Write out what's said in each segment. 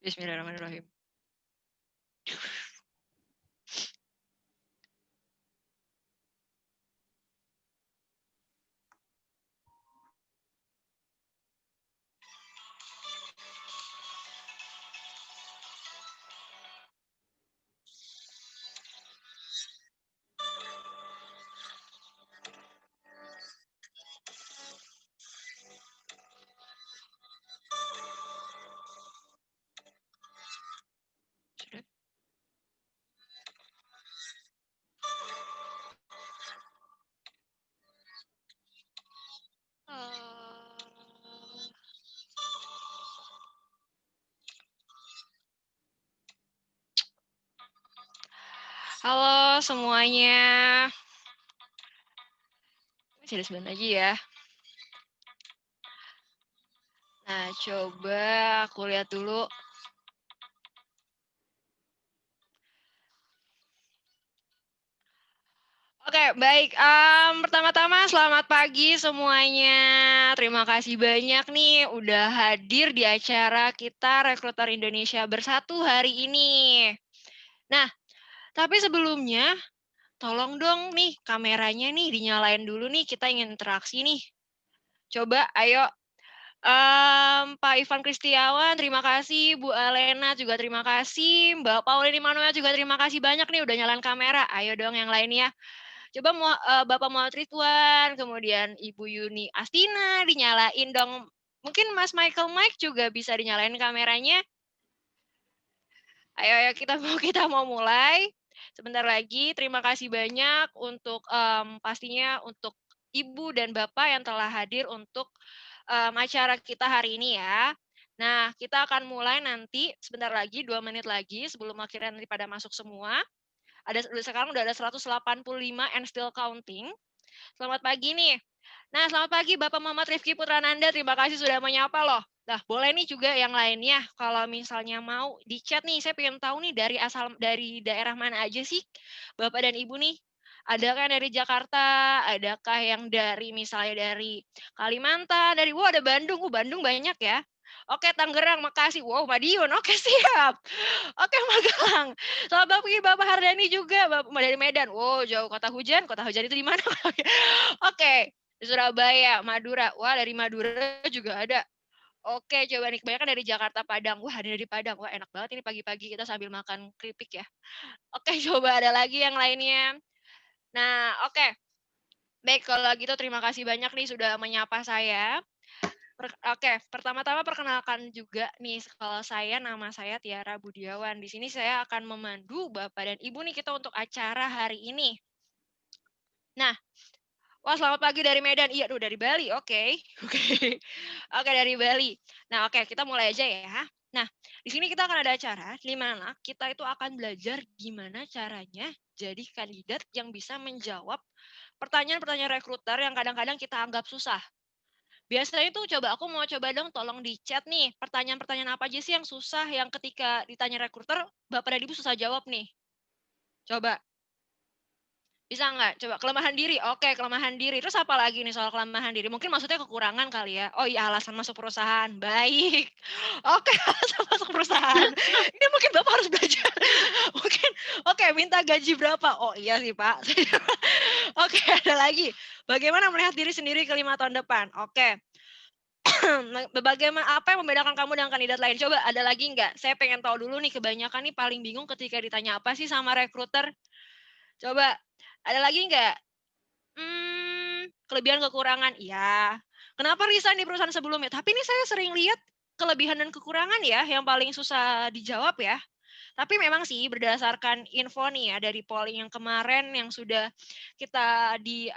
Bismillahirrahmanirrahim. Sudah. Halo semuanya. Masih ada 9 lagi ya. Nah, coba aku lihat dulu. Oke, baik. Pertama-tama selamat pagi semuanya. Terima kasih banyak nih udah hadir di acara kita Rekruter Indonesia Bersatu hari ini. Nah, tapi sebelumnya tolong dong nih kameranya nih dinyalain dulu nih, kita ingin interaksi nih. Coba ayo. Pak Ivan Kristiawan, terima kasih. Bu Alena juga terima kasih. Mbak Pauline Manuel juga terima kasih banyak nih udah nyalain kamera. Ayo dong yang lainnya. Coba Bapak Muhammad Ridwan, kemudian Ibu Yuni Astina dinyalain dong. Mungkin Mas Michael Mike juga bisa dinyalain kameranya. Ayo kita mau mulai. Sebentar lagi. Terima kasih banyak untuk pastinya untuk Ibu dan Bapak yang telah hadir untuk acara kita hari ini ya. Nah, kita akan mulai nanti sebentar lagi, 2 menit lagi sebelum akhirnya nanti pada masuk semua. Sekarang udah ada 185 and still counting. Selamat pagi nih. Nah, selamat pagi Bapak Muhammad Rifki Putrananda, terima kasih sudah menyapa loh. Nah, boleh nih juga yang lainnya, kalau misalnya mau di chat nih, saya pengen tahu nih dari daerah mana aja sih Bapak dan Ibu nih. Adakah dari Jakarta, adakah yang dari misalnya dari Kalimantan, ada Bandung, Bandung banyak ya. Oke, Tangerang, Makasih, wow Madiun, oke siap. Oke, Magelang. Selamat pagi Bapak Hardani juga, Bapak dari Medan. Wow, jauh kota hujan itu di mana? Oke, di Surabaya, Madura. Wah, dari Madura juga ada. Oke, coba nih kebanyakan dari Jakarta, Padang. Wah, ada dari Padang. Wah, enak banget ini pagi-pagi kita sambil makan keripik ya. Oke, coba ada lagi yang lainnya. Nah, oke. Baik, kalau gitu terima kasih banyak nih sudah menyapa saya. Oke, pertama-tama perkenalkan juga nih, kalau nama saya Tiara Budiawan. Di sini saya akan memandu Bapak dan Ibu nih kita untuk acara hari ini. Nah, wah selamat pagi dari Medan. Iya, dari Bali. Oke. Oke, dari Bali. Nah, oke, kita mulai aja ya. Nah, di sini kita akan ada acara di mana kita itu akan belajar gimana caranya jadi kandidat yang bisa menjawab pertanyaan-pertanyaan rekruter yang kadang-kadang kita anggap susah. Biasanya tuh aku mau coba dong tolong di chat nih, pertanyaan-pertanyaan apa aja sih yang susah yang ketika ditanya rekruter, Bapak dan Ibu susah jawab nih? Coba. Bisa nggak? Coba kelemahan diri. Oke, kelemahan diri. Terus apa lagi nih soal kelemahan diri? Mungkin maksudnya kekurangan kali ya? Oh iya, alasan masuk perusahaan. Baik. Oke, alasan masuk perusahaan. Ini mungkin Bapak harus belajar. Mungkin, oke, minta gaji berapa? Oh iya sih, Pak. Oke, ada lagi. Bagaimana melihat diri sendiri ke 5 tahun depan? Oke. Bagaimana apa yang membedakan kamu dengan kandidat lain? Coba ada lagi nggak? Saya pengen tahu dulu nih, kebanyakan nih paling bingung ketika ditanya apa sih sama rekruter. Coba, ada lagi nggak? Kelebihan kekurangan, iya. Kenapa resign di perusahaan sebelumnya? Tapi ini saya sering lihat kelebihan dan kekurangan ya, yang paling susah dijawab ya. Tapi memang sih berdasarkan info nih ya dari polling yang kemarin yang sudah kita di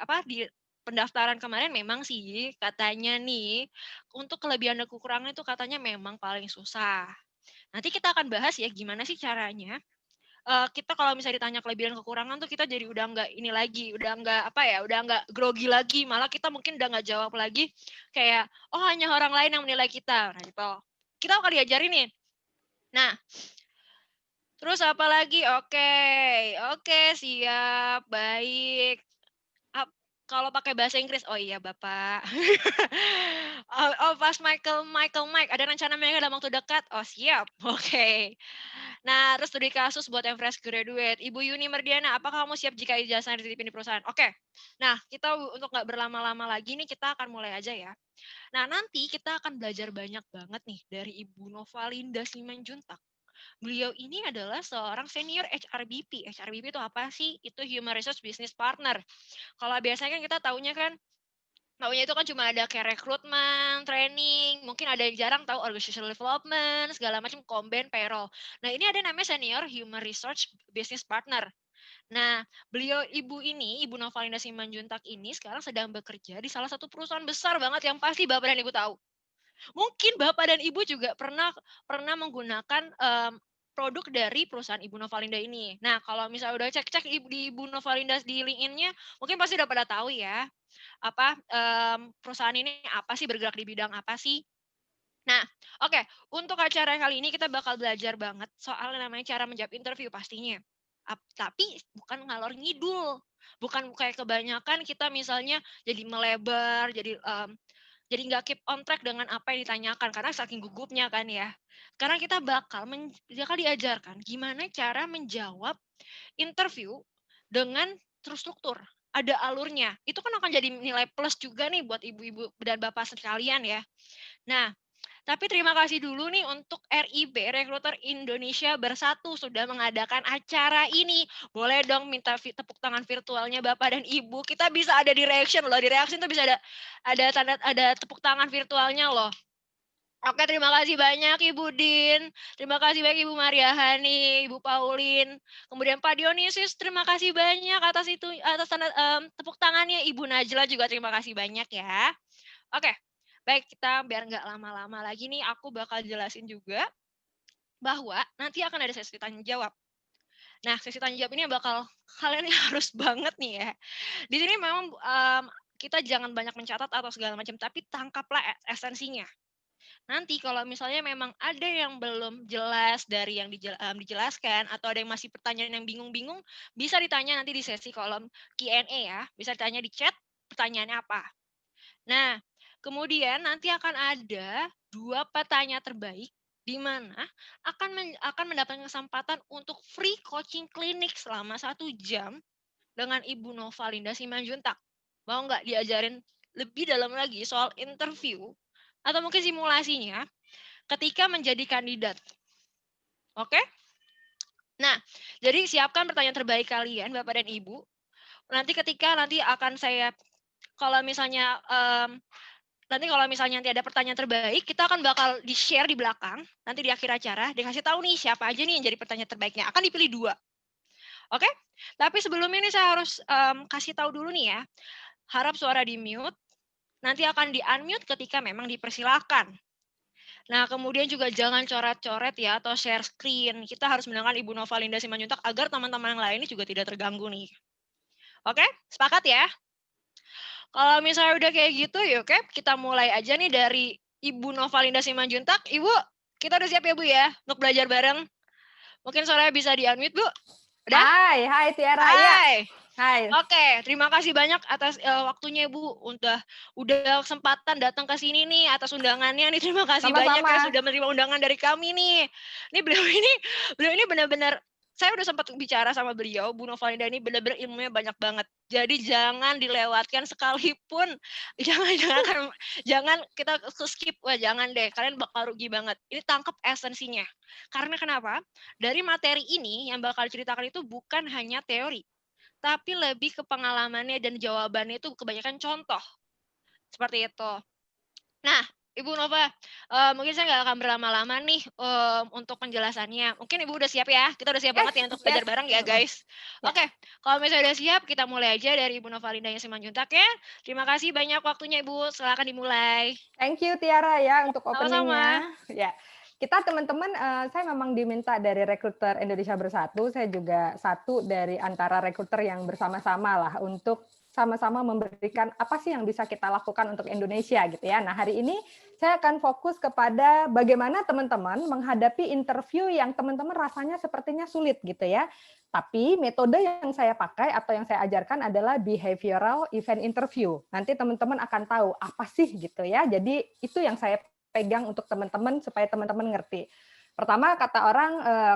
pendaftaran kemarin memang sih katanya nih untuk kelebihan dan kekurangan itu katanya memang paling susah. Nanti kita akan bahas ya gimana sih caranya kita kalau misalnya ditanya kelebihan kekurangan tuh kita jadi udah nggak ini lagi, udah nggak grogi lagi, malah kita mungkin udah nggak jawab lagi kayak, oh hanya orang lain yang menilai kita. Nah gitu. Kita akan diajarin nih. Nah, terus apa lagi? Oke, siap, baik. Kalau pakai bahasa Inggris, oh iya Bapak. Pas Mike, ada rencana menikah dalam waktu dekat? Oh siap, oke. Nah, terus studi kasus buat yang fresh graduate. Ibu Yuni Merdiana, apakah kamu siap jika ijazahnya dititipin di perusahaan? Oke. Nah, kita untuk nggak berlama-lama lagi nih, kita akan mulai aja ya. Nah, nanti kita akan belajar banyak banget nih dari Ibu Novalinda Simanjuntak. Beliau ini adalah seorang senior HRBP. HRBP itu apa sih? Itu Human Resource Business Partner. Kalau biasanya kan kita taunya itu kan cuma ada kayak rekrutmen, training, mungkin ada yang jarang tahu organizational development, segala macam, combine, payroll. Nah, ini ada namanya senior human resource business partner. Nah, beliau Ibu Novalinda Simanjuntak ini sekarang sedang bekerja di salah satu perusahaan besar banget yang pasti Bapak dan Ibu tahu. Mungkin Bapak dan Ibu juga pernah menggunakan produk dari perusahaan Ibu Novalinda ini. Nah, kalau misalnya udah cek-cek di Ibu Novalinda di LinkedIn-nya, mungkin pasti udah pada tahu ya, perusahaan ini apa sih, bergerak di bidang apa sih. Nah, oke, untuk acara kali ini kita bakal belajar banget soal yang namanya cara menjawab interview pastinya. Tapi bukan ngalor ngidul, bukan kayak kebanyakan kita misalnya jadi melebar, jadi nggak keep on track dengan apa yang ditanyakan karena saking gugupnya kan ya. Karena kita bakal diajarkan gimana cara menjawab interview dengan terstruktur, ada alurnya. Itu kan akan jadi nilai plus juga nih buat ibu-ibu dan bapak sekalian ya. Nah, tapi terima kasih dulu nih untuk RIB, Rekruter Indonesia Bersatu, sudah mengadakan acara ini. Boleh dong minta tepuk tangan virtualnya Bapak dan Ibu. Kita bisa ada di reaction loh. Di reaction tuh bisa ada tepuk tangan virtualnya loh. Oke, terima kasih banyak Ibu Din. Terima kasih banyak Ibu Mariahani, Ibu Paulin. Kemudian Pak Dionysius, terima kasih banyak atas tepuk tangannya. Ibu Najla juga terima kasih banyak ya. Oke, baik, kita biar nggak lama-lama lagi nih, aku bakal jelasin juga bahwa nanti akan ada sesi tanya jawab. Nah, sesi tanya jawab ini bakal kalian harus banget nih ya. Di sini memang kita jangan banyak mencatat atau segala macam, tapi tangkaplah esensinya. Nanti kalau misalnya memang ada yang belum jelas dari yang dijelaskan atau ada yang masih pertanyaan yang bingung-bingung, bisa ditanya nanti di sesi kolom Q&A ya. Bisa ditanya di chat pertanyaannya apa. Nah, kemudian nanti akan ada 2 petanya terbaik di mana akan mendapatkan kesempatan untuk free coaching klinik selama 1 jam dengan Ibu Novalinda Simanjuntak. Mau nggak diajarin lebih dalam lagi soal interview atau mungkin simulasinya ketika menjadi kandidat. Oke? Nah, jadi siapkan pertanyaan terbaik kalian Bapak dan Ibu. Nanti akan saya kalau misalnya nanti ada pertanyaan terbaik, kita akan bakal di-share di belakang, nanti di akhir acara, dikasih tahu nih siapa aja nih yang jadi pertanyaan terbaiknya, akan dipilih 2. Oke? Tapi sebelum ini saya harus kasih tahu dulu nih ya, harap suara di-mute, nanti akan di-unmute ketika memang dipersilakan. Nah, kemudian juga jangan coret-coret ya atau share screen. Kita harus mendengarkan Ibu Novalinda Simanjuntak agar teman-teman yang lainnya juga tidak terganggu nih. Oke? Sepakat ya? Kalau misalnya udah kayak gitu, ya oke, kita mulai aja nih dari Ibu Novalinda Simanjuntak. Ibu, kita udah siap ya Bu ya untuk belajar bareng? Mungkin suaranya bisa di-unmute Bu? Udah? Hai Tiara. Hai. Ya. Hai. Oke, terima kasih banyak atas waktunya Bu. Udah kesempatan datang ke sini nih atas undangannya nih. Terima kasih banyak ya sudah menerima undangan dari kami nih. Ini beliau ini benar-benar, saya udah sempat bicara sama beliau, Bu Novalinda ini benar-benar ilmunya banyak banget. Jadi jangan dilewatkan sekalipun. Jangan kita skip. Wah, jangan deh. Kalian bakal rugi banget. Ini tangkap esensinya. Karena kenapa? Dari materi ini yang bakal diceritakan itu bukan hanya teori, tapi lebih ke pengalamannya dan jawabannya itu kebanyakan contoh. Seperti itu. Nah, Ibu Nova, mungkin saya nggak akan berlama-lama nih untuk penjelasannya. Mungkin Ibu udah siap ya? Kita udah siap banget ya untuk belajar bareng ya guys? Oke, kalau misalnya udah siap, kita mulai aja dari Ibu Novalinda Simanjuntak ya. Terima kasih banyak waktunya Ibu, silakan dimulai. Thank you Tiara ya untuk Sama-sama. openingnya. Ya, kita teman-teman, saya memang diminta dari Rekruter Indonesia Bersatu, saya juga satu dari antara rekruter yang bersama-sama lah untuk sama-sama memberikan apa sih yang bisa kita lakukan untuk Indonesia gitu ya. Nah, hari ini saya akan fokus kepada bagaimana teman-teman menghadapi interview yang teman-teman rasanya sepertinya sulit gitu ya. Tapi metode yang saya pakai atau yang saya ajarkan adalah behavioral event interview. Nanti teman-teman akan tahu apa sih gitu ya. Jadi itu yang saya pegang untuk teman-teman supaya teman-teman ngerti. Pertama kata orang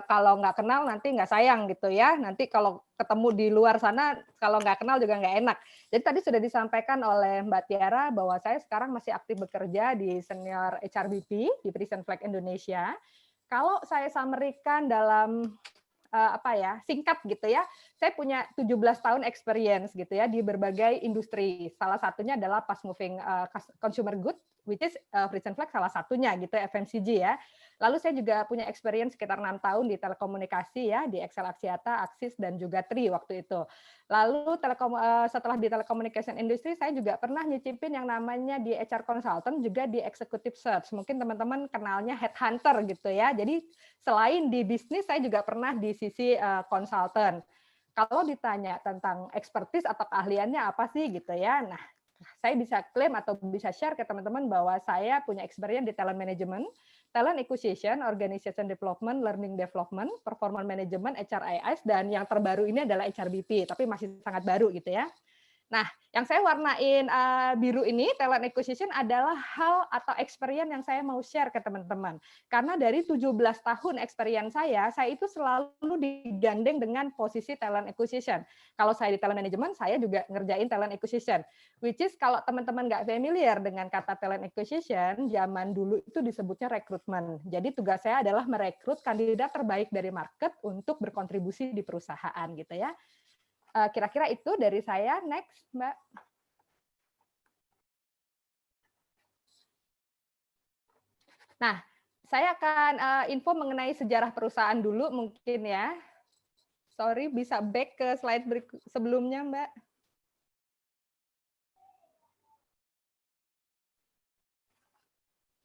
kalau nggak kenal nanti nggak sayang gitu ya. Nanti kalau ketemu di luar sana kalau nggak kenal juga nggak enak. Jadi tadi sudah disampaikan oleh Mbak Tiara bahwa saya sekarang masih aktif bekerja di senior HRBP di Prison Flag Indonesia. Kalau saya summary-kan dalam singkat gitu ya. Saya punya 17 tahun experience gitu ya di berbagai industri. Salah satunya adalah fast moving consumer good, which is Prison Flag salah satunya gitu FMCG ya. Lalu saya juga punya experience sekitar 6 tahun di telekomunikasi ya, di Excel Axiata, Axis dan juga Tri waktu itu. Lalu setelah di telecommunication industry saya juga pernah nyicipin yang namanya di HR consultant juga di executive search. Mungkin teman-teman kenalnya headhunter gitu ya. Jadi selain di bisnis saya juga pernah di sisi konsultan. Kalau ditanya tentang expertise atau keahliannya apa sih gitu ya. Nah, saya bisa klaim atau bisa share ke teman-teman bahwa saya punya experience di talent management, talent acquisition, organization development, learning development, performance management, HRIS, dan yang terbaru ini adalah HRBP, tapi masih sangat baru gitu ya. Nah, yang saya warnain biru ini, talent acquisition adalah hal atau experience yang saya mau share ke teman-teman. Karena dari 17 tahun experience saya itu selalu digandeng dengan posisi talent acquisition. Kalau saya di talent management, saya juga ngerjain talent acquisition. Which is kalau teman-teman nggak familiar dengan kata talent acquisition, zaman dulu itu disebutnya rekrutmen. Jadi tugas saya adalah merekrut kandidat terbaik dari market untuk berkontribusi di perusahaan gitu ya. Kira-kira itu dari saya. Next, Mbak. Nah, saya akan info mengenai sejarah perusahaan dulu mungkin ya. Sorry, bisa back ke slide sebelumnya, Mbak.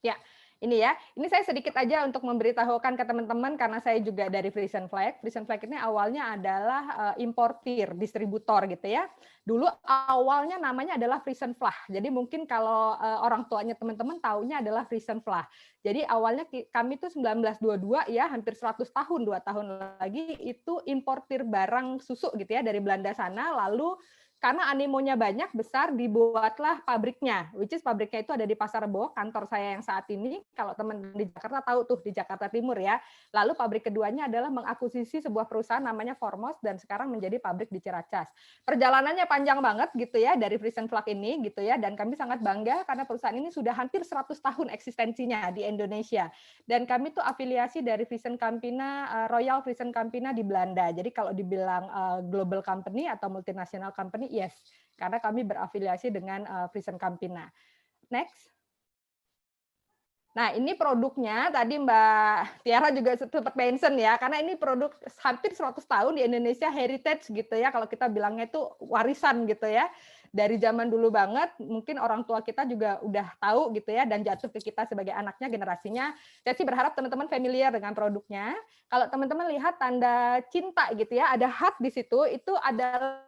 Ya, ini ya. Ini saya sedikit aja untuk memberitahukan ke teman-teman karena saya juga dari Prison Flag. Prison Flag ini awalnya adalah importir, distributor gitu ya. Dulu awalnya namanya adalah Prison Flag. Jadi mungkin kalau orang tuanya teman-teman taunya adalah Prison Flag. Jadi awalnya kami itu 1922 ya, hampir 100 tahun, 2 tahun lagi itu importir barang susu gitu ya dari Belanda sana, lalu karena animonya banyak, besar, dibuatlah pabriknya, which is pabriknya itu ada di Pasar Rebo, kantor saya yang saat ini. Kalau teman di Jakarta tahu tuh, di Jakarta Timur ya. Lalu pabrik keduanya adalah mengakuisisi sebuah perusahaan namanya Formos, dan sekarang menjadi pabrik di Ciracas. Perjalanannya panjang banget gitu ya, dari Prison Flag ini gitu ya, dan kami sangat bangga karena perusahaan ini sudah hampir 100 tahun eksistensinya di Indonesia. Dan kami tuh afiliasi dari Prison Campina, Royal Prison Campina di Belanda. Jadi kalau dibilang global company atau multinational company, yes, karena kami berafiliasi dengan Prison Campina. Next. Nah, ini produknya tadi Mbak Tiara juga sempat mention ya, karena ini produk hampir 100 tahun di Indonesia, heritage gitu ya, kalau kita bilangnya itu warisan gitu ya. Dari zaman dulu banget, mungkin orang tua kita juga udah tahu gitu ya, dan jatuh ke kita sebagai anaknya, generasinya. Saya sih berharap teman-teman familiar dengan produknya. Kalau teman-teman lihat tanda cinta gitu ya, ada heart di situ, itu adalah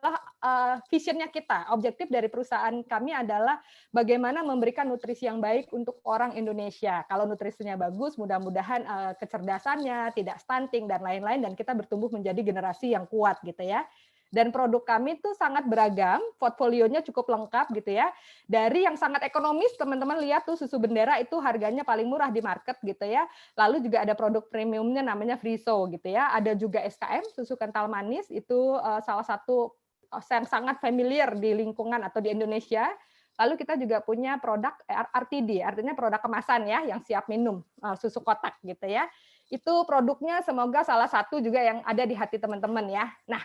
visionnya kita. Objektif dari perusahaan kami adalah bagaimana memberikan nutrisi yang baik untuk orang Indonesia. Kalau nutrisinya bagus, mudah-mudahan kecerdasannya tidak stunting dan lain-lain, dan kita bertumbuh menjadi generasi yang kuat gitu ya. Dan produk kami itu sangat beragam, portfolionya cukup lengkap gitu ya. Dari yang sangat ekonomis, teman-teman lihat tuh susu Bendera itu harganya paling murah di market gitu ya. Lalu juga ada produk premiumnya namanya Friso gitu ya. Ada juga SKM, susu kental manis, itu salah satu yang sangat familiar di lingkungan atau di Indonesia. Lalu kita juga punya produk RTD, artinya produk kemasan ya, yang siap minum, susu kotak gitu ya. Itu produknya semoga salah satu juga yang ada di hati teman-teman ya. Nah,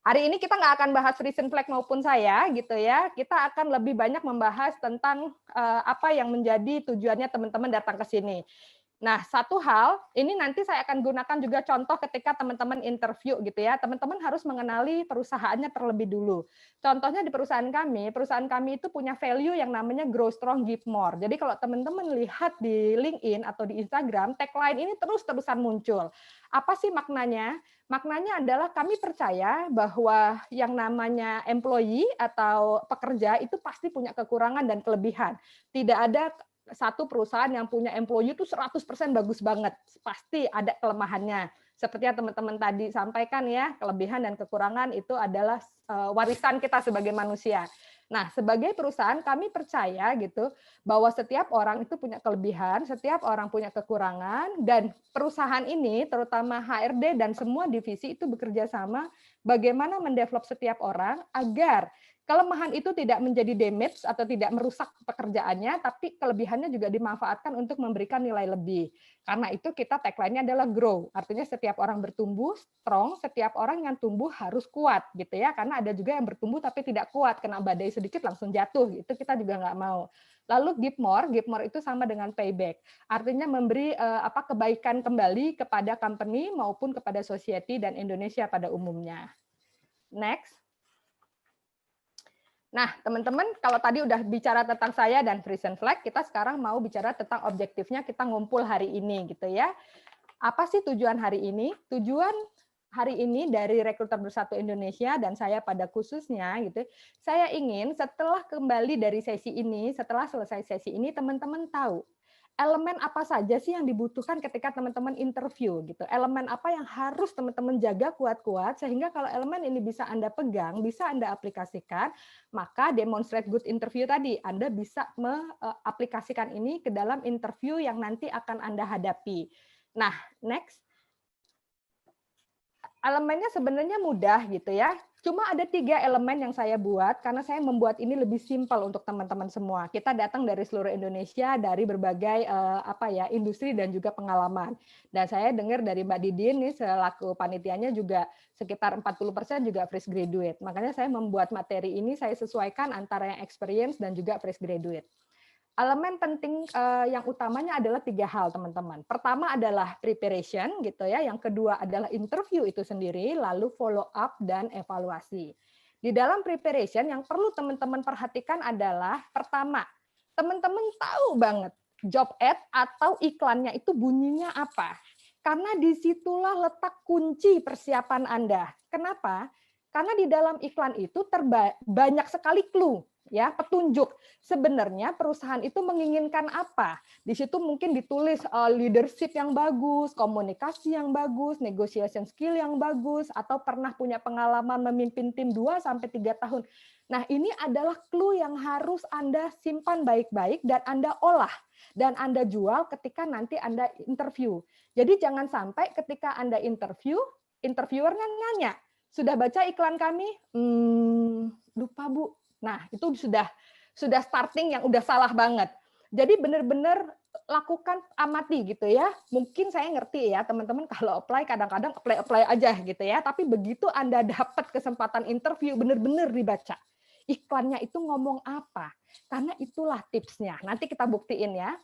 hari ini kita nggak akan bahas Prison Flag maupun saya gitu ya. Kita akan lebih banyak membahas tentang apa yang menjadi tujuannya teman-teman datang ke sini. Nah, satu hal, ini nanti saya akan gunakan juga contoh ketika teman-teman interview gitu ya. Teman-teman harus mengenali perusahaannya terlebih dulu. Contohnya di perusahaan kami itu punya value yang namanya grow strong, give more. Jadi kalau teman-teman lihat di LinkedIn atau di Instagram, tagline ini terus-terusan muncul. Apa sih maknanya? Maknanya adalah kami percaya bahwa yang namanya employee atau pekerja itu pasti punya kekurangan dan kelebihan. Tidak ada satu perusahaan yang punya employee itu 100% bagus banget, pasti ada kelemahannya. Seperti yang teman-teman tadi sampaikan ya, kelebihan dan kekurangan itu adalah warisan kita sebagai manusia. Nah, sebagai perusahaan kami percaya gitu bahwa setiap orang itu punya kelebihan, setiap orang punya kekurangan, dan perusahaan ini terutama HRD dan semua divisi itu bekerja sama bagaimana mendevelop setiap orang agar kelemahan itu tidak menjadi damage atau tidak merusak pekerjaannya, tapi kelebihannya juga dimanfaatkan untuk memberikan nilai lebih. Karena itu kita tagline-nya adalah grow. Artinya setiap orang bertumbuh strong, setiap orang yang tumbuh harus kuat gitu ya. Karena ada juga yang bertumbuh tapi tidak kuat, kena badai sedikit langsung jatuh. Itu kita juga nggak mau. Lalu give more itu sama dengan payback. Artinya memberi kebaikan kembali kepada company maupun kepada society dan Indonesia pada umumnya. Next. Nah, teman-teman, kalau tadi udah bicara tentang saya dan Frisian Flag, kita sekarang mau bicara tentang objektifnya kita ngumpul hari ini gitu ya. Apa sih tujuan hari ini? Tujuan hari ini dari Rekruter Bersatu Indonesia dan saya pada khususnya gitu. Saya ingin setelah kembali dari sesi ini, setelah selesai sesi ini teman-teman tahu elemen apa saja sih yang dibutuhkan ketika teman-teman interview gitu. Elemen apa yang harus teman-teman jaga kuat-kuat sehingga kalau elemen ini bisa Anda pegang, bisa Anda aplikasikan, maka demonstrate good interview tadi Anda bisa mengaplikasikan ini ke dalam interview yang nanti akan Anda hadapi. Nah, next. Elemennya sebenarnya mudah gitu ya. Cuma ada 3 elemen yang saya buat karena saya membuat ini lebih simpel untuk teman-teman semua. Kita datang dari seluruh Indonesia, dari berbagai industri dan juga pengalaman. Dan saya dengar dari Mbak Didin nih selaku panitianya juga sekitar 40% juga fresh graduate. Makanya saya membuat materi ini saya sesuaikan antara yang experience dan juga fresh graduate. Elemen penting yang utamanya adalah 3 hal, teman-teman. Pertama adalah preparation, gitu ya. Yang kedua adalah interview itu sendiri, lalu follow up dan evaluasi. Di dalam preparation yang perlu teman-teman perhatikan adalah pertama, teman-teman tahu banget job ad atau iklannya itu bunyinya apa. Karena disitulah letak kunci persiapan Anda. Kenapa? Karena di dalam iklan itu banyak sekali clue, ya, petunjuk sebenarnya perusahaan itu menginginkan apa. Di situ mungkin ditulis leadership yang bagus, komunikasi yang bagus, negotiation skill yang bagus, atau pernah punya pengalaman memimpin tim 2 sampai 3 tahun. Nah, ini adalah clue yang harus Anda simpan baik-baik dan Anda olah dan Anda jual ketika nanti Anda interview. Jadi jangan sampai ketika Anda interview, interviewernya nanya, "Sudah baca iklan kami?" Lupa, Bu. Nah, itu sudah starting yang udah salah banget. Jadi benar-benar lakukan amati gitu ya. Mungkin saya ngerti ya, teman-teman kalau apply kadang-kadang apply aja gitu ya. Tapi begitu Anda dapat kesempatan interview, benar-benar dibaca. Iklannya itu ngomong apa? Karena itulah tipsnya. Nanti kita buktiin ya.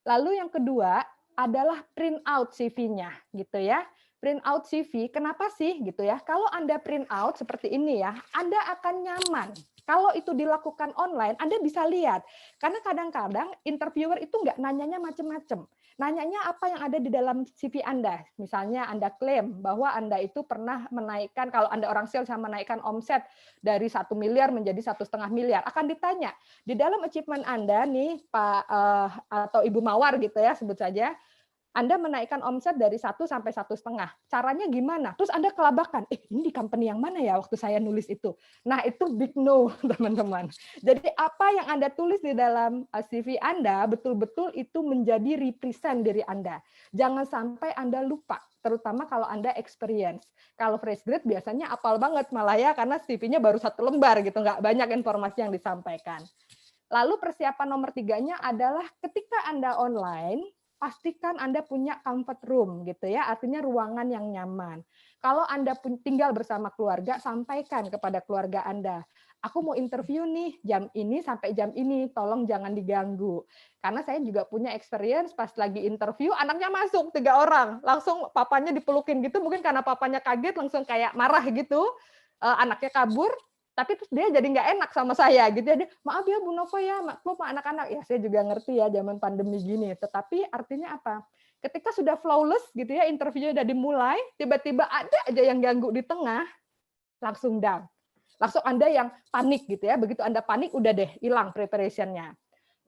Lalu yang kedua adalah print out CV-nya gitu ya. Print out CV, kenapa sih gitu ya? Kalau Anda print out seperti ini ya, Anda akan nyaman. Kalau itu dilakukan online, Anda bisa lihat. Karena kadang-kadang interviewer itu nggak nanyanya macam-macam. Nanyanya apa yang ada di dalam CV Anda. Misalnya Anda klaim bahwa Anda itu pernah menaikkan, kalau Anda orang sales yang menaikkan omset dari 1 miliar menjadi 1,5 miliar. Akan ditanya, di dalam achievement Anda nih, Pak atau Ibu Mawar gitu ya, sebut saja, Anda menaikkan omset dari 1 sampai 1,5. Caranya gimana? Terus Anda kelabakan, ini di company yang mana ya waktu saya nulis itu? Nah, itu big no, teman-teman. Jadi apa yang Anda tulis di dalam CV Anda, betul-betul itu menjadi represent diri Anda. Jangan sampai Anda lupa, terutama kalau Anda experience. Kalau fresh grade biasanya apal banget malah ya, karena CV-nya baru 1 lembar gitu, nggak banyak informasi yang disampaikan. Lalu persiapan nomor 3-nya adalah ketika Anda online, pastikan Anda punya comfort room gitu ya, artinya ruangan yang nyaman. Kalau Anda tinggal bersama keluarga, sampaikan kepada keluarga Anda, aku mau interview nih jam ini sampai jam ini, tolong jangan diganggu. Karena saya juga punya experience pas lagi interview, anaknya masuk 3 orang, langsung papanya dipelukin gitu, mungkin karena papanya kaget langsung kayak marah gitu, anaknya kabur, tapi terus dia jadi nggak enak sama saya gitu ya, dia, maaf ya Bu Nova ya, maklum anak-anak, ya saya juga ngerti ya zaman pandemi gini, tetapi artinya apa? Ketika sudah flawless gitu ya, interviewnya udah dimulai, tiba-tiba ada aja yang ganggu di tengah, langsung down. Langsung Anda yang panik gitu ya, begitu Anda panik udah deh hilang preparation-nya.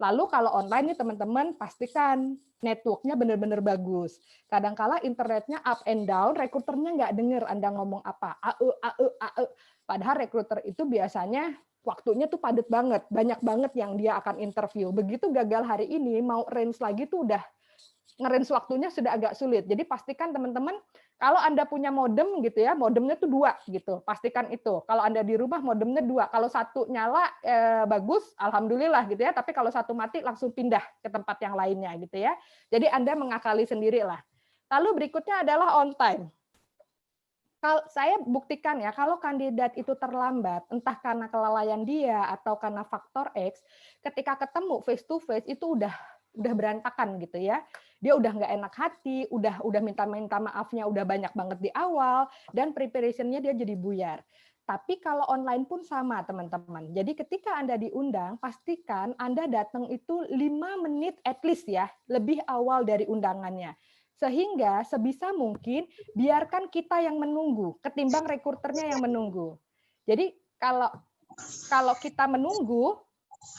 Lalu kalau online nih teman-teman pastikan networknya benar-benar bagus. Kadangkala internetnya up and down, rekruternya nggak dengar Anda ngomong apa. AE. Padahal rekruter itu biasanya waktunya tuh padat banget, banyak banget yang dia akan interview. Begitu gagal hari ini, mau range lagi tuh udah nge-range waktunya sudah agak sulit. Jadi pastikan teman-teman kalau Anda punya modem gitu ya, modemnya tuh 2 gitu. Pastikan itu. Kalau Anda di rumah modemnya 2. Kalau satu nyala bagus, alhamdulillah gitu ya. Tapi kalau satu mati langsung pindah ke tempat yang lainnya gitu ya. Jadi Anda mengakali sendirilah. Lalu berikutnya adalah on time. Kalau saya buktikan ya, kalau kandidat itu terlambat, entah karena kelalaian dia atau karena faktor X, ketika ketemu face to face itu udah berantakan gitu ya. Dia udah nggak enak hati, udah minta maafnya udah banyak banget di awal, dan preparation-nya dia jadi buyar. Tapi kalau online pun sama, teman-teman. Jadi ketika Anda diundang, pastikan Anda datang itu 5 menit at least ya, lebih awal dari undangannya. Sehingga sebisa mungkin biarkan kita yang menunggu ketimbang rekruternya yang menunggu. Jadi kalau kalau kita menunggu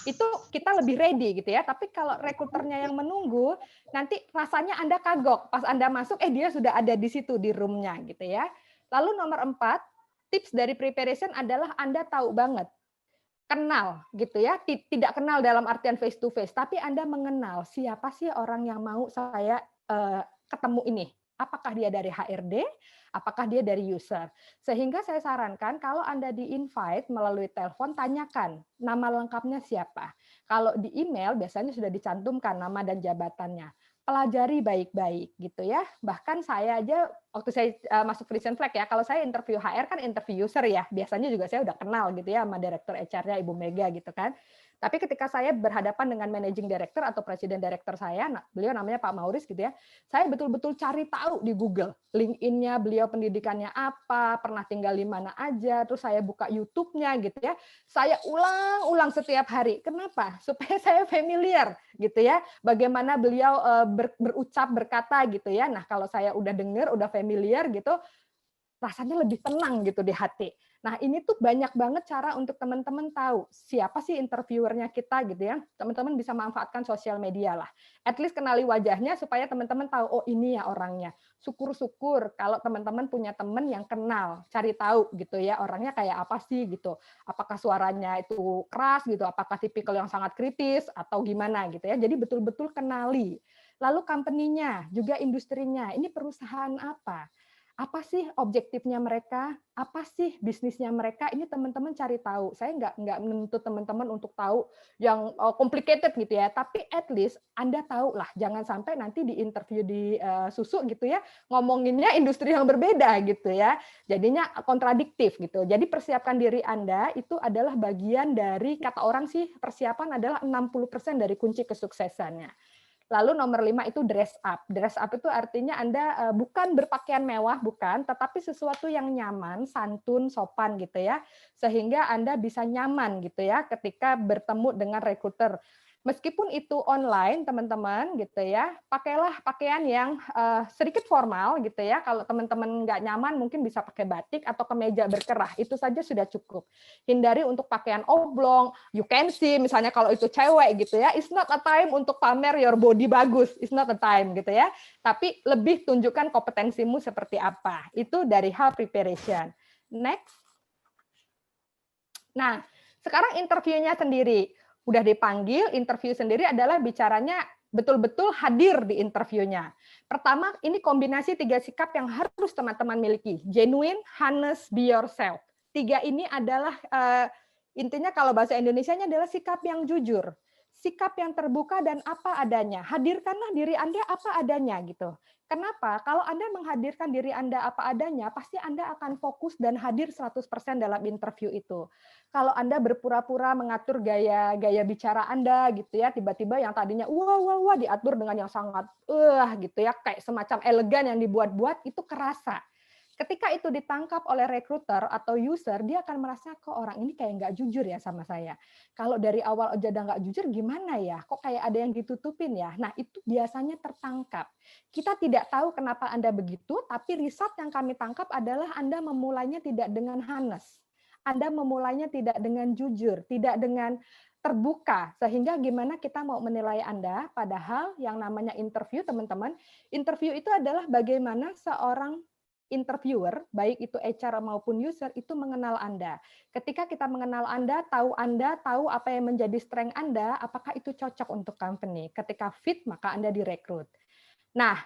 itu kita lebih ready gitu ya. Tapi kalau rekruternya yang menunggu, nanti rasanya Anda kagok pas Anda masuk, dia sudah ada di situ di room-nya gitu ya. Lalu nomor 4, tips dari preparation adalah Anda tahu banget kenal gitu ya, tidak kenal dalam artian face to face, tapi Anda mengenal siapa sih orang yang mau saya ketemu ini. Apakah dia dari HRD, apakah dia dari user. Sehingga saya sarankan kalau Anda di-invite melalui telepon, tanyakan nama lengkapnya siapa. Kalau di email biasanya sudah dicantumkan nama dan jabatannya. Pelajari baik-baik gitu ya. Bahkan saya aja waktu saya masuk Frisian Flag ya, kalau saya interview HR kan interview user ya. Biasanya juga saya udah kenal gitu ya sama direktur HR-nya Ibu Mega gitu kan. Tapi ketika saya berhadapan dengan managing director atau presiden director saya, beliau namanya Pak Mauris gitu ya, saya betul-betul cari tahu di Google, LinkedIn-nya beliau pendidikannya apa, pernah tinggal di mana aja, terus saya buka YouTube-nya gitu ya. Saya ulang-ulang setiap hari. Kenapa? Supaya saya familiar gitu ya, bagaimana beliau berucap, berkata gitu ya. Nah, kalau saya udah dengar, udah familiar gitu, rasanya lebih tenang gitu di hati. Nah, ini tuh banyak banget cara untuk teman-teman tahu siapa sih interviewernya kita gitu ya. Teman-teman bisa manfaatkan sosial media lah. At least kenali wajahnya supaya teman-teman tahu, oh ini ya orangnya. Syukur-syukur kalau teman-teman punya teman yang kenal, cari tahu gitu ya orangnya kayak apa sih gitu. Apakah suaranya itu keras gitu, apakah tipikal yang sangat kritis atau gimana gitu ya. Jadi betul-betul kenali. Lalu company-nya, juga industrinya. Ini perusahaan apa? Apa sih objektifnya mereka? Apa sih bisnisnya mereka? Ini teman-teman cari tahu. Saya nggak menuntut teman-teman untuk tahu yang complicated gitu ya. Tapi at least Anda tahu lah. Jangan sampai nanti di interview di susu gitu ya, ngomonginnya industri yang berbeda gitu ya. Jadinya kontradiktif gitu. Jadi persiapkan diri Anda itu adalah bagian dari, kata orang sih, persiapan adalah 60% dari kunci kesuksesannya. Lalu nomor 5 itu dress up. Dress up itu artinya Anda bukan berpakaian mewah, bukan, tetapi sesuatu yang nyaman, santun, sopan gitu ya. Sehingga Anda bisa nyaman gitu ya ketika bertemu dengan rekruter. Meskipun itu online, teman-teman gitu ya, pakailah pakaian yang sedikit formal gitu ya. Kalau teman-teman nggak nyaman, mungkin bisa pakai batik atau kemeja berkerah. Itu saja sudah cukup. Hindari untuk pakaian oblong, you can see, misalnya kalau itu cewek gitu ya, it's not a time untuk pamer your body bagus, it's not a time gitu ya. Tapi lebih tunjukkan kompetensimu seperti apa. Itu dari hal preparation. Next. Nah, sekarang interviewnya sendiri. Udah dipanggil, interview sendiri adalah bicaranya betul-betul hadir di interviewnya. Pertama, ini kombinasi 3 sikap yang harus teman-teman miliki. Genuine, honest, be yourself. 3 ini adalah intinya kalau bahasa Indonesianya adalah sikap yang jujur. Sikap yang terbuka dan apa adanya. Hadirkanlah diri Anda apa adanya gitu. Kenapa? Kalau Anda menghadirkan diri Anda apa adanya, pasti Anda akan fokus dan hadir 100% dalam interview itu. Kalau Anda berpura-pura mengatur gaya bicara Anda gitu ya, tiba-tiba yang tadinya wah wah wah diatur dengan yang sangat gitu ya, kayak semacam elegan yang dibuat-buat, itu kerasa. Ketika itu ditangkap oleh recruiter atau user, dia akan merasa kok orang ini kayak nggak jujur ya sama saya. Kalau dari awal aja udah nggak jujur gimana ya? Kok kayak ada yang ditutupin ya? Nah, itu biasanya tertangkap. Kita tidak tahu kenapa Anda begitu, tapi riset yang kami tangkap adalah Anda memulainya tidak dengan honest. Anda memulainya tidak dengan jujur, tidak dengan terbuka, sehingga gimana kita mau menilai Anda, padahal yang namanya interview, teman-teman, interview itu adalah bagaimana seorang interviewer, baik itu HR maupun user, itu mengenal Anda. Ketika kita mengenal Anda, tahu apa yang menjadi strength Anda, apakah itu cocok untuk company. Ketika fit, maka Anda direkrut. Nah,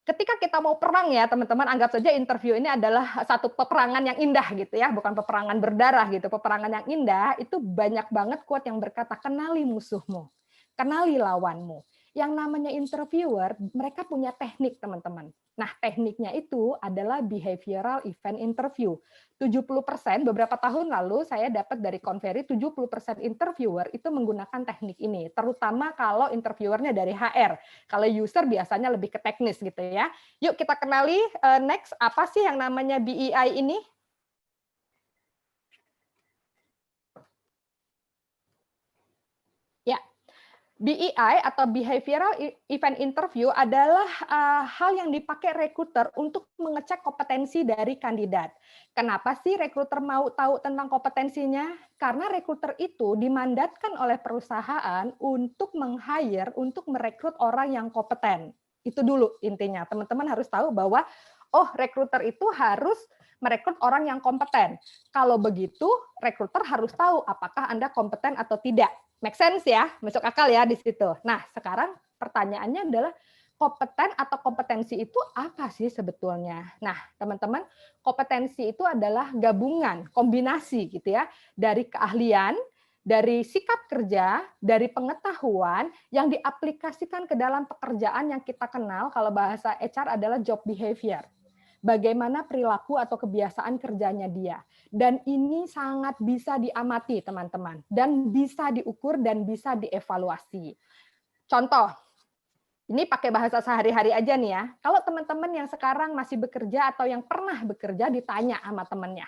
ketika kita mau perang ya teman-teman, anggap saja interview ini adalah satu peperangan yang indah gitu ya, bukan peperangan berdarah gitu. Peperangan yang indah itu banyak banget quote yang berkata, kenali musuhmu, kenali lawanmu. Yang namanya interviewer, mereka punya teknik teman-teman. Nah, tekniknya itu adalah behavioral event interview. 70% beberapa tahun lalu saya dapat dari Convery, 70% interviewer itu menggunakan teknik ini, terutama kalau interviewernya dari HR. Kalau user biasanya lebih ke teknis gitu ya. Yuk kita kenali next, apa sih yang namanya BEI ini? Ya, BEI atau Behavioral Event Interview adalah hal yang dipakai rekruter untuk mengecek kompetensi dari kandidat. Kenapa sih rekruter mau tahu tentang kompetensinya? Karena rekruter itu dimandatkan oleh perusahaan untuk meng-hire, untuk merekrut orang yang kompeten. Itu dulu intinya. Teman-teman harus tahu bahwa oh, rekruter itu harus merekrut orang yang kompeten. Kalau begitu, rekruter harus tahu apakah Anda kompeten atau tidak. Make sense ya, masuk akal ya di situ. Nah, sekarang pertanyaannya adalah kompeten atau kompetensi itu apa sih sebetulnya? Nah, teman-teman, kompetensi itu adalah gabungan, kombinasi gitu ya, dari keahlian, dari sikap kerja, dari pengetahuan yang diaplikasikan ke dalam pekerjaan yang kita kenal kalau bahasa HR adalah job behavior. Bagaimana perilaku atau kebiasaan kerjanya dia. Dan ini sangat bisa diamati, teman-teman. Dan bisa diukur dan bisa dievaluasi. Contoh, ini pakai bahasa sehari-hari aja nih ya. Kalau teman-teman yang sekarang masih bekerja atau yang pernah bekerja ditanya sama temannya,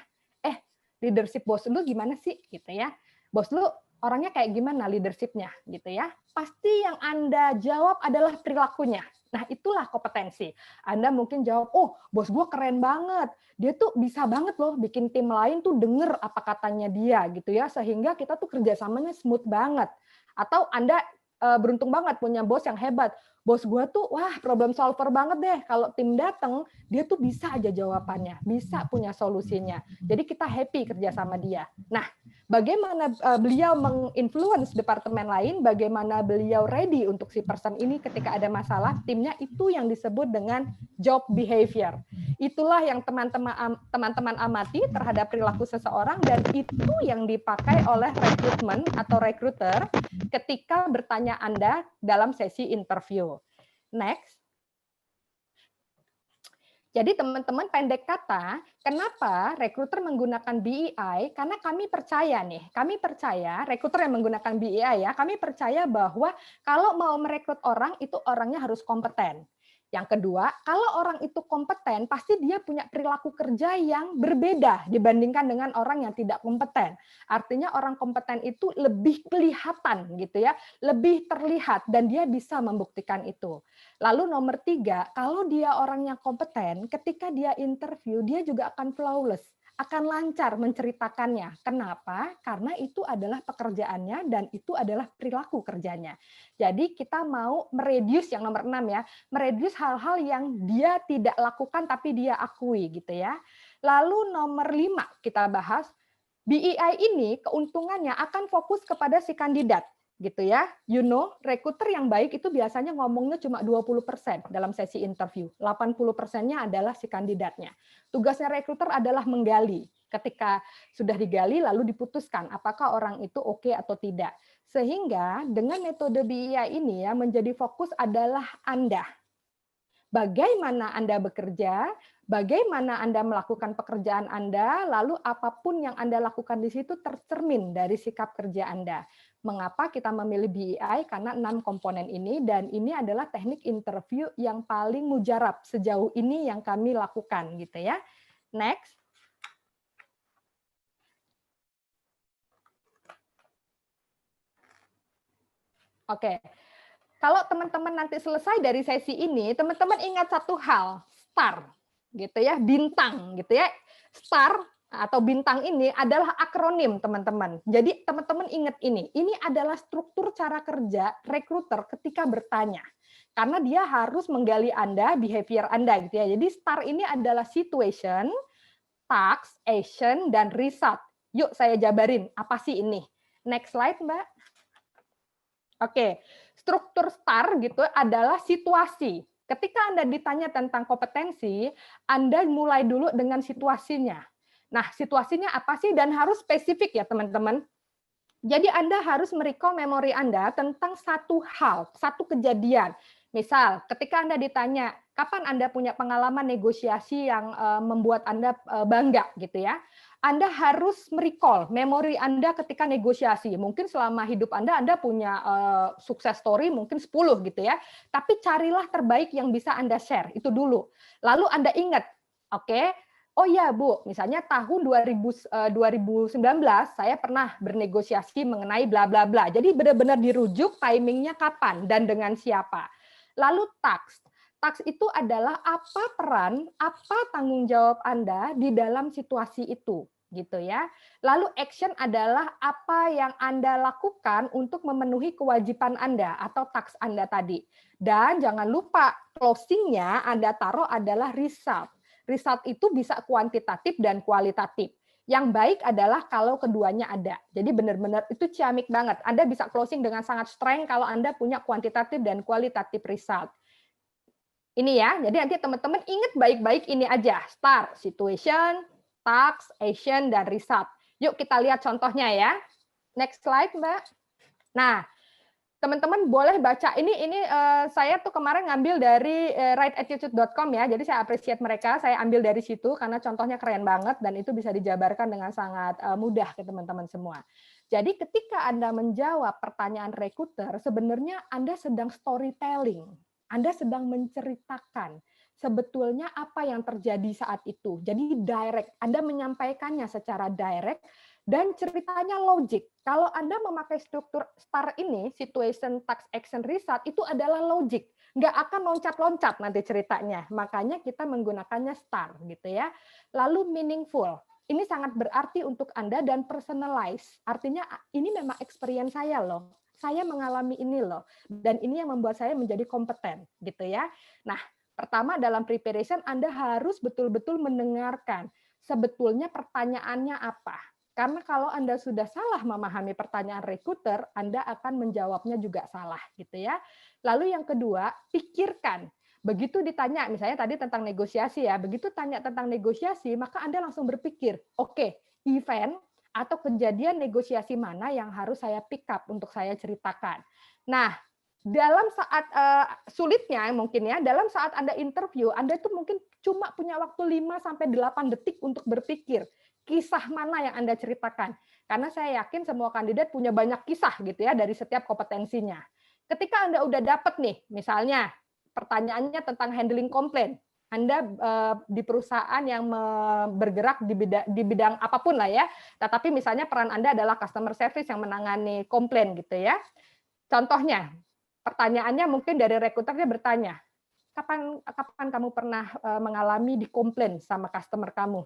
leadership bos lu gimana sih? Gitu ya. Bos lu orangnya kayak gimana leadershipnya? Gitu ya. Pasti yang Anda jawab adalah perilakunya. Nah, itulah kompetensi. Anda mungkin jawab, oh, bos gue keren banget. Dia tuh bisa banget loh bikin tim lain tuh denger apa katanya dia gitu ya. Sehingga kita tuh kerjasamanya smooth banget. Atau Anda beruntung banget punya bos yang hebat. Bos gue tuh, wah problem solver banget deh. Kalau tim datang, dia tuh bisa aja jawabannya. Bisa punya solusinya. Jadi kita happy kerja sama dia. Nah, bagaimana beliau menginfluence departemen lain, bagaimana beliau ready untuk si person ini ketika ada masalah, timnya itu yang disebut dengan job behavior. Itulah yang teman-teman amati terhadap perilaku seseorang dan itu yang dipakai oleh rekrutmen atau recruiter ketika bertanya Anda dalam sesi interview. Next. Jadi teman-teman pendek kata, kenapa rekruter menggunakan BEI? Karena kami percaya rekruter yang menggunakan BEI ya, kami percaya bahwa kalau mau merekrut orang, itu orangnya harus kompeten. Yang kedua, kalau orang itu kompeten, pasti dia punya perilaku kerja yang berbeda dibandingkan dengan orang yang tidak kompeten. Artinya orang kompeten itu lebih kelihatan gitu ya, lebih terlihat dan dia bisa membuktikan itu. Lalu nomor 3, kalau dia orangnya kompeten, ketika dia interview, dia juga akan flawless, akan lancar menceritakannya. Kenapa? Karena itu adalah pekerjaannya dan itu adalah perilaku kerjanya. Jadi kita mau mereduce yang nomor 6 ya, mereduce hal-hal yang dia tidak lakukan tapi dia akui gitu ya. Lalu nomor 5 kita bahas, BEI ini keuntungannya akan fokus kepada si kandidat gitu ya. Rekruter yang baik itu biasanya ngomongnya cuma 20% dalam sesi interview. 80%-nya adalah si kandidatnya. Tugasnya rekruter adalah menggali. Ketika sudah digali lalu diputuskan apakah orang itu oke atau tidak. Sehingga dengan metode BEI ini ya menjadi fokus adalah Anda. Bagaimana Anda bekerja, bagaimana Anda melakukan pekerjaan Anda, lalu apapun yang Anda lakukan di situ tercermin dari sikap kerja Anda. Mengapa kita memilih BEI? Karena 6 komponen ini, dan ini adalah teknik interview yang paling mujarab sejauh ini yang kami lakukan gitu ya. Next. Oke. Kalau teman-teman nanti selesai dari sesi ini, teman-teman ingat satu hal, star gitu ya, bintang gitu ya. Star atau bintang ini adalah akronim, teman-teman. Jadi teman-teman ingat ini adalah struktur cara kerja recruiter ketika bertanya. Karena dia harus menggali Anda, behavior Anda gitu ya. Jadi STAR ini adalah situation, task, action, dan result. Yuk saya jabarin, apa sih ini? Next slide, Mbak. Oke, struktur STAR gitu adalah situasi. Ketika Anda ditanya tentang kompetensi, Anda mulai dulu dengan situasinya. Nah, situasinya apa sih? Dan harus spesifik ya, teman-teman. Jadi Anda harus merecall memori Anda tentang satu hal, satu kejadian. Misal, ketika Anda ditanya, kapan Anda punya pengalaman negosiasi yang membuat Anda bangga gitu ya. Anda harus merecall memori Anda ketika negosiasi. Mungkin selama hidup Anda punya sukses story mungkin 10 gitu ya. Tapi carilah terbaik yang bisa Anda share, itu dulu. Lalu Anda ingat, oke, oh ya Bu, misalnya tahun 2019 saya pernah bernegosiasi mengenai bla bla bla. Jadi benar-benar dirujuk timingnya kapan dan dengan siapa. Lalu task. Task itu adalah apa peran, apa tanggung jawab Anda di dalam situasi itu, gitu ya. Lalu action adalah apa yang Anda lakukan untuk memenuhi kewajiban Anda atau task Anda tadi. Dan jangan lupa closing-nya Anda taruh adalah result. Result itu bisa kuantitatif dan kualitatif. Yang baik adalah kalau keduanya ada. Jadi benar-benar itu ciamik banget. Anda bisa closing dengan sangat strength kalau Anda punya kuantitatif dan kualitatif result. Ini ya, jadi nanti teman-teman ingat baik-baik ini aja. Start, situation, task, action, dan result. Yuk kita lihat contohnya ya. Next slide, Mbak. Nah, teman-teman boleh baca ini saya tuh kemarin ngambil dari rightattitude.com ya. Jadi saya appreciate mereka, saya ambil dari situ karena contohnya keren banget dan itu bisa dijabarkan dengan sangat mudah ke teman-teman semua. Jadi ketika Anda menjawab pertanyaan recruiter, sebenarnya Anda sedang storytelling. Anda sedang menceritakan sebetulnya apa yang terjadi saat itu. Jadi direct, Anda menyampaikannya secara direct dan ceritanya logik. Kalau Anda memakai struktur STAR ini, situation, task, action, result, itu adalah logik. Nggak akan loncat-loncat nanti ceritanya. Makanya kita menggunakannya STAR gitu ya. Lalu meaningful. Ini sangat berarti untuk Anda dan personalize. Artinya ini memang experience saya loh. Saya mengalami ini loh. Dan ini yang membuat saya menjadi kompeten gitu ya. Nah, pertama dalam preparation Anda harus betul-betul mendengarkan sebetulnya pertanyaannya apa. Karena kalau Anda sudah salah memahami pertanyaan recruiter, Anda akan menjawabnya juga salah gitu ya. Lalu yang kedua, pikirkan. Begitu ditanya, misalnya tadi tentang negosiasi ya, begitu tanya tentang negosiasi, maka Anda langsung berpikir, oke, event atau kejadian negosiasi mana yang harus saya pick up untuk saya ceritakan. Nah, dalam saat sulitnya mungkin ya, dalam saat Anda interview, Anda itu mungkin cuma punya waktu 5 sampai 8 detik untuk berpikir kisah mana yang Anda ceritakan. Karena saya yakin semua kandidat punya banyak kisah gitu ya dari setiap kompetensinya. Ketika Anda udah dapat nih, misalnya pertanyaannya tentang handling komplain. Anda di perusahaan yang bergerak di bidang apapun lah ya. Tetapi misalnya peran Anda adalah customer service yang menangani komplain gitu ya. Contohnya, pertanyaannya mungkin dari rekruternya bertanya, kapan kamu pernah mengalami dikomplain sama customer kamu?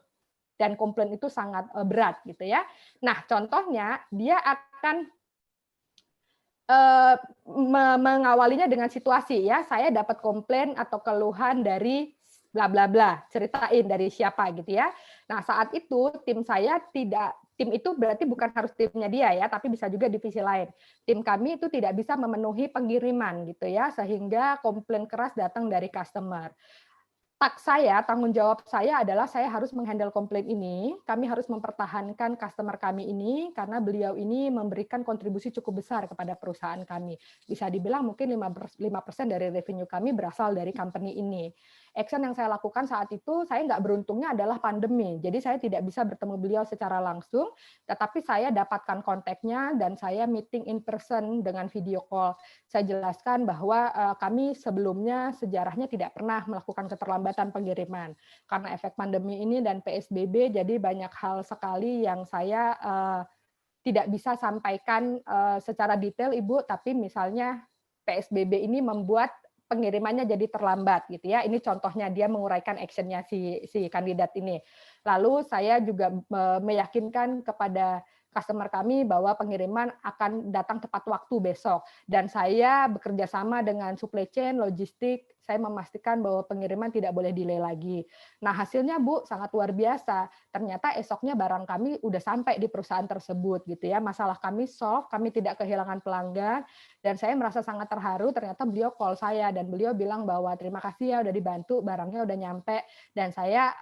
Dan komplain itu sangat berat gitu ya. Nah, contohnya dia akan mengawalinya dengan situasi ya, saya dapat komplain atau keluhan dari bla bla bla, ceritain dari siapa gitu ya. Nah, saat itu tim itu berarti bukan harus timnya dia ya, tapi bisa juga divisi lain. Tim kami itu tidak bisa memenuhi pengiriman gitu ya, sehingga komplain keras datang dari customer. Tanggung jawab saya adalah saya harus menghandle komplain ini. Kami harus mempertahankan customer kami ini karena beliau ini memberikan kontribusi cukup besar kepada perusahaan kami. Bisa dibilang mungkin 5% dari revenue kami berasal dari company ini. Action yang saya lakukan saat itu, saya nggak beruntungnya adalah pandemi. Jadi saya tidak bisa bertemu beliau secara langsung, tetapi saya dapatkan kontaknya dan saya meeting in person dengan video call. Saya jelaskan bahwa kami sebelumnya sejarahnya tidak pernah melakukan keterlambatan pengiriman. Karena efek pandemi ini dan PSBB, jadi banyak hal sekali yang saya tidak bisa sampaikan secara detail, Ibu, tapi misalnya PSBB ini membuat pengirimannya jadi terlambat gitu ya. Ini contohnya dia menguraikan actionnya si kandidat ini. Lalu saya juga meyakinkan kepada customer kami bahwa pengiriman akan datang tepat waktu besok. Dan saya bekerja sama dengan supply chain, logistik, saya memastikan bahwa pengiriman tidak boleh delay lagi. Nah, hasilnya Bu sangat luar biasa. Ternyata esoknya barang kami udah sampai di perusahaan tersebut gitu ya. Masalah kami solve, kami tidak kehilangan pelanggan dan saya merasa sangat terharu. Ternyata beliau call saya dan beliau bilang bahwa terima kasih ya udah dibantu, barangnya udah nyampe dan saya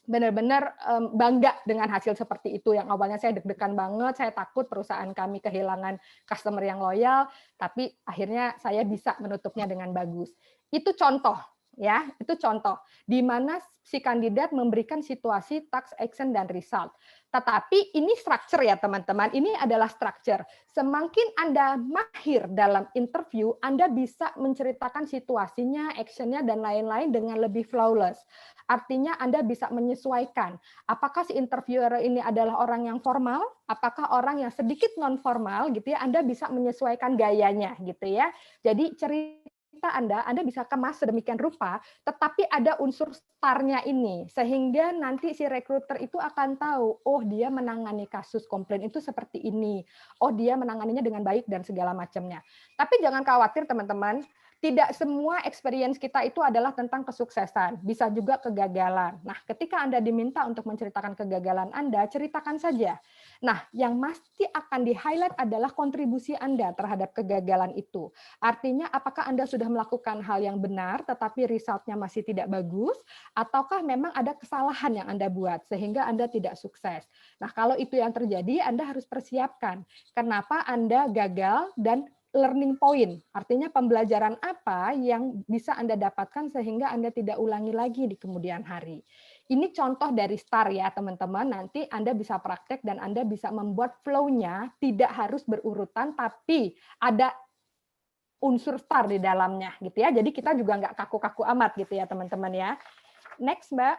benar-benar bangga dengan hasil seperti itu. Yang awalnya saya deg-degan banget, saya takut perusahaan kami kehilangan customer yang loyal, tapi akhirnya saya bisa menutupnya dengan bagus. Itu contoh, ya, itu contoh di mana si kandidat memberikan situasi, task, action, dan result. Tetapi ini structure ya teman-teman, ini adalah structure. Semakin Anda mahir dalam interview, Anda bisa menceritakan situasinya, actionnya, dan lain-lain dengan lebih flawless. Artinya Anda bisa menyesuaikan, apakah si interviewer ini adalah orang yang formal, apakah orang yang sedikit non formal gitu ya, Anda bisa menyesuaikan gayanya gitu ya. Jadi cerita Anda bisa kemas sedemikian rupa, tetapi ada unsur star-nya ini sehingga nanti si recruiter itu akan tahu, oh dia menangani kasus komplain itu seperti ini. Oh dia menanganinya dengan baik dan segala macamnya. Tapi jangan khawatir teman-teman, tidak semua experience kita itu adalah tentang kesuksesan, bisa juga kegagalan. Nah, ketika Anda diminta untuk menceritakan kegagalan Anda, ceritakan saja. Nah, yang pasti akan di-highlight adalah kontribusi Anda terhadap kegagalan itu. Artinya, apakah Anda sudah melakukan hal yang benar, tetapi result-nya masih tidak bagus, ataukah memang ada kesalahan yang Anda buat, sehingga Anda tidak sukses. Nah, kalau itu yang terjadi, Anda harus persiapkan. Kenapa Anda gagal dan learning point, artinya pembelajaran apa yang bisa Anda dapatkan sehingga Anda tidak ulangi lagi di kemudian hari. Ini contoh dari STAR ya teman-teman, nanti Anda bisa praktek dan Anda bisa membuat flow-nya tidak harus berurutan, tapi ada unsur STAR di dalamnya gitu ya. Jadi kita juga nggak kaku-kaku amat gitu ya teman-teman ya. Next Mbak.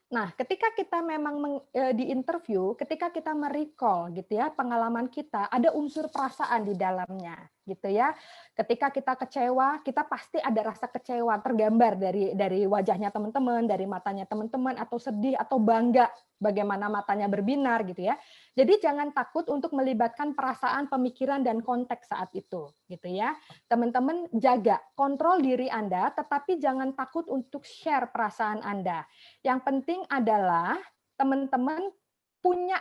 Nah, ketika kita memang di interview, ketika kita merecall gitu ya pengalaman kita, ada unsur perasaan di dalamnya gitu ya. Ketika kita kecewa, kita pasti ada rasa kecewa tergambar dari wajahnya teman-teman, dari matanya teman-teman, atau sedih atau bangga bagaimana matanya berbinar gitu ya. Jadi jangan takut untuk melibatkan perasaan, pemikiran dan konteks saat itu gitu ya. Teman-teman jaga kontrol diri Anda, tetapi jangan takut untuk share perasaan Anda. Yang penting adalah teman-teman punya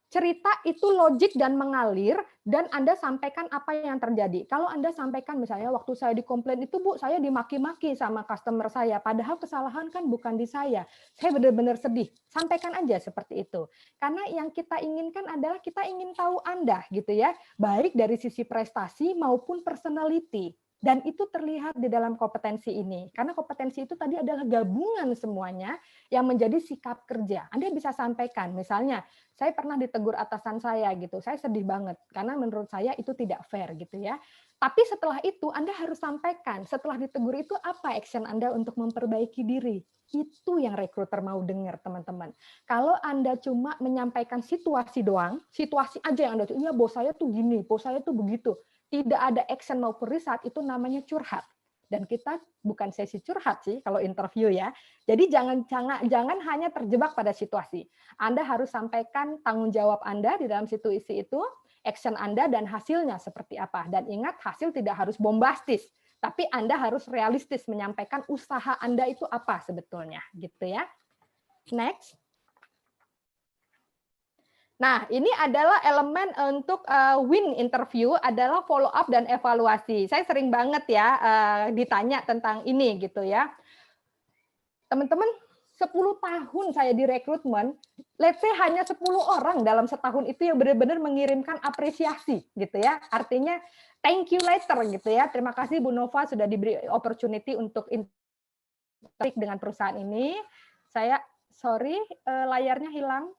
cerita itu logik dan mengalir dan Anda sampaikan apa yang terjadi. Kalau Anda sampaikan misalnya waktu saya dikomplain itu Bu, saya dimaki-maki sama customer saya, padahal kesalahan kan bukan di saya. Saya benar-benar sedih. Sampaikan aja seperti itu. Karena yang kita inginkan adalah kita ingin tahu Anda gitu ya, baik dari sisi prestasi maupun personality. Dan itu terlihat di dalam kompetensi ini. Karena kompetensi itu tadi adalah gabungan semuanya yang menjadi sikap kerja. Anda bisa sampaikan, misalnya, saya pernah ditegur atasan saya gitu, saya sedih banget karena menurut saya itu tidak fair gitu ya. Tapi setelah itu Anda harus sampaikan, setelah ditegur itu apa action Anda untuk memperbaiki diri. Itu yang recruiter mau dengar, teman-teman. Kalau Anda cuma menyampaikan situasi doang, situasi aja yang Anda, iya bos saya tuh gini, bos saya tuh begitu. Tidak ada action maupun result, itu namanya curhat. Dan kita bukan sesi curhat sih kalau interview ya. Jadi jangan hanya terjebak pada situasi. Anda harus sampaikan tanggung jawab Anda di dalam situasi itu, action Anda dan hasilnya seperti apa. Dan ingat, hasil tidak harus bombastis, tapi Anda harus realistis menyampaikan usaha Anda itu apa sebetulnya, gitu ya. Next. Nah, ini adalah elemen untuk win interview adalah follow up dan evaluasi. Saya sering banget ya ditanya tentang ini gitu ya. Teman-teman, 10 tahun saya di rekrutmen, let's say hanya 10 orang dalam setahun itu yang benar-benar mengirimkan apresiasi gitu ya. Artinya thank you letter gitu ya. Terima kasih Bu Nova sudah diberi opportunity untuk interaksi dengan perusahaan ini. Saya sorry layarnya hilang.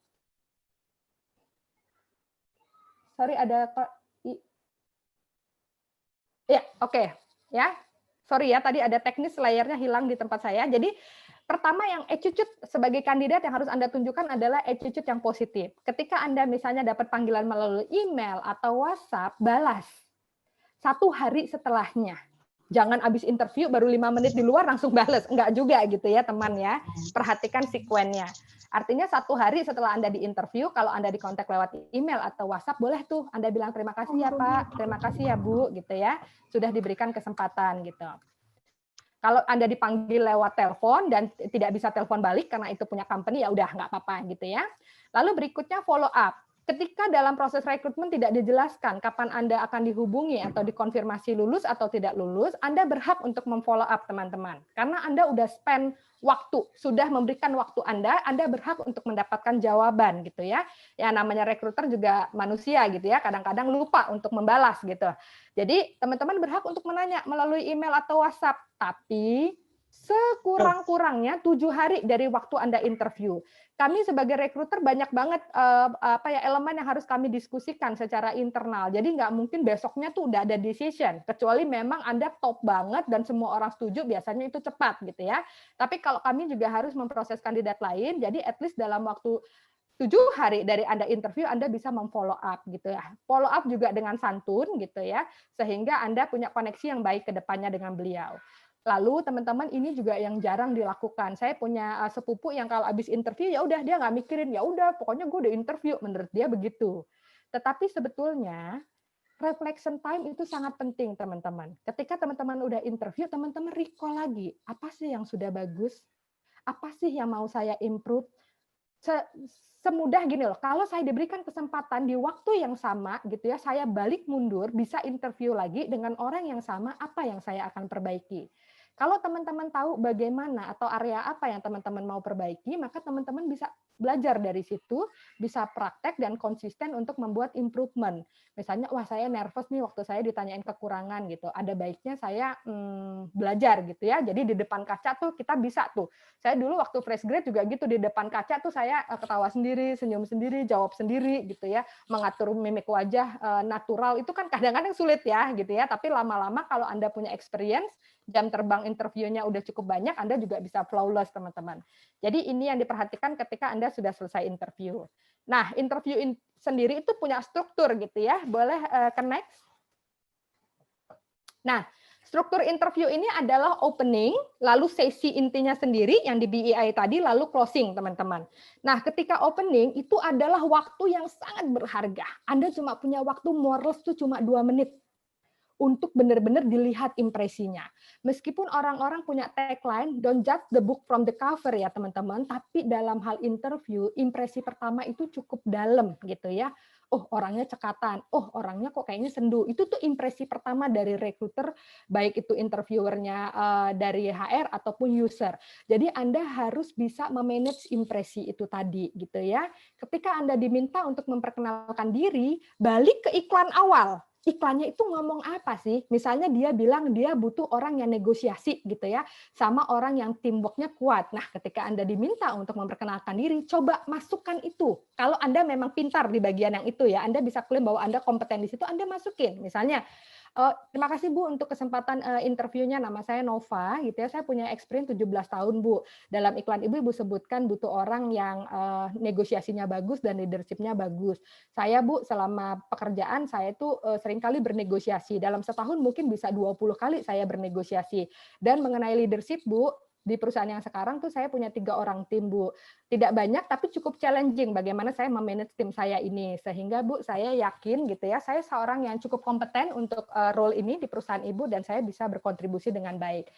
Sorry ada ya, oke. Ya. Sorry ya, tadi ada teknis layarnya hilang di tempat saya. Jadi Pertama, yang attitude sebagai kandidat yang harus Anda tunjukkan adalah attitude yang positif. Ketika Anda misalnya dapat panggilan melalui email atau WhatsApp, balas 1 hari setelahnya. Jangan habis interview baru 5 menit di luar langsung balas. Enggak juga gitu ya teman ya. Perhatikan sekuennya. Artinya 1 hari setelah Anda diinterview, kalau Anda dikontak lewat email atau WhatsApp, boleh tuh Anda bilang terima kasih ya Pak, terima kasih ya Bu, gitu ya. Sudah diberikan kesempatan gitu. Kalau Anda dipanggil lewat telepon dan tidak bisa telepon balik karena itu punya company, ya udah nggak apa-apa gitu ya. Lalu berikutnya follow up. Ketika dalam proses rekrutmen tidak dijelaskan kapan Anda akan dihubungi atau dikonfirmasi lulus atau tidak lulus, Anda berhak untuk memfollow up teman-teman. Karena Anda udah spend waktu, sudah memberikan waktu Anda berhak untuk mendapatkan jawaban gitu ya. Ya namanya rekruter juga manusia gitu ya, kadang-kadang lupa untuk membalas gitu. Jadi teman-teman berhak untuk menanya melalui email atau WhatsApp, tapi sekurang-kurangnya 7 hari dari waktu Anda interview. Kami sebagai rekruter banyak banget elemen yang harus kami diskusikan secara internal. Jadi nggak mungkin besoknya tuh udah ada decision, kecuali memang Anda top banget dan semua orang setuju, biasanya itu cepat gitu ya. Tapi kalau kami juga harus memproses kandidat lain, jadi at least dalam waktu 7 hari dari Anda interview, Anda bisa memfollow up gitu ya. Follow up juga dengan santun gitu ya, sehingga Anda punya koneksi yang baik ke depannya dengan beliau. Lalu teman-teman ini juga yang jarang dilakukan. Saya punya sepupu yang kalau habis interview ya udah dia nggak mikirin, ya udah pokoknya gue udah interview, menurut dia begitu. Tetapi sebetulnya reflection time itu sangat penting teman-teman. Ketika teman-teman udah interview, teman-teman recall lagi, apa sih yang sudah bagus? Apa sih yang mau saya improve? Semudah gini loh, kalau saya diberikan kesempatan di waktu yang sama gitu ya, saya balik mundur bisa interview lagi dengan orang yang sama, apa yang saya akan perbaiki. Kalau teman-teman tahu bagaimana atau area apa yang teman-teman mau perbaiki, maka teman-teman bisa belajar dari situ, bisa praktek dan konsisten untuk membuat improvement. Misalnya, wah saya nervous nih waktu saya ditanyain kekurangan gitu. Ada baiknya saya belajar gitu ya. Jadi di depan kaca tuh kita bisa tuh. Saya dulu waktu fresh grade juga gitu, di depan kaca tuh saya ketawa sendiri, senyum sendiri, jawab sendiri gitu ya. Mengatur mimik wajah natural itu kan kadang-kadang sulit ya gitu ya. Tapi lama-lama kalau Anda punya experience, jam terbang interviewnya udah cukup banyak, Anda juga bisa flawless teman-teman. Jadi ini yang diperhatikan ketika Anda sudah selesai interview. Nah, interview sendiri itu punya struktur gitu ya. Boleh ke next? Nah, struktur interview ini adalah opening, lalu sesi intinya sendiri yang di BEI tadi, lalu closing teman-teman. Nah, ketika opening itu adalah waktu yang sangat berharga. Anda cuma punya waktu more or less itu cuma 2 menit untuk benar-benar dilihat impresinya. Meskipun orang-orang punya tagline, don't judge the book from the cover ya teman-teman, tapi dalam hal interview, impresi pertama itu cukup dalam gitu ya. Oh orangnya cekatan, oh orangnya kok kayaknya sendu. Itu tuh impresi pertama dari recruiter, baik itu interviewernya dari HR ataupun user. Jadi Anda harus bisa memanage impresi itu tadi gitu ya. Ketika Anda diminta untuk memperkenalkan diri, balik ke iklan awal. Iklannya itu ngomong apa sih? Misalnya dia bilang dia butuh orang yang negosiasi gitu ya, sama orang yang teamwork-nya kuat. Nah, ketika Anda diminta untuk memperkenalkan diri, coba masukkan itu. Kalau Anda memang pintar di bagian yang itu ya, Anda bisa klaim bahwa Anda kompeten di situ, Anda masukin. Misalnya, terima kasih Bu untuk kesempatan interviewnya, nama saya Nova gitu ya. Saya punya experience 17 tahun Bu. Dalam iklan Ibu sebutkan butuh orang yang negosiasinya bagus dan leadership-nya bagus. Saya Bu selama pekerjaan saya itu seringkali bernegosiasi. Dalam setahun mungkin bisa 20 kali saya bernegosiasi. Dan mengenai leadership Bu, di perusahaan yang sekarang tuh saya punya 3 orang tim Bu. Tidak banyak tapi cukup challenging bagaimana saya memanage tim saya ini. Sehingga Bu saya yakin gitu ya, saya seorang yang cukup kompeten untuk role ini di perusahaan Ibu dan saya bisa berkontribusi dengan baik.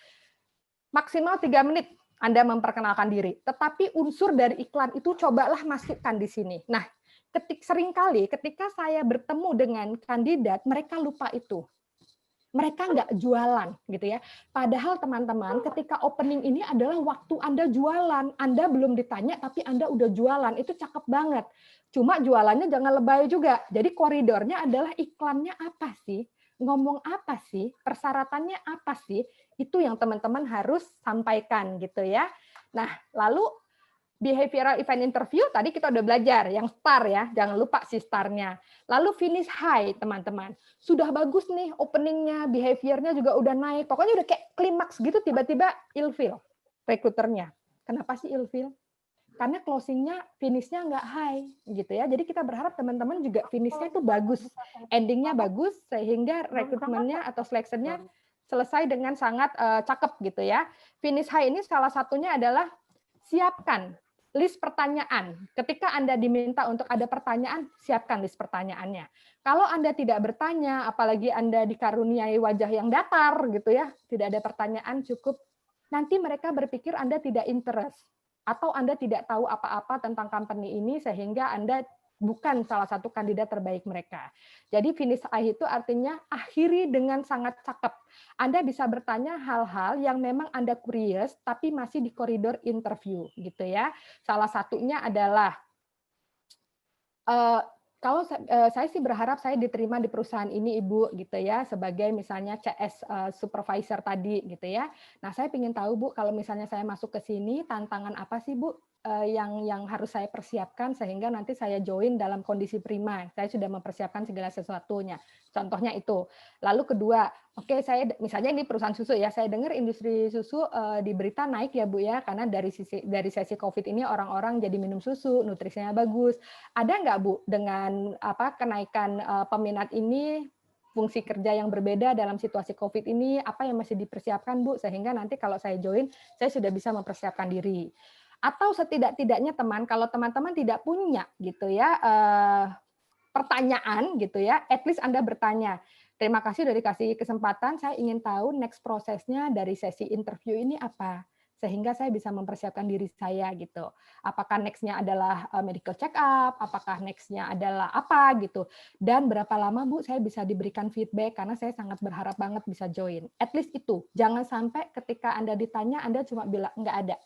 Maksimal 3 menit Anda memperkenalkan diri. Tetapi unsur dari iklan itu cobalah masukkan di sini. Nah, seringkali ketika saya bertemu dengan kandidat, mereka lupa itu. Mereka nggak jualan gitu ya. Padahal teman-teman ketika opening ini adalah waktu Anda jualan. Anda belum ditanya tapi Anda udah jualan. Itu cakep banget. Cuma jualannya jangan lebay juga. Jadi koridornya adalah iklannya apa sih? Ngomong apa sih? Persyaratannya apa sih? Itu yang teman-teman harus sampaikan gitu ya. Nah, lalu behavioral event interview tadi kita udah belajar, yang star ya, jangan lupa si starnya. Lalu finish high, teman-teman. Sudah bagus nih openingnya, behaviornya juga udah naik. Pokoknya udah kayak klimaks gitu, tiba-tiba ilfil rekruternya. Kenapa sih ilfil? Karena closing-nya, finish-nya nggak high gitu ya. Jadi kita berharap teman-teman juga finish-nya itu bagus, ending-nya bagus, sehingga rekrutmennya atau selection-nya selesai dengan sangat cakep gitu ya. Finish high ini salah satunya adalah siapkan list pertanyaan. Ketika Anda diminta untuk ada pertanyaan, siapkan list pertanyaannya. Kalau Anda tidak bertanya, apalagi Anda dikaruniai wajah yang datar gitu ya, tidak ada pertanyaan, cukup nanti mereka berpikir Anda tidak interest atau Anda tidak tahu apa-apa tentang company ini sehingga Anda bukan salah satu kandidat terbaik mereka. Jadi finish high itu artinya akhiri dengan sangat cakep. Anda bisa bertanya hal-hal yang memang Anda curious tapi masih di koridor interview gitu ya. Salah satunya adalah kalau saya sih berharap saya diterima di perusahaan ini Ibu gitu ya sebagai misalnya CS supervisor tadi gitu ya. Nah saya ingin tahu Bu kalau misalnya saya masuk ke sini tantangan apa sih Bu yang harus saya persiapkan sehingga nanti saya join dalam kondisi prima. Saya sudah mempersiapkan segala sesuatunya. Contohnya itu. Lalu kedua, oke saya misalnya ini perusahaan susu ya. Saya dengar industri susu di berita naik ya Bu ya karena dari sesi Covid ini orang-orang jadi minum susu, nutrisinya bagus. Ada nggak Bu dengan kenaikan peminat ini fungsi kerja yang berbeda dalam situasi COVID ini apa yang masih dipersiapkan Bu sehingga nanti kalau saya join saya sudah bisa mempersiapkan diri. Atau setidak-tidaknya teman kalau teman-teman tidak punya gitu ya pertanyaan gitu ya, at least Anda bertanya. Terima kasih sudah dikasih kesempatan, saya ingin tahu next prosesnya dari sesi interview ini apa sehingga saya bisa mempersiapkan diri saya gitu. Apakah next-nya adalah medical check up, apakah next-nya adalah apa gitu. Dan berapa lama Bu saya bisa diberikan feedback karena saya sangat berharap banget bisa join. At least itu. Jangan sampai ketika Anda ditanya Anda cuma bilang enggak ada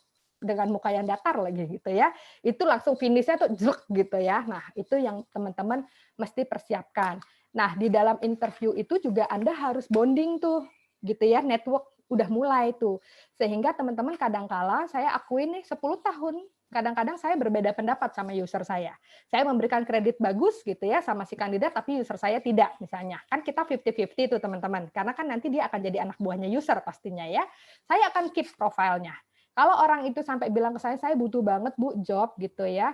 dengan muka yang datar lagi gitu ya. Itu langsung finish-nya tuh jluk gitu ya. Nah, itu yang teman-teman mesti persiapkan. Nah, di dalam interview itu juga Anda harus bonding tuh gitu ya, network udah mulai tuh. Sehingga teman-teman kadangkala saya akuin nih 10 tahun kadang-kadang saya berbeda pendapat sama user saya. Saya memberikan kredit bagus gitu ya sama si kandidat tapi user saya tidak misalnya. Kan kita 50-50 tuh teman-teman. Karena kan nanti dia akan jadi anak buahnya user pastinya ya. Saya akan keep profilnya. Kalau orang itu sampai bilang ke saya butuh banget Bu job gitu ya.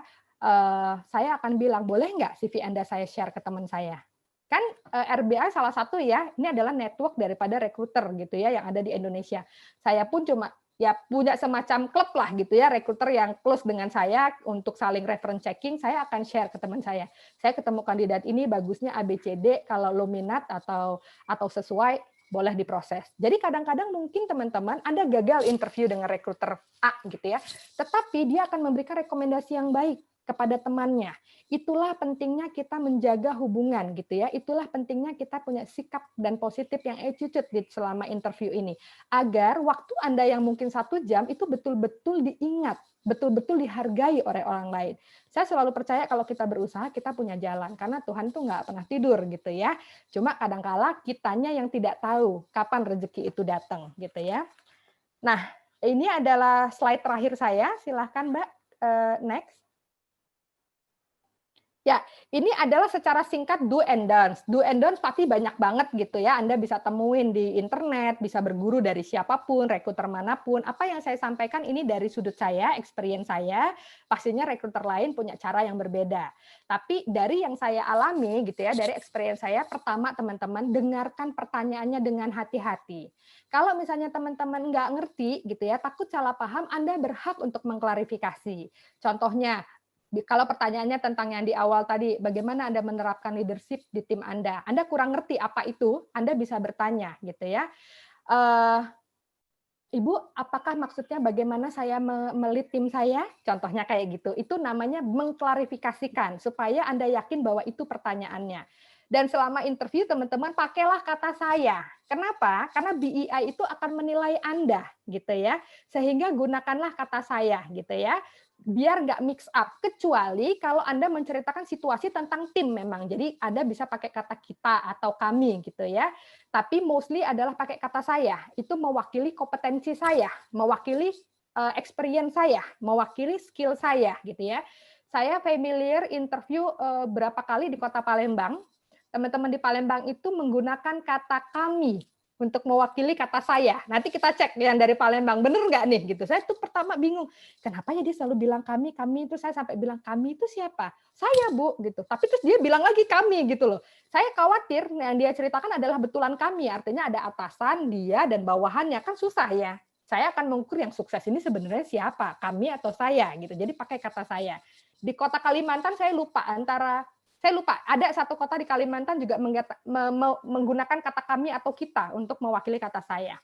Saya akan bilang, boleh nggak CV Anda saya share ke teman saya? Kan RBI salah satu ya, ini adalah network daripada recruiter gitu ya yang ada di Indonesia. Saya pun cuma ya punya semacam klub lah gitu ya, recruiter yang close dengan saya untuk saling reference checking, saya akan share ke teman saya. Saya ketemu kandidat ini bagusnya ABCD, kalau lo minat atau sesuai boleh diproses. Jadi kadang-kadang mungkin teman-teman Anda gagal interview dengan recruiter A gitu ya, tetapi dia akan memberikan rekomendasi yang baik kepada temannya. Itulah pentingnya kita menjaga hubungan gitu ya. Itulah pentingnya kita punya sikap dan positif yang attitude selama interview ini. Agar waktu Anda yang mungkin 1 jam itu betul-betul diingat, betul-betul dihargai oleh orang lain. Saya selalu percaya kalau kita berusaha kita punya jalan karena Tuhan tuh nggak pernah tidur gitu ya. Cuma kadang-kala kitanya yang tidak tahu kapan rezeki itu datang gitu ya. Nah, ini adalah slide terakhir saya. Silahkan Mbak, next. Ya, ini adalah secara singkat do and don'ts. Do and don'ts pasti banyak banget gitu ya. Anda bisa temuin di internet, bisa berguru dari siapapun, rekruter manapun. Apa yang saya sampaikan ini dari sudut saya, experience saya. Pastinya rekruter lain punya cara yang berbeda. Tapi dari yang saya alami gitu ya, dari experience saya, pertama teman-teman dengarkan pertanyaannya dengan hati-hati. Kalau misalnya teman-teman nggak ngerti gitu ya, takut salah paham, Anda berhak untuk mengklarifikasi. Contohnya, kalau pertanyaannya tentang yang di awal tadi, bagaimana Anda menerapkan leadership di tim Anda? Anda kurang ngerti apa itu, Anda bisa bertanya, gitu ya. Ibu, apakah maksudnya bagaimana saya melit tim saya? Contohnya kayak gitu. Itu namanya mengklarifikasikan, supaya Anda yakin bahwa itu pertanyaannya. Dan selama interview, teman-teman pakailah kata saya. Kenapa? Karena BEI itu akan menilai Anda, gitu ya. Sehingga gunakanlah kata saya, gitu ya. Biar nggak mix up, kecuali kalau Anda menceritakan situasi tentang tim memang. Jadi Anda bisa pakai kata kita atau kami gitu ya. Tapi mostly adalah pakai kata saya. Itu mewakili kompetensi saya, mewakili experience saya, mewakili skill saya gitu ya. Saya familiar interview berapa kali di Kota Palembang. Teman-teman di Palembang itu menggunakan kata kami untuk mewakili kata saya. Nanti kita cek yang dari Palembang, bener nggak nih gitu. Saya tuh pertama bingung, kenapa ya dia selalu bilang kami, itu saya sampai bilang kami itu siapa? Saya Bu gitu. Tapi terus dia bilang lagi kami gitu loh. Saya khawatir yang dia ceritakan adalah betulan kami, artinya ada atasan, dia dan bawahannya, kan susah ya. Saya akan mengukur yang sukses ini sebenarnya siapa, kami atau saya gitu. Jadi pakai kata saya. Di kota Kalimantan saya lupa ada satu kota di Kalimantan juga menggunakan kata kami atau kita untuk mewakili kata saya.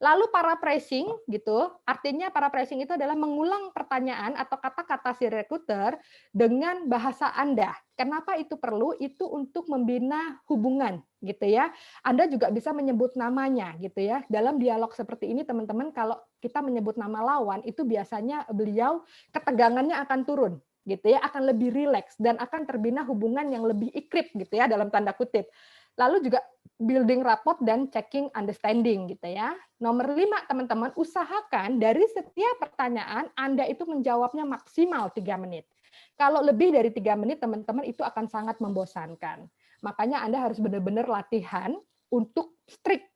Lalu paraphrasing gitu, artinya paraphrasing itu adalah mengulang pertanyaan atau kata-kata si recruiter dengan bahasa Anda. Kenapa itu perlu? Itu untuk membina hubungan gitu ya. Anda juga bisa menyebut namanya gitu ya. Dalam dialog seperti ini teman-teman, kalau kita menyebut nama lawan itu biasanya beliau ketegangannya akan turun gitu ya, akan lebih rileks dan akan terbina hubungan yang lebih ikrip gitu ya dalam tanda kutip. Lalu juga building rapport dan checking understanding gitu ya. Nomor 5 teman-teman, usahakan dari setiap pertanyaan Anda itu menjawabnya maksimal 3 menit. Kalau lebih dari 3 menit teman-teman itu akan sangat membosankan. Makanya Anda harus benar-benar latihan untuk strict.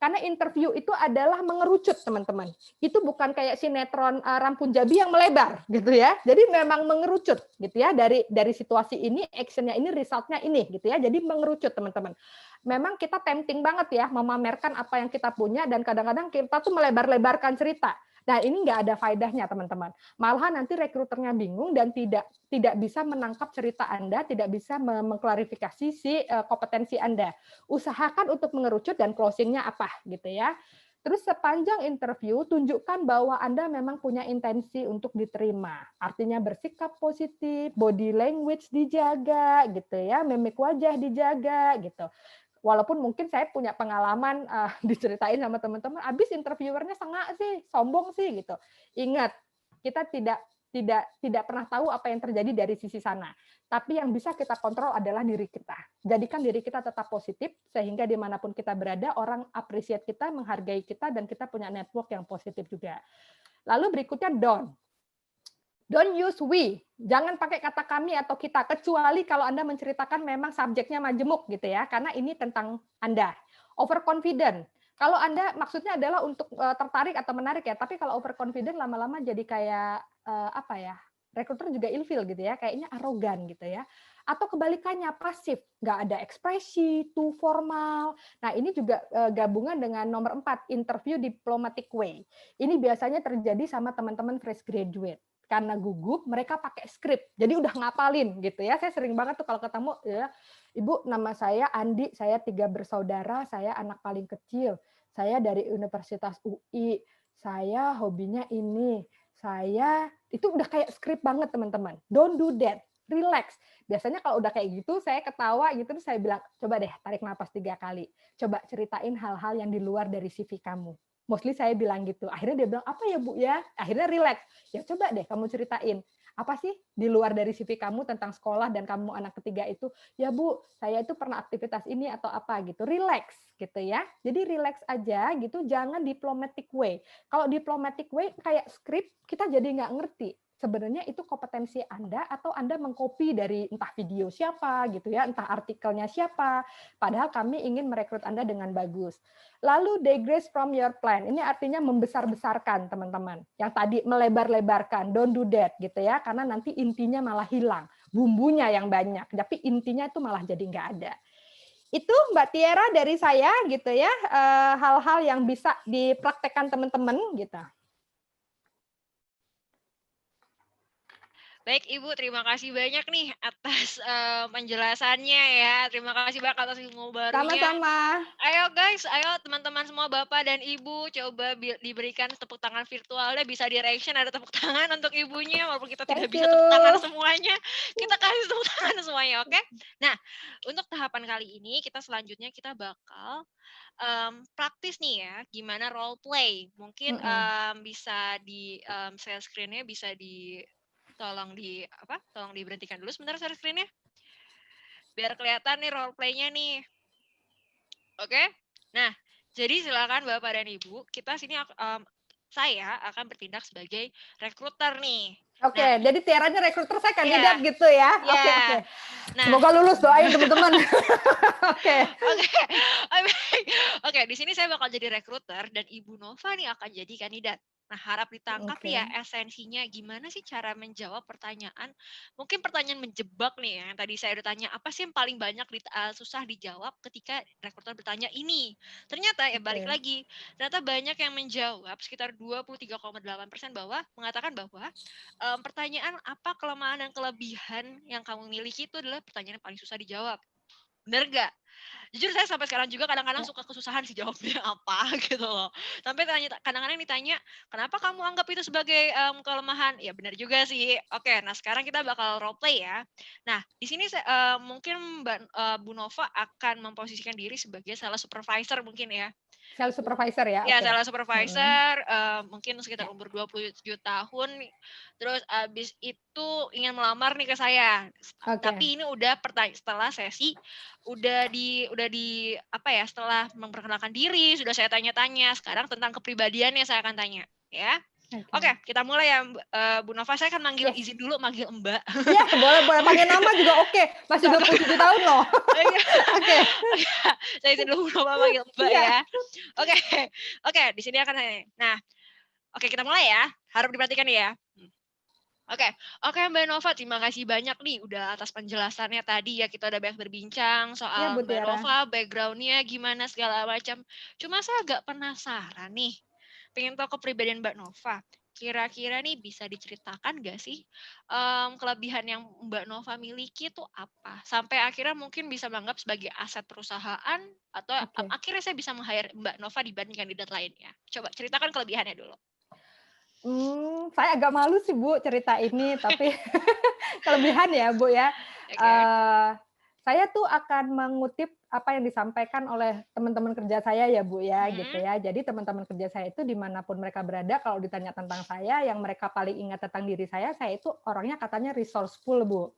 Karena interview itu adalah mengerucut, teman-teman. Itu bukan kayak sinetron Rampun Jabi yang melebar, gitu ya. Jadi memang mengerucut, gitu ya. Dari situasi ini, actionnya ini, resultnya ini, gitu ya. Jadi mengerucut, teman-teman. Memang kita tempting banget ya, memamerkan apa yang kita punya, dan kadang-kadang kita tuh melebar-lebarkan cerita. Nah, ini nggak ada faedahnya, teman-teman. Malahan nanti rekruternya bingung dan tidak bisa menangkap cerita Anda, tidak bisa mengklarifikasi si kompetensi Anda. Usahakan untuk mengerucut dan closing-nya apa gitu ya. Terus sepanjang interview tunjukkan bahwa Anda memang punya intensi untuk diterima. Artinya bersikap positif, body language dijaga gitu ya, mimik wajah dijaga gitu. Walaupun mungkin saya punya pengalaman diceritain sama teman-teman, abis interviewernya sengak sih, sombong sih gitu. Ingat, kita tidak pernah tahu apa yang terjadi dari sisi sana. Tapi yang bisa kita kontrol adalah diri kita. Jadikan diri kita tetap positif, sehingga dimanapun kita berada, orang appreciate kita, menghargai kita, dan kita punya network yang positif juga. Lalu berikutnya don't use we. Jangan pakai kata kami atau kita, kecuali kalau Anda menceritakan memang subjeknya majemuk gitu ya, karena ini tentang Anda. Overconfident. Kalau Anda maksudnya adalah untuk tertarik atau menarik ya, tapi kalau overconfident lama-lama jadi kayak apa ya? Rekruter juga ilfil gitu ya, kayaknya arogan gitu ya. Atau kebalikannya pasif, nggak ada ekspresi, too formal. Nah, ini juga gabungan dengan nomor 4, interview diplomatic way. Ini biasanya terjadi sama teman-teman fresh graduate. Karena gugup, mereka pakai skrip. Jadi udah ngapalin gitu ya. Saya sering banget tuh kalau ketemu, ya, Ibu, nama saya Andi, saya 3 bersaudara, saya anak paling kecil, saya dari Universitas UI, saya hobinya ini, saya itu udah kayak skrip banget teman-teman. Don't do that. Relax. Biasanya kalau udah kayak gitu, saya ketawa gitu, terus saya bilang, coba deh tarik napas 3 kali. Coba ceritain hal-hal yang di luar dari CV kamu. Mostly saya bilang gitu. Akhirnya dia bilang, apa ya Bu ya? Akhirnya relax. Ya coba deh kamu ceritain. Apa sih di luar dari CV kamu tentang sekolah dan kamu anak ketiga itu? Ya Bu, saya itu pernah aktivitas ini atau apa gitu. Relax gitu ya. Jadi relax aja gitu, jangan diplomatic way. Kalau diplomatic way kayak skrip, kita jadi nggak ngerti sebenarnya itu kompetensi Anda atau Anda mengcopy dari entah video siapa gitu ya, entah artikelnya siapa. Padahal kami ingin merekrut Anda dengan bagus. Lalu digress from your plan. Ini artinya membesar-besarkan, teman-teman. Yang tadi melebar-lebarkan, don't do that gitu ya, karena nanti intinya malah hilang. Bumbunya yang banyak, tapi intinya itu malah jadi nggak ada. Itu Mbak Tiara dari saya gitu ya, hal-hal yang bisa dipraktekkan teman-teman gitu. Baik Ibu, terima kasih banyak nih atas penjelasannya ya. Terima kasih banyak atas ilmu barunya. Sama-sama. Ayo guys, ayo teman-teman semua Bapak dan Ibu coba diberikan tepuk tangan virtualnya, bisa di reaction ada tepuk tangan untuk ibunya walaupun kita tidak Thank bisa tepuk tangan you. semuanya. Kita kasih tepuk tangan semuanya, oke? Nah, untuk tahapan kali ini kita selanjutnya kita bakal praktis nih ya, gimana role play. Mungkin bisa di share screen-nya bisa tolong diberhentikan dulu sebentar share screen-nya. Biar kelihatan nih role play-nya nih. Oke? Nah, jadi silakan Bapak dan Ibu, kita sini saya akan bertindak sebagai rekruter nih. Oke, Nah jadi Tiaranya rekruter, saya iya kandidat gitu ya? Oke oke. iya. Nah Semoga lulus, doain teman-teman. Oke. oke, oke, oke, di sini saya bakal jadi rekruter dan Ibu Nova nih akan jadi kandidat. Nah, harap ditangkap Oke. nih ya esensinya gimana sih cara menjawab pertanyaan, mungkin pertanyaan menjebak nih ya, yang tadi saya udah tanya, apa sih yang paling banyak susah dijawab ketika rekruter bertanya ini? Ternyata ya balik Oke. lagi, ternyata banyak yang menjawab sekitar 23,8% mengatakan bahwa pertanyaan apa kelemahan dan kelebihan yang kamu miliki itu adalah pertanyaan yang paling susah dijawab. Bener nggak? Jujur saya sampai sekarang juga kadang-kadang Ya. suka kesusahan sih jawabnya apa gitu loh. Sampai kadang-kadang ditanya, "Kenapa kamu anggap itu sebagai, kelemahan?" Ya benar juga sih. Oke, nah sekarang kita bakal role play ya. Nah, di sini mungkin Bu Nova akan memposisikan diri sebagai sales supervisor mungkin ya. Sales supervisor ya? Ya, Oke. sales Mhm. supervisor, mungkin sekitar umur 27 tahun, terus abis itu ingin melamar nih ke saya. Oke. Tapi ini udah setelah sesi, apa ya, setelah memperkenalkan diri, sudah saya tanya-tanya, sekarang tentang kepribadiannya saya akan tanya, ya. Oke, Oke. kita mulai ya, Bu Nova, saya akan manggil Yes. izin dulu manggil Mbak. Iya, boleh boleh, Oke, panggil nama juga oke, masih nggak 27 tahun loh. iya, Oke. saya izin dulu Bu Nova manggil Mbak Iya. ya. Oke, oke, di sini akan saya nah, oke, kita mulai ya, harap diperhatikan nih ya. Oke, oke Mbak Nova, terima kasih banyak nih udah atas penjelasannya tadi ya, kita udah banyak berbincang Iya, soal Bu Mbak Tiara. Nova, background-nya gimana segala macam. Cuma saya agak penasaran nih, pengen tahu kepribadian Mbak Nova. Kira-kira nih bisa diceritakan nggak sih kelebihan yang Mbak Nova miliki itu apa? Sampai akhirnya mungkin bisa menganggap sebagai aset perusahaan atau Oke. akhirnya saya bisa meng-hire Mbak Nova dibanding kandidat lainnya. Coba ceritakan kelebihannya dulu. Saya agak malu sih Bu cerita ini, tapi kelebihan ya Bu ya. Oke. Eee, saya tuh akan mengutip apa yang disampaikan oleh teman-teman kerja saya ya Bu ya, gitu Mhm. ya. Jadi teman-teman kerja saya itu dimanapun mereka berada, kalau ditanya tentang saya, yang mereka paling ingat tentang diri saya itu orangnya katanya resourceful Bu.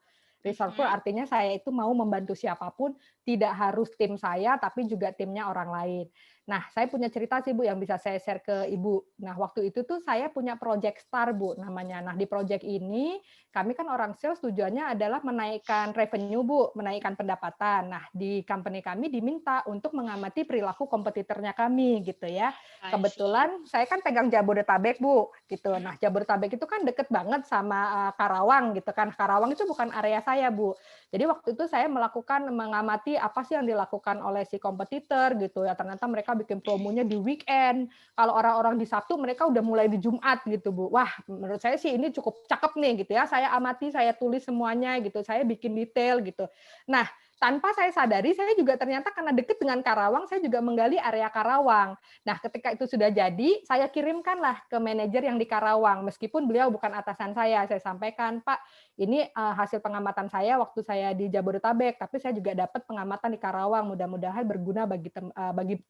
Resourceful Mhm. artinya saya itu mau membantu siapapun, tidak harus tim saya, tapi juga timnya orang lain. Nah, saya punya cerita sih Bu yang bisa saya share ke Ibu. Nah, waktu itu tuh saya punya project star Bu namanya. Nah, di project ini kami kan orang sales tujuannya adalah menaikkan revenue Bu, menaikkan pendapatan. Nah, di company kami diminta untuk mengamati perilaku kompetitornya kami gitu ya. I see. Kebetulan saya kan pegang Jabodetabek Bu, gitu. Mhm. Nah, Jabodetabek itu kan deket banget sama Karawang gitu kan. Karawang itu bukan area saya Bu. Jadi waktu itu saya mengamati apa sih yang dilakukan oleh si kompetitor gitu ya. Ternyata mereka bikin promonya di weekend. Kalau orang-orang di Sabtu mereka udah mulai di Jumat gitu Bu. Wah, menurut saya sih ini cukup cakep nih gitu ya. Saya amati, saya tulis semuanya gitu. Saya bikin detail gitu. Nah, tanpa saya sadari, saya juga ternyata karena deket dengan Karawang, saya juga menggali area Karawang. Nah, ketika itu sudah jadi, saya kirimkanlah ke manajer yang di Karawang. Meskipun beliau bukan atasan saya sampaikan, Pak, ini hasil pengamatan saya waktu saya di Jabodetabek, tapi saya juga dapat pengamatan di Karawang. Mudah-mudahan berguna bagi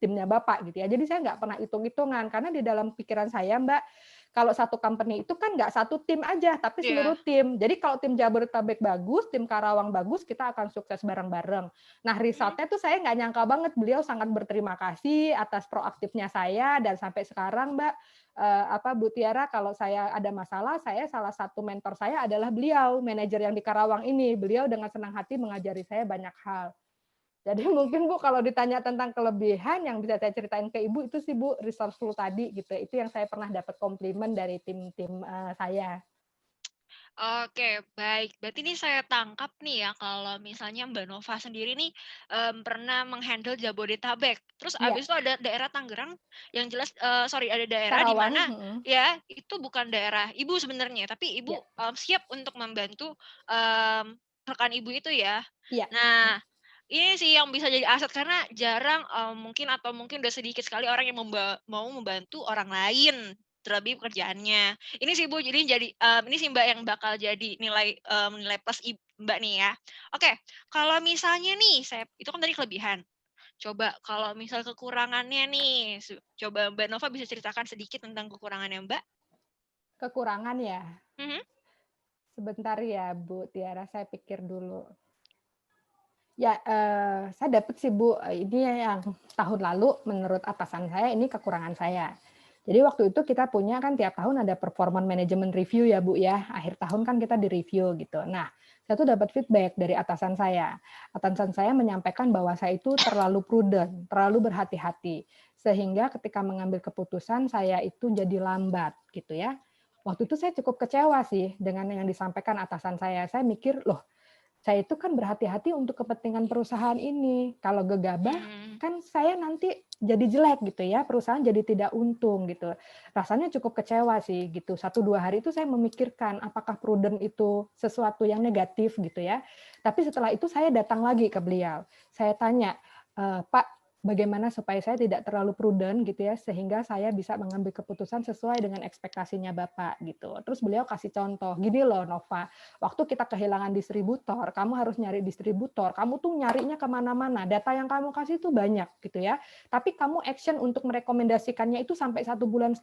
timnya Bapak gitu ya. Jadi saya nggak pernah hitung-hitungan karena di dalam pikiran saya, Mbak, kalau satu company itu kan nggak satu tim aja, tapi Iya. seluruh tim. Jadi kalau tim Jabodetabek bagus, tim Karawang bagus, kita akan sukses bareng-bareng. Nah, Mhm. resultnya tuh saya nggak nyangka banget beliau sangat berterima kasih atas proaktifnya saya dan sampai sekarang, Mbak, Bu Tiara, kalau saya ada masalah, salah satu mentor saya adalah beliau, manajer yang di Karawang ini. Beliau dengan senang hati mengajari saya banyak hal. Jadi mungkin Bu kalau ditanya tentang kelebihan yang bisa saya ceritain ke Ibu itu sih Bu, resourceful tadi gitu. Itu yang saya pernah dapat komplimen dari tim-tim, saya. Oke, baik. Berarti ini saya tangkap nih ya, kalau misalnya Mbak Nova sendiri nih, pernah meng-handle Jabodetabek. Terus Iya, abis itu ada daerah Tangerang yang jelas sorry, ada daerah di Karawang, mana mhm, ya, itu bukan daerah Ibu sebenarnya, tapi Ibu, iya siap untuk membantu, mmm, rekan Ibu itu ya. iya, Nah, ini sih yang bisa jadi aset karena jarang, mungkin udah sedikit sekali orang yang mau membantu orang lain, terlebih pekerjaannya. Ini sih Bu, ini sih Mbak yang bakal jadi nilai plus Mbak nih ya. Oke, kalau misalnya nih itu kan tadi kelebihan. Coba kalau misal kekurangannya nih, coba Mbak Nova bisa ceritakan sedikit tentang kekurangannya Mbak? kekurangan ya. Mhm. Sebentar ya Bu Tiara, saya pikir dulu. Ya, saya dapat sih Bu, ini yang tahun lalu menurut atasan saya ini kekurangan saya. Jadi waktu itu kita punya kan tiap tahun ada performance management review ya Bu ya, akhir tahun kan kita di-review gitu. Nah, saya tuh dapat feedback dari atasan saya. Atasan saya menyampaikan bahwa saya itu terlalu prudent, terlalu berhati-hati. Sehingga ketika mengambil keputusan saya itu jadi lambat gitu ya. Waktu itu saya cukup kecewa sih dengan yang disampaikan atasan saya. Saya mikir, loh saya itu kan berhati-hati untuk kepentingan perusahaan ini. Kalau gegabah, Hmm. kan saya nanti jadi jelek gitu ya, perusahaan jadi tidak untung gitu. Rasanya cukup kecewa sih gitu. 1-2 hari itu saya memikirkan apakah prudent itu sesuatu yang negatif gitu ya. Tapi setelah itu saya datang lagi ke beliau. Saya tanya, Pak, bagaimana supaya saya tidak terlalu prudent gitu ya, sehingga saya bisa mengambil keputusan sesuai dengan ekspektasinya Bapak gitu. Terus beliau kasih contoh, gini loh Nova, waktu kita kehilangan distributor, kamu harus nyari distributor, kamu tuh nyarinya kemana-mana, data yang kamu kasih tuh banyak gitu ya, tapi kamu action untuk merekomendasikannya itu sampai 1,5 bulan,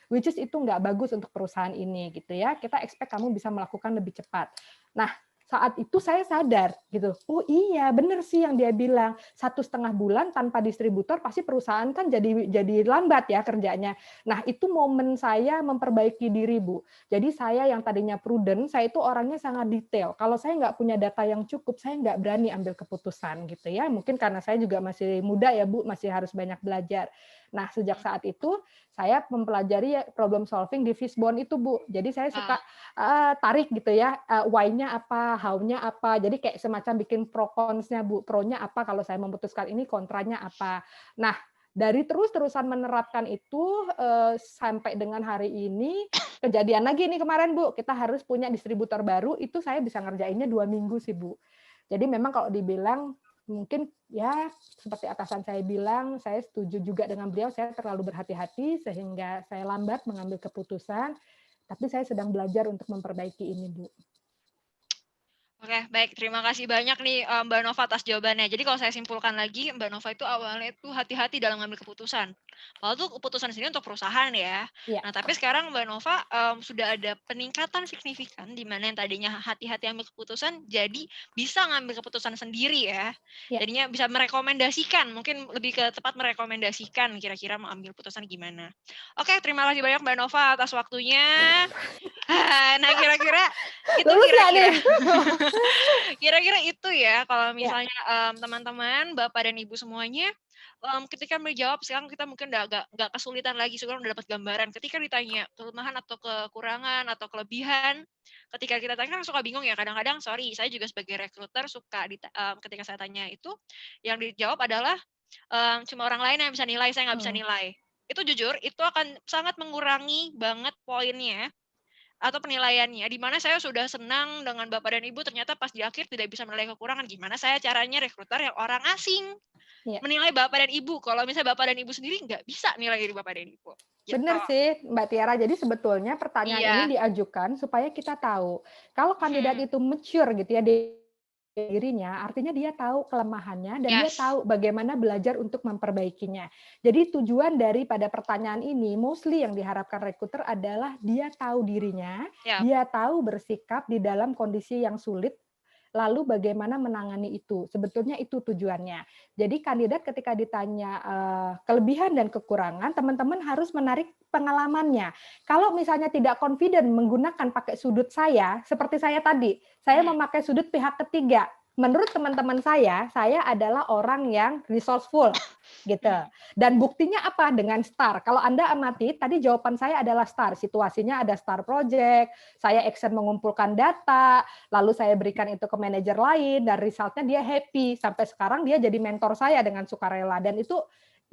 which is itu nggak bagus untuk perusahaan ini gitu ya, kita expect kamu bisa melakukan lebih cepat. Nah, saat itu saya sadar gitu, oh iya bener sih yang dia bilang, 1,5 bulan tanpa distributor pasti perusahaan kan jadi lambat ya kerjanya. Nah itu momen saya memperbaiki diri Bu. Jadi saya yang tadinya prudent, saya itu orangnya sangat detail. Kalau saya nggak punya data yang cukup, saya nggak berani ambil keputusan gitu ya. Mungkin karena saya juga masih muda ya Bu, masih harus banyak belajar. Nah sejak saat itu saya mempelajari problem solving di Fishbone itu Bu. Jadi saya suka Ah, tarik gitu ya, why-nya apa, how-nya apa. Jadi kayak semacam bikin pro cons-nya Bu. Pro-nya apa kalau saya memutuskan ini, kontranya apa. Nah dari terus-terusan menerapkan itu sampai dengan hari ini kejadian lagi nih kemarin Bu, kita harus punya distributor baru, itu saya bisa ngerjainnya 2 minggu sih Bu. Jadi memang kalau dibilang mungkin ya seperti atasan saya bilang, saya setuju juga dengan beliau, saya terlalu berhati-hati sehingga saya lambat mengambil keputusan, tapi saya sedang belajar untuk memperbaiki ini Bu. oke, baik. Terima kasih banyak nih, Mbak Nova atas jawabannya. Jadi kalau saya simpulkan lagi, Mbak Nova itu awalnya itu hati-hati dalam mengambil keputusan. Padahal tuh keputusan sendiri untuk perusahaan ya. Iya, Nah, tapi sekarang Mbak Nova, sudah ada peningkatan signifikan di mana yang tadinya hati-hati ambil keputusan, jadi bisa ngambil keputusan sendiri ya. iya. Jadinya bisa merekomendasikan, mungkin lebih ke tepat merekomendasikan kira-kira mau ambil keputusan gimana. Oke, terima kasih banyak Mbak Nova atas waktunya. Nah, kira-kira itu Lulus nggak kira-kira nih? kira-kira itu ya kalau Ya, misalnya, teman-teman, Bapak dan Ibu semuanya, ketika menjawab sekarang kita mungkin udah nggak kesulitan lagi, sekarang udah dapat gambaran. Ketika ditanya kelemahan atau kekurangan atau kelebihan, ketika kita tanya kan suka bingung ya kadang-kadang, sorry saya juga sebagai recruiter suka ketika saya tanya itu, yang dijawab adalah, cuma orang lain yang bisa nilai, saya nggak bisa mhm. nilai. Itu jujur, itu akan sangat mengurangi banget poinnya atau penilaiannya, di mana saya sudah senang dengan Bapak dan Ibu, ternyata pas di akhir tidak bisa menilai kekurangan. Gimana saya caranya rekruter yang orang asing Iya. menilai Bapak dan Ibu, kalau misalnya Bapak dan Ibu sendiri nggak bisa nilai diri Bapak dan Ibu, gitu. Bener sih, Mbak Tiara. Jadi sebetulnya pertanyaan ini Iya, diajukan supaya kita tahu, kalau kandidat mhm, itu mature gitu ya di dirinya, artinya dia tahu kelemahannya dan dia yes, tahu bagaimana belajar untuk memperbaikinya. Jadi tujuan daripada pertanyaan ini, mostly yang diharapkan rekruter adalah dia tahu dirinya, yap, dia tahu bersikap di dalam kondisi yang sulit, lalu bagaimana menangani itu. Sebetulnya itu tujuannya. Jadi kandidat ketika ditanya kelebihan dan kekurangan, teman-teman harus menarik pengalamannya. Kalau misalnya tidak confident menggunakan pakai sudut saya, seperti saya tadi, saya mhm, memakai sudut pihak ketiga. Menurut teman-teman saya adalah orang yang resourceful gitu. mhm, Dan buktinya apa? Dengan STAR. Kalau Anda amati, tadi jawaban saya adalah STAR. Situasinya ada STAR project, saya action mengumpulkan data, lalu saya berikan itu ke manajer lain, dan resultnya dia happy. Sampai sekarang dia jadi mentor saya dengan sukarela. Dan itu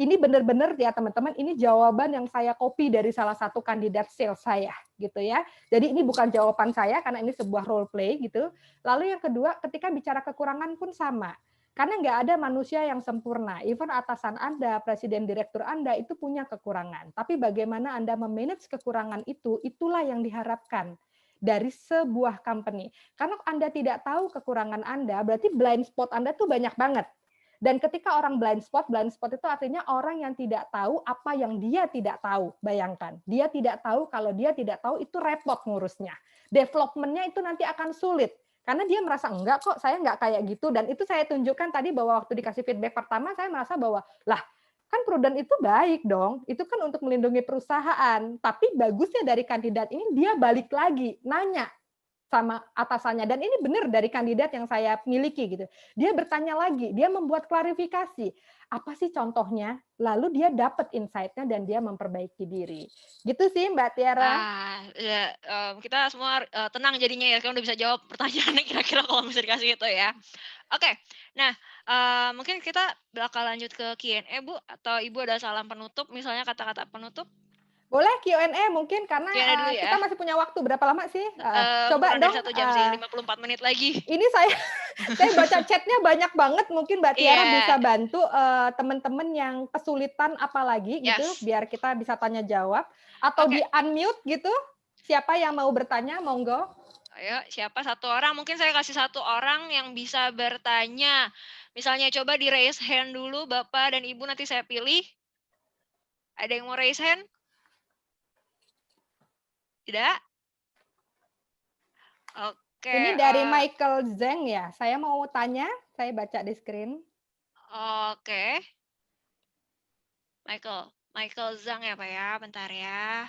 ini benar-benar ya teman-teman, ini jawaban yang saya copy dari salah satu kandidat sales saya gitu ya. Jadi ini bukan jawaban saya karena ini sebuah role play gitu. Lalu yang kedua, ketika bicara kekurangan pun sama. Karena nggak ada manusia yang sempurna. Even atasan Anda, presiden direktur Anda itu punya kekurangan. Tapi bagaimana Anda memanage kekurangan itu, itulah yang diharapkan dari sebuah company. Karena Anda tidak tahu kekurangan Anda, berarti blind spot Anda tuh banyak banget. Dan ketika orang blind spot itu artinya orang yang tidak tahu apa yang dia tidak tahu. Bayangkan, dia tidak tahu, kalau dia tidak tahu itu repot ngurusnya. Development-nya itu nanti akan sulit. Karena dia merasa, enggak kok, saya enggak kayak gitu. Dan itu saya tunjukkan tadi bahwa waktu dikasih feedback pertama, saya merasa bahwa, lah Kan prudent itu baik dong, itu kan untuk melindungi perusahaan. Tapi bagusnya dari kandidat ini dia balik lagi, nanya sama atasannya. Dan ini benar dari kandidat yang saya miliki gitu. Dia bertanya lagi, dia membuat klarifikasi. Apa sih contohnya? Lalu dia dapat insight-nya dan dia memperbaiki diri. Gitu sih Mbak Tiara. Ya, kita semua, tenang jadinya ya, kan udah bisa jawab pertanyaannya kira-kira kalau misalnya dikasih itu ya. Oke, nah, mungkin kita bakal lanjut ke Q&A, Bu, atau Ibu ada salam penutup, misalnya kata-kata penutup? Boleh Q&A mungkin karena Q&A dulu ya, kita masih punya waktu berapa lama sih? Coba kurang dari dong. 1 jam sih, 54 menit lagi. Ini saya saya baca chatnya banyak banget. Mungkin Mbak Tiara Iya, bisa bantu teman-teman yang kesulitan apalagi gitu, yes. biar kita bisa tanya jawab atau Oke, di unmute gitu. Siapa yang mau bertanya? Monggo. ayo siapa satu orang, mungkin saya kasih satu orang yang bisa bertanya. Misalnya coba di raise hand dulu Bapak dan Ibu, nanti saya pilih. Ada yang mau raise hand? Tidak? Oke, Ini dari Michael Zeng ya. Saya mau tanya, saya baca di screen. oke. Michael Zhang ya, Pak, ya? Bentar ya.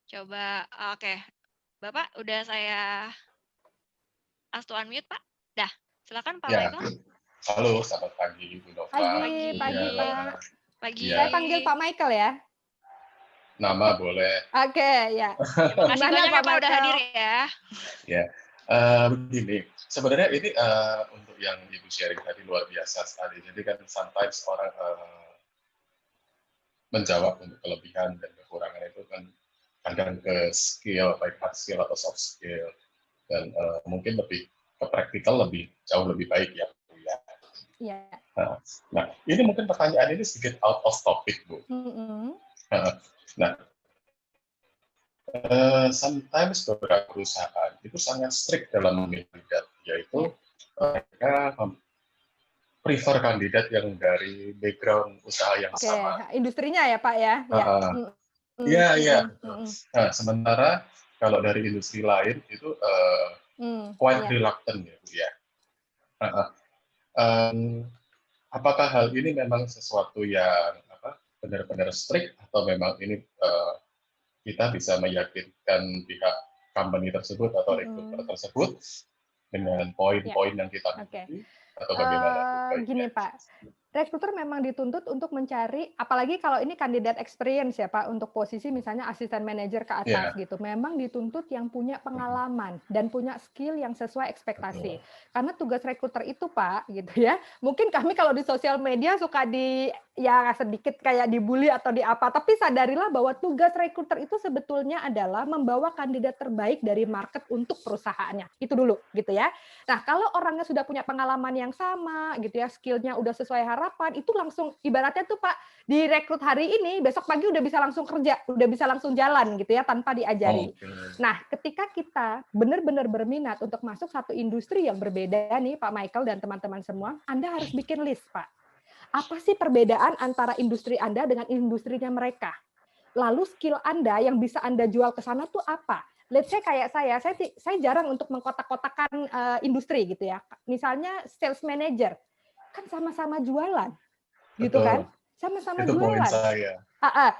Coba oke. Bapak udah saya ask to unmute, Pak? Dah, silakan Pak Ya, Michael. halo, selamat pagi Bu Nova. Pagi, pagi Pak. Pagi. Saya panggil Pak Michael ya. Nama boleh. Oke, ya. Terima kasih Gimana banyak ya Pak Pak udah Michael? hadir ya. Ya, begini. Sebenarnya ini untuk yang Ibu sharing tadi luar biasa sekali. Jadi kan sometimes orang menjawab untuk kelebihan dan kekurangan itu kan kadang ke skill, baik hard skill atau soft skill. Dan mungkin lebih ke praktikal jauh lebih baik ya Bu ya. Iya. Nah, ini mungkin pertanyaan ini sedikit out of topic Bu. Nah, sometimes beberapa perusahaan itu sangat strict dalam memilih kandidat, yaitu mereka prefer kandidat yang dari background usaha yang sama. Industrinya ya Pak ya? Iya, iya. Nah, sementara kalau dari industri lain itu quite reluctant ya Bu ya. Apakah hal ini memang sesuatu yang benar-benar strict atau memang ini kita bisa meyakinkan pihak company tersebut atau rekruter tersebut dengan poin-poin yang kita miliki atau bagaimana? Gini Pak, rekruter memang dituntut untuk mencari, apalagi kalau ini kandidat experience ya Pak, untuk posisi misalnya asisten manajer ke atas gitu. Memang dituntut yang punya pengalaman dan punya skill yang sesuai ekspektasi. Karena tugas rekruter itu Pak, gitu ya. Mungkin kami kalau di sosial media suka ya sedikit kayak dibully atau di apa, tapi sadarilah bahwa tugas rekruter itu sebetulnya adalah membawa kandidat terbaik dari market untuk perusahaannya. Itu dulu gitu ya. Nah, kalau orangnya sudah punya pengalaman yang sama gitu ya, skillnya udah sesuai harapan, itu langsung ibaratnya tuh Pak, direkrut hari ini, besok pagi udah bisa langsung kerja, udah bisa langsung jalan gitu ya, tanpa diajari. Nah, ketika kita benar-benar berminat untuk masuk satu industri yang berbeda nih Pak Michael dan teman-teman semua, Anda harus bikin list Pak. Apa sih perbedaan antara industri Anda dengan industrinya mereka? Lalu skill Anda yang bisa Anda jual ke sana tuh apa? Let's say kayak saya jarang untuk mengkotak-kotakan industri gitu ya. Misalnya sales manager, kan sama-sama jualan, gitu kan? Sama-sama jualan. Poin saya.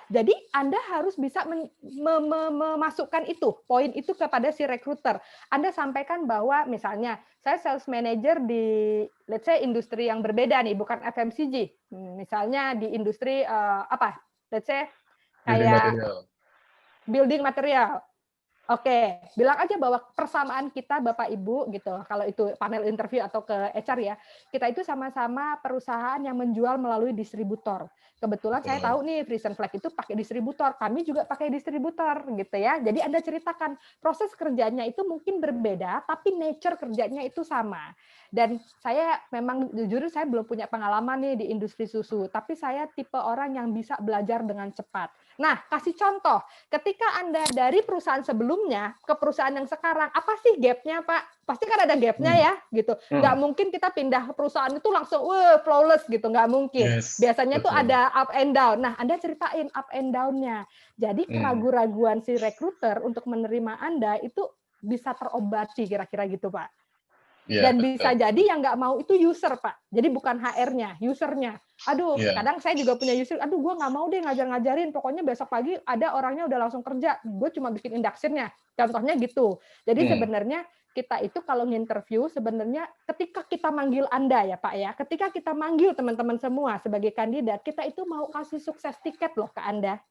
Jadi Anda harus bisa memasukkan poin itu kepada si recruiter. Anda sampaikan bahwa misalnya saya sales manager di let's say industri yang berbeda nih, bukan FMCG. Misalnya di industri let's say kayak building material. Oke, bilang aja bahwa persamaan kita Bapak Ibu gitu, kalau itu panel interview atau ke HR ya, kita itu sama-sama perusahaan yang menjual melalui distributor. Kebetulan saya tahu nih Frisian Flag itu pakai distributor, kami juga pakai distributor gitu ya. Jadi Anda ceritakan proses kerjanya itu mungkin berbeda, tapi nature kerjanya itu sama. Dan saya memang jujur saya belum punya pengalaman nih di industri susu, tapi saya tipe orang yang bisa belajar dengan cepat. Nah, kasih contoh, ketika Anda dari perusahaan sebelumnya ke perusahaan yang sekarang, apa sih gap-nya, Pak? Pasti kan ada gap-nya ya, gitu. Nggak mungkin kita pindah perusahaan itu langsung, flawless gitu, nggak mungkin. Biasanya tuh ada up and down. Nah, Anda ceritain up and down-nya. Jadi keraguan-raguan si recruiter untuk menerima Anda itu bisa terobati kira-kira gitu, Pak. Iya, Dan bisa betul. jadi yang nggak mau itu user, Pak. Jadi bukan HR-nya, usernya. Aduh, Iya. kadang saya juga punya user, aduh gue nggak mau deh ngajar-ngajarin, pokoknya besok pagi ada orangnya udah langsung kerja, gue cuma bikin induction-nya. Contohnya gitu. Jadi sebenarnya kita itu kalau nginterview, sebenarnya ketika kita manggil Anda ya Pak ya, ketika kita manggil teman-teman semua sebagai kandidat, kita itu mau kasih sukses tiket loh ke Anda.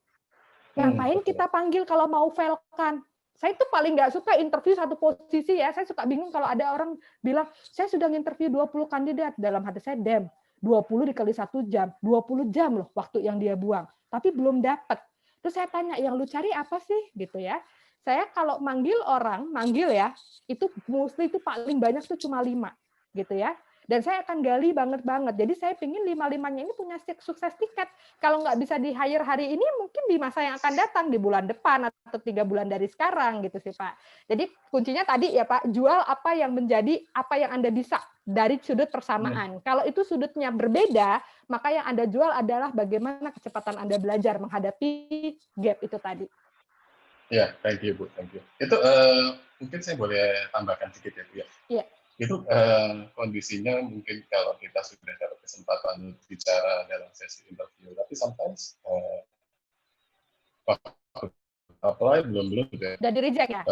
Ngapain Betul. kita panggil kalau mau fail-kan? Saya itu paling nggak suka interview satu posisi ya. Saya suka bingung kalau ada orang bilang, saya sudah nginterview 20 kandidat. Dalam hati saya, 20 dikali 1 jam. 20 jam loh waktu yang dia buang. Tapi belum dapat. Terus saya tanya, yang lu cari apa sih? Gitu ya. Saya kalau manggil orang, manggil ya, itu mostly itu paling banyak tuh cuma 5. Gitu ya. Dan saya akan gali banget. Jadi saya pingin 5-5-nya ini punya sukses tiket. Kalau nggak bisa di hire hari ini, mungkin di masa yang akan datang, di bulan depan atau 3 bulan dari sekarang gitu sih Pak. Jadi kuncinya tadi ya Pak, jual apa yang menjadi apa yang Anda bisa dari sudut persamaan. Kalau itu sudutnya berbeda, maka yang Anda jual adalah bagaimana kecepatan Anda belajar menghadapi gap itu tadi. Ya, thank you Bu, thank you. Itu mungkin saya boleh tambahkan sedikit ya Bu ya. Iya. Itu kondisinya mungkin kalau kita sudah dapat kesempatan bicara dalam sesi interview, tapi sometimes apply belum juga. Udah di-reject ya?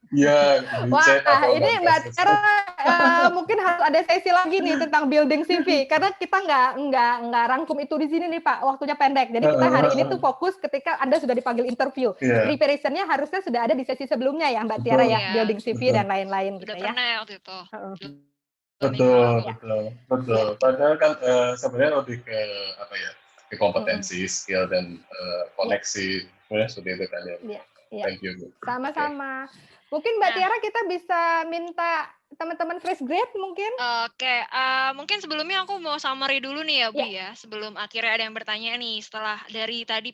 Iya, Wah, dicek atau nggak ini Mbak dikasih Tiara respon. mungkin harus ada sesi lagi nih tentang building CV karena kita nggak rangkum itu di sini nih Pak, waktunya pendek. Jadi kita hari ini tuh fokus ketika Anda sudah dipanggil interview. Iya, Preparation-nya harusnya sudah ada di sesi sebelumnya ya Mbak Tiara betul, ya, Iya, building CV betul. dan lain-lain gitu udah ya. pernah ya waktu itu. Heeh. 2 minggu lalu. Ya. Betul. Padahal kan sebenarnya lebih ke apa ya, ke Mm-mm. kompetensi, skill dan koneksi, sebenarnya seperti itu kan ya. Iya. Iya. Thank you Bu. Sama-sama. Mungkin Mbak Nah, Tiara kita bisa minta teman-teman fresh grade mungkin? oke, mungkin sebelumnya aku mau summary dulu nih ya, Bu, Ya. ya, sebelum akhirnya ada yang bertanya nih, setelah dari tadi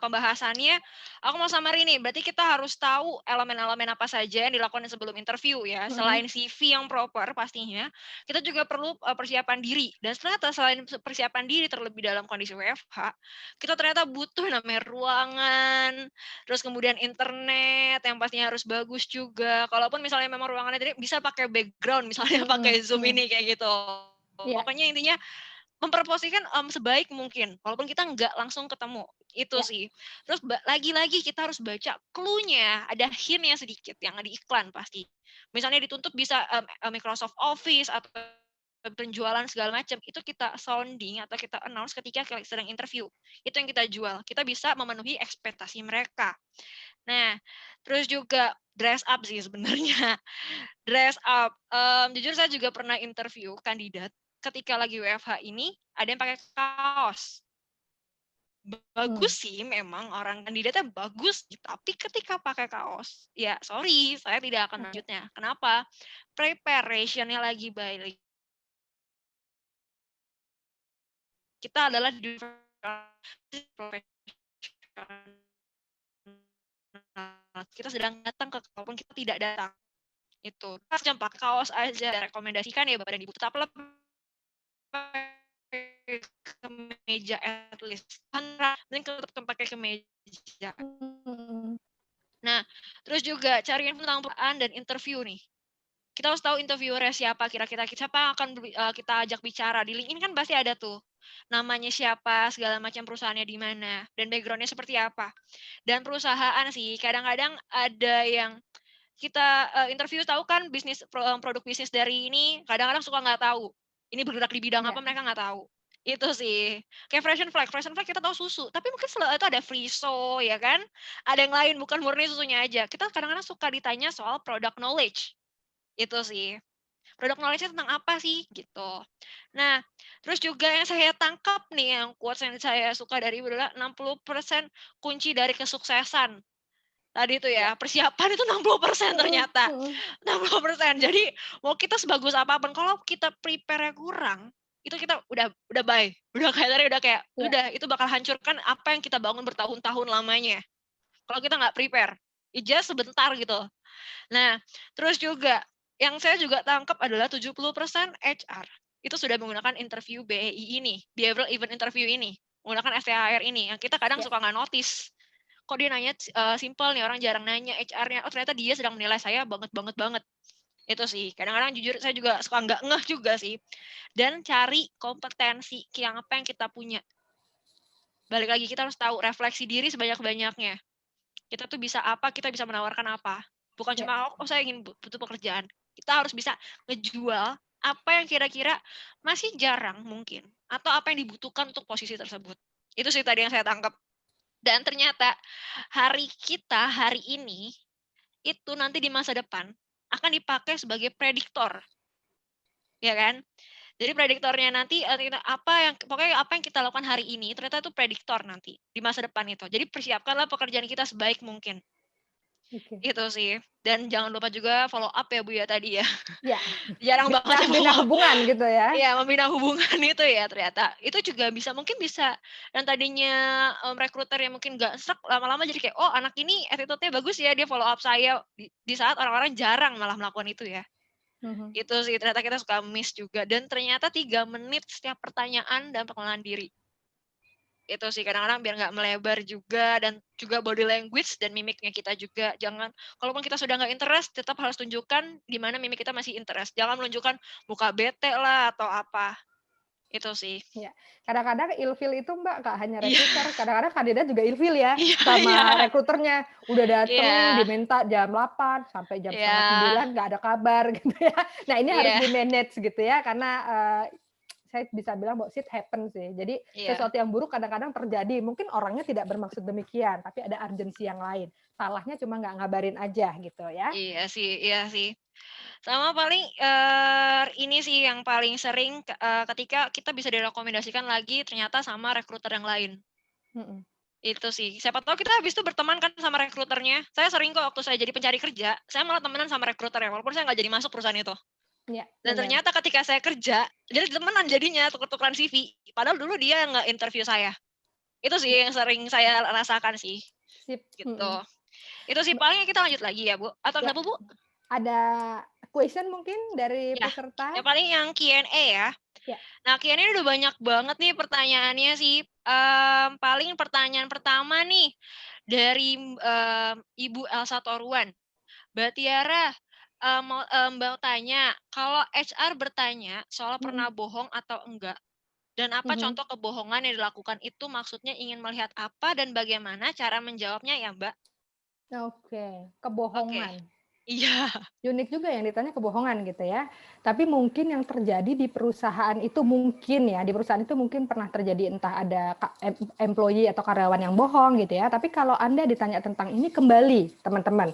pembahasannya, aku mau summary nih, berarti kita harus tahu elemen-elemen apa saja yang dilakukan sebelum interview ya, selain CV yang proper pastinya, kita juga perlu persiapan diri, dan ternyata selain persiapan diri terlebih dalam kondisi WFH, kita ternyata butuh namanya ruangan, terus kemudian internet yang pastinya harus bagus juga, kalaupun misalnya memang ruangannya tadi bisa pakai background, misalnya pakai Zoom ini kayak gitu. Iya. Pokoknya intinya memproporsikan sebaik mungkin, walaupun kita nggak langsung ketemu, itu Ya. sih. Terus lagi-lagi kita harus baca clue-nya, ada hint-nya sedikit yang di iklan pasti. Misalnya dituntut bisa Microsoft Office atau penjualan segala macam, itu kita sounding atau kita announce ketika kita sedang interview. Itu yang kita jual. Kita bisa memenuhi ekspektasi mereka. Nah, terus juga dress up sih sebenarnya. Dress up, jujur saya juga pernah interview kandidat, ketika lagi WFH ini, ada yang pakai kaos. Bagus sih memang orang kandidatnya bagus, tapi ketika pakai kaos, ya sorry, saya tidak akan lanjutnya. Kenapa? Preparation-nya lagi baik. Kita adalah di kita sedang datang ke walaupun kita tidak datang. Itu. Pas jam pakai kaos aja rekomendasikan ya Bapak dan Ibu, tetaplah kemeja at least. Mending tetap pakai kemeja. Nah, terus juga cari info tentang perusahaan dan interview nih. Kita harus tahu interviewernya siapa, kira-kira siapa yang akan kita ajak bicara. Di LinkedIn kan pasti ada tuh namanya siapa, segala macam perusahaannya di mana, dan background-nya seperti apa. Dan perusahaan sih, kadang-kadang ada yang kita interview tahu kan produk bisnis dari ini, kadang-kadang suka nggak tahu. Ini bergerak di bidang apa, mereka nggak tahu. Itu sih. Kayak Fresh and Flag kita tahu susu, tapi mungkin setelah itu ada Friso, ya kan? Ada yang lain, bukan murni susunya aja. Kita kadang-kadang suka ditanya soal product knowledge. Itu sih. Product knowledge-nya tentang apa sih? Gitu. Nah, terus juga yang saya tangkap nih, yang quotes yang saya suka dari Ibu adalah 60% kunci dari kesuksesan. Tadi itu ya, persiapan itu 60% ternyata. 60%. Jadi mau kita sebagus apapun, kalau kita prepare-nya kurang, itu kita udah bye. Udah kayak tadi udah kayak, udah itu bakal hancurkan apa yang kita bangun bertahun-tahun lamanya. Kalau kita nggak prepare, just sebentar gitu. Nah, terus juga yang saya juga tangkap adalah 70% HR itu sudah menggunakan interview BEI ini, behavioral event interview ini, menggunakan STHR ini, yang kita kadang suka nggak notice. Kok dia nanya simple nih, orang jarang nanya HR-nya, oh ternyata dia sedang menilai saya banget. Itu sih, kadang-kadang jujur saya juga suka nggak ngeh juga sih. Dan cari kompetensi yang apa yang kita punya. Balik lagi kita harus tahu refleksi diri sebanyak-banyaknya. Kita tuh bisa apa, kita bisa menawarkan apa. Bukan Ya. cuma, "Oh, saya ingin butuh pekerjaan." Kita harus bisa ngejual apa yang kira-kira masih jarang mungkin, atau apa yang dibutuhkan untuk posisi tersebut. Itu sih tadi yang saya tangkap. Dan ternyata hari kita hari ini, itu nanti di masa depan akan dipakai sebagai prediktor, ya kan? Jadi prediktornya nanti, apa yang pokoknya apa yang kita lakukan hari ini ternyata itu prediktor nanti di masa depan itu. Jadi persiapkanlah pekerjaan kita sebaik mungkin. Oke. Itu sih. Dan jangan lupa juga follow up ya Bu ya tadi ya. Ya, Jarang banget ya bina follow up. hubungan gitu ya. Iya, membina hubungan itu ya ternyata. Itu juga mungkin bisa yang tadinya, rekruter yang mungkin nggak sreg, lama-lama jadi kayak, "Oh, anak ini attitude-nya bagus ya, dia follow up saya." Di saat orang-orang jarang malah melakukan itu ya. Mhm. Itu sih ternyata kita suka miss juga dan ternyata 3 menit setiap pertanyaan dan pengenalan diri. Itu sih kadang-kadang biar nggak melebar juga dan juga body language dan mimiknya kita juga. Jangan kalaupun kita sudah nggak interest, tetap harus tunjukkan di mana mimik kita masih interest. Jangan menunjukkan muka bete lah atau apa. Itu sih. Ya, kadang-kadang ilfil itu Mbak, nggak hanya Iya, rekruter, kadang-kadang kandidat juga ilfil ya iya, iya, sama rekruternya. Udah iya, dateng, diminta jam 8 sampai jam setengah iya, sembilan nggak ada kabar gitu ya. Nah ini harus iya, di-manage gitu ya, karena saya bisa bilang bahwa shit happen sih. Jadi iya, sesuatu yang buruk kadang-kadang terjadi. Mungkin orangnya tidak bermaksud demikian, tapi ada urgensi yang lain. Salahnya cuma nggak ngabarin aja gitu ya. iya sih, iya sih. Sama paling, ini sih yang paling sering, ketika kita bisa direkomendasikan lagi ternyata sama rekruter yang lain. Mhm. Itu sih, siapa tahu kita habis itu berteman kan sama rekruternya. Saya sering kok waktu saya jadi pencari kerja, saya malah temenan sama rekruternya, walaupun saya nggak jadi masuk perusahaan itu. Iya, Dan benar. ternyata ketika saya kerja, jadi temenan jadinya, tuker-tukeran CV, padahal dulu dia nge-interview saya. Itu sih Ya, yang sering saya rasakan sih, sip. gitu. Mhm. Itu sih, paling kita lanjut lagi ya, Bu, atau Ya, kenapa, Bu? ada question mungkin dari Ya, peserta? yang paling yang Q&A ya. Ya. Nah, Q&A udah banyak banget nih pertanyaannya sih, paling pertanyaan pertama nih, dari, Ibu Elsa Toruan. Mbak Tiara, mau tanya, kalau HR bertanya soal Mhm. pernah bohong atau enggak, dan apa Mhm. contoh kebohongan yang dilakukan itu maksudnya ingin melihat apa dan bagaimana cara menjawabnya ya, Mbak? Oke, Oke. kebohongan. Iya. Unik juga yang ditanya kebohongan gitu ya. Tapi mungkin yang terjadi di perusahaan itu mungkin ya, di perusahaan itu mungkin pernah terjadi entah ada employee atau karyawan yang bohong gitu ya. Tapi kalau Anda ditanya tentang ini kembali, teman-teman,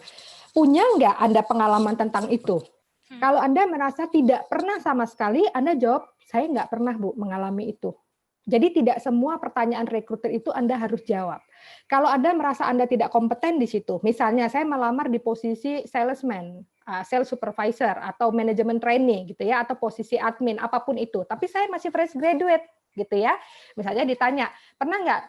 punya nggak Anda pengalaman tentang itu? Hmm, Kalau Anda merasa tidak pernah sama sekali, Anda jawab, saya nggak pernah Bu mengalami itu. Jadi tidak semua pertanyaan rekruter itu Anda harus jawab. Kalau Anda merasa Anda tidak kompeten di situ, misalnya saya melamar di posisi salesman, sales supervisor atau manajemen trainee gitu ya, atau posisi admin apapun itu, tapi saya masih fresh graduate gitu ya. Misalnya ditanya, pernah nggak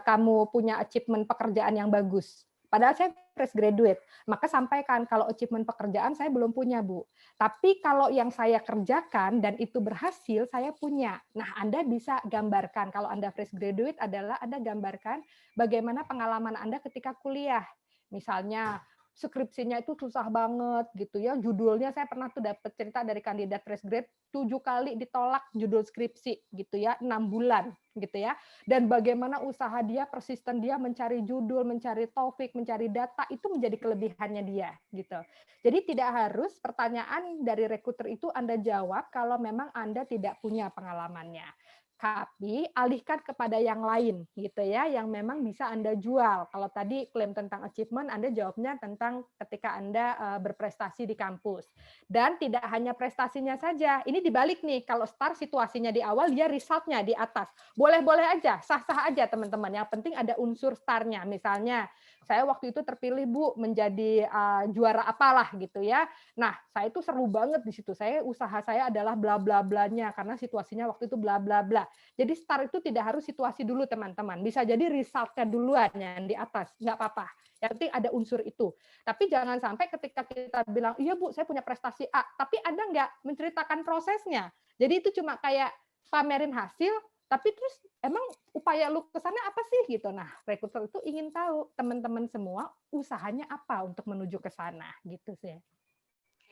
kamu punya achievement pekerjaan yang bagus? Padahal saya fresh graduate, maka sampaikan kalau achievement pekerjaan saya belum punya Bu. Tapi kalau yang saya kerjakan dan itu berhasil, saya punya. Nah, Anda bisa gambarkan, kalau Anda fresh graduate adalah Anda gambarkan bagaimana pengalaman Anda ketika kuliah. Misalnya, skripsinya itu susah banget gitu ya, judulnya saya pernah tuh dapat cerita dari kandidat fresh grade, 7 kali ditolak judul skripsi gitu ya, 6 bulan gitu ya. Dan bagaimana usaha dia, persisten dia mencari judul, mencari topik, mencari data, itu menjadi kelebihannya dia gitu. Jadi tidak harus pertanyaan dari rekruter itu Anda jawab kalau memang Anda tidak punya pengalamannya. Tapi alihkan kepada yang lain gitu ya, yang memang bisa Anda jual. Kalau tadi klaim tentang achievement, Anda jawabnya tentang ketika Anda berprestasi di kampus. Dan tidak hanya prestasinya saja, ini dibalik nih, kalau star situasinya di awal, dia resultnya di atas. Boleh-boleh aja, sah-sah aja teman-teman, yang penting ada unsur starnya. Misalnya, saya waktu itu terpilih Bu menjadi juara apalah gitu ya. Nah, saya itu seru banget di situ. Usaha saya adalah bla bla blanya karena situasinya waktu itu bla bla bla. Jadi start itu tidak harus situasi dulu teman-teman. Bisa jadi resultnya duluan yang di atas, nggak apa-apa. Yang penting ada unsur itu. Tapi jangan sampai ketika kita bilang, iya Bu, saya punya prestasi A, tapi Anda nggak menceritakan prosesnya. Jadi itu cuma kayak pamerin hasil, tapi terus emang upaya lu ke sana apa sih gitu. Nah, rekruter itu ingin tahu teman-teman semua usahanya apa untuk menuju ke sana gitu sih.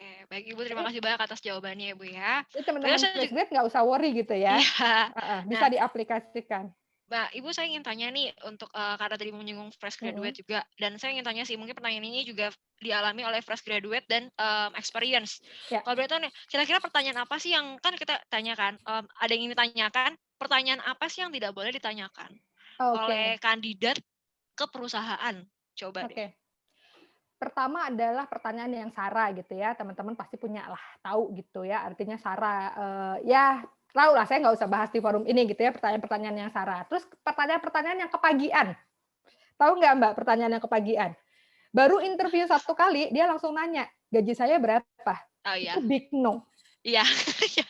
Oke, baik Ibu, terima kasih banyak atas jawabannya ya Bu ya. Jadi Terus teman-teman saya fresh grade nggak usah worry gitu ya. iya. Heeh, bisa Nah, diaplikasikan. Mbak, Ibu saya ingin tanya nih untuk, karena tadi menyinggung fresh Mhm, graduate juga, dan saya ingin tanya sih, mungkin pertanyaan ini juga dialami oleh fresh graduate dan, experience. ya, Kalau boleh tahu nih, kira-kira pertanyaan apa sih yang kan kita tanyakan, ada yang ingin ditanyakan, pertanyaan apa sih yang tidak boleh ditanyakan oleh oke, kandidat ke perusahaan? Coba deh. oke. Pertama adalah pertanyaan yang sara gitu ya, teman-teman pasti punya lah, tahu gitu ya, artinya sara, ya tahu lah, saya nggak usah bahas di forum ini gitu ya, pertanyaan-pertanyaan yang sara. Terus pertanyaan-pertanyaan yang kepagian, tahu nggak Mbak pertanyaan yang kepagian? Baru interview 1 kali, dia langsung nanya, "Gaji saya berapa?" Oh Itu iya, big no. iya,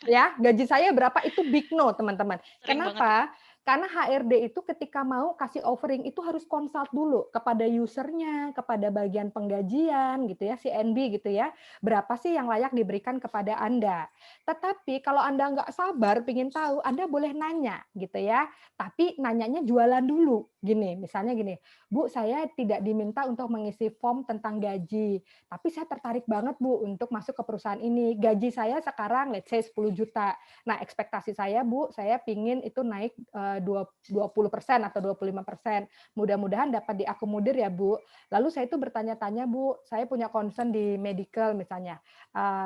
Ya, gaji saya berapa itu big no, teman-teman. sering banget tuh. Kenapa? Karena HRD itu ketika mau kasih offering itu harus consult dulu kepada usernya, kepada bagian penggajian gitu ya, CNB gitu ya. Berapa sih yang layak diberikan kepada Anda? Tetapi kalau Anda nggak sabar pengen tahu, Anda boleh nanya gitu ya. Tapi nanyanya jualan dulu. Gini, misalnya gini, "Bu, saya tidak diminta untuk mengisi form tentang gaji, tapi saya tertarik banget Bu untuk masuk ke perusahaan ini. Gaji saya sekarang let's say 10 juta. Nah, ekspektasi saya Bu, saya pingin itu naik 20% atau 25%. Mudah-mudahan dapat diakomodir ya Bu. Lalu saya itu bertanya-tanya Bu, saya punya concern di medical misalnya.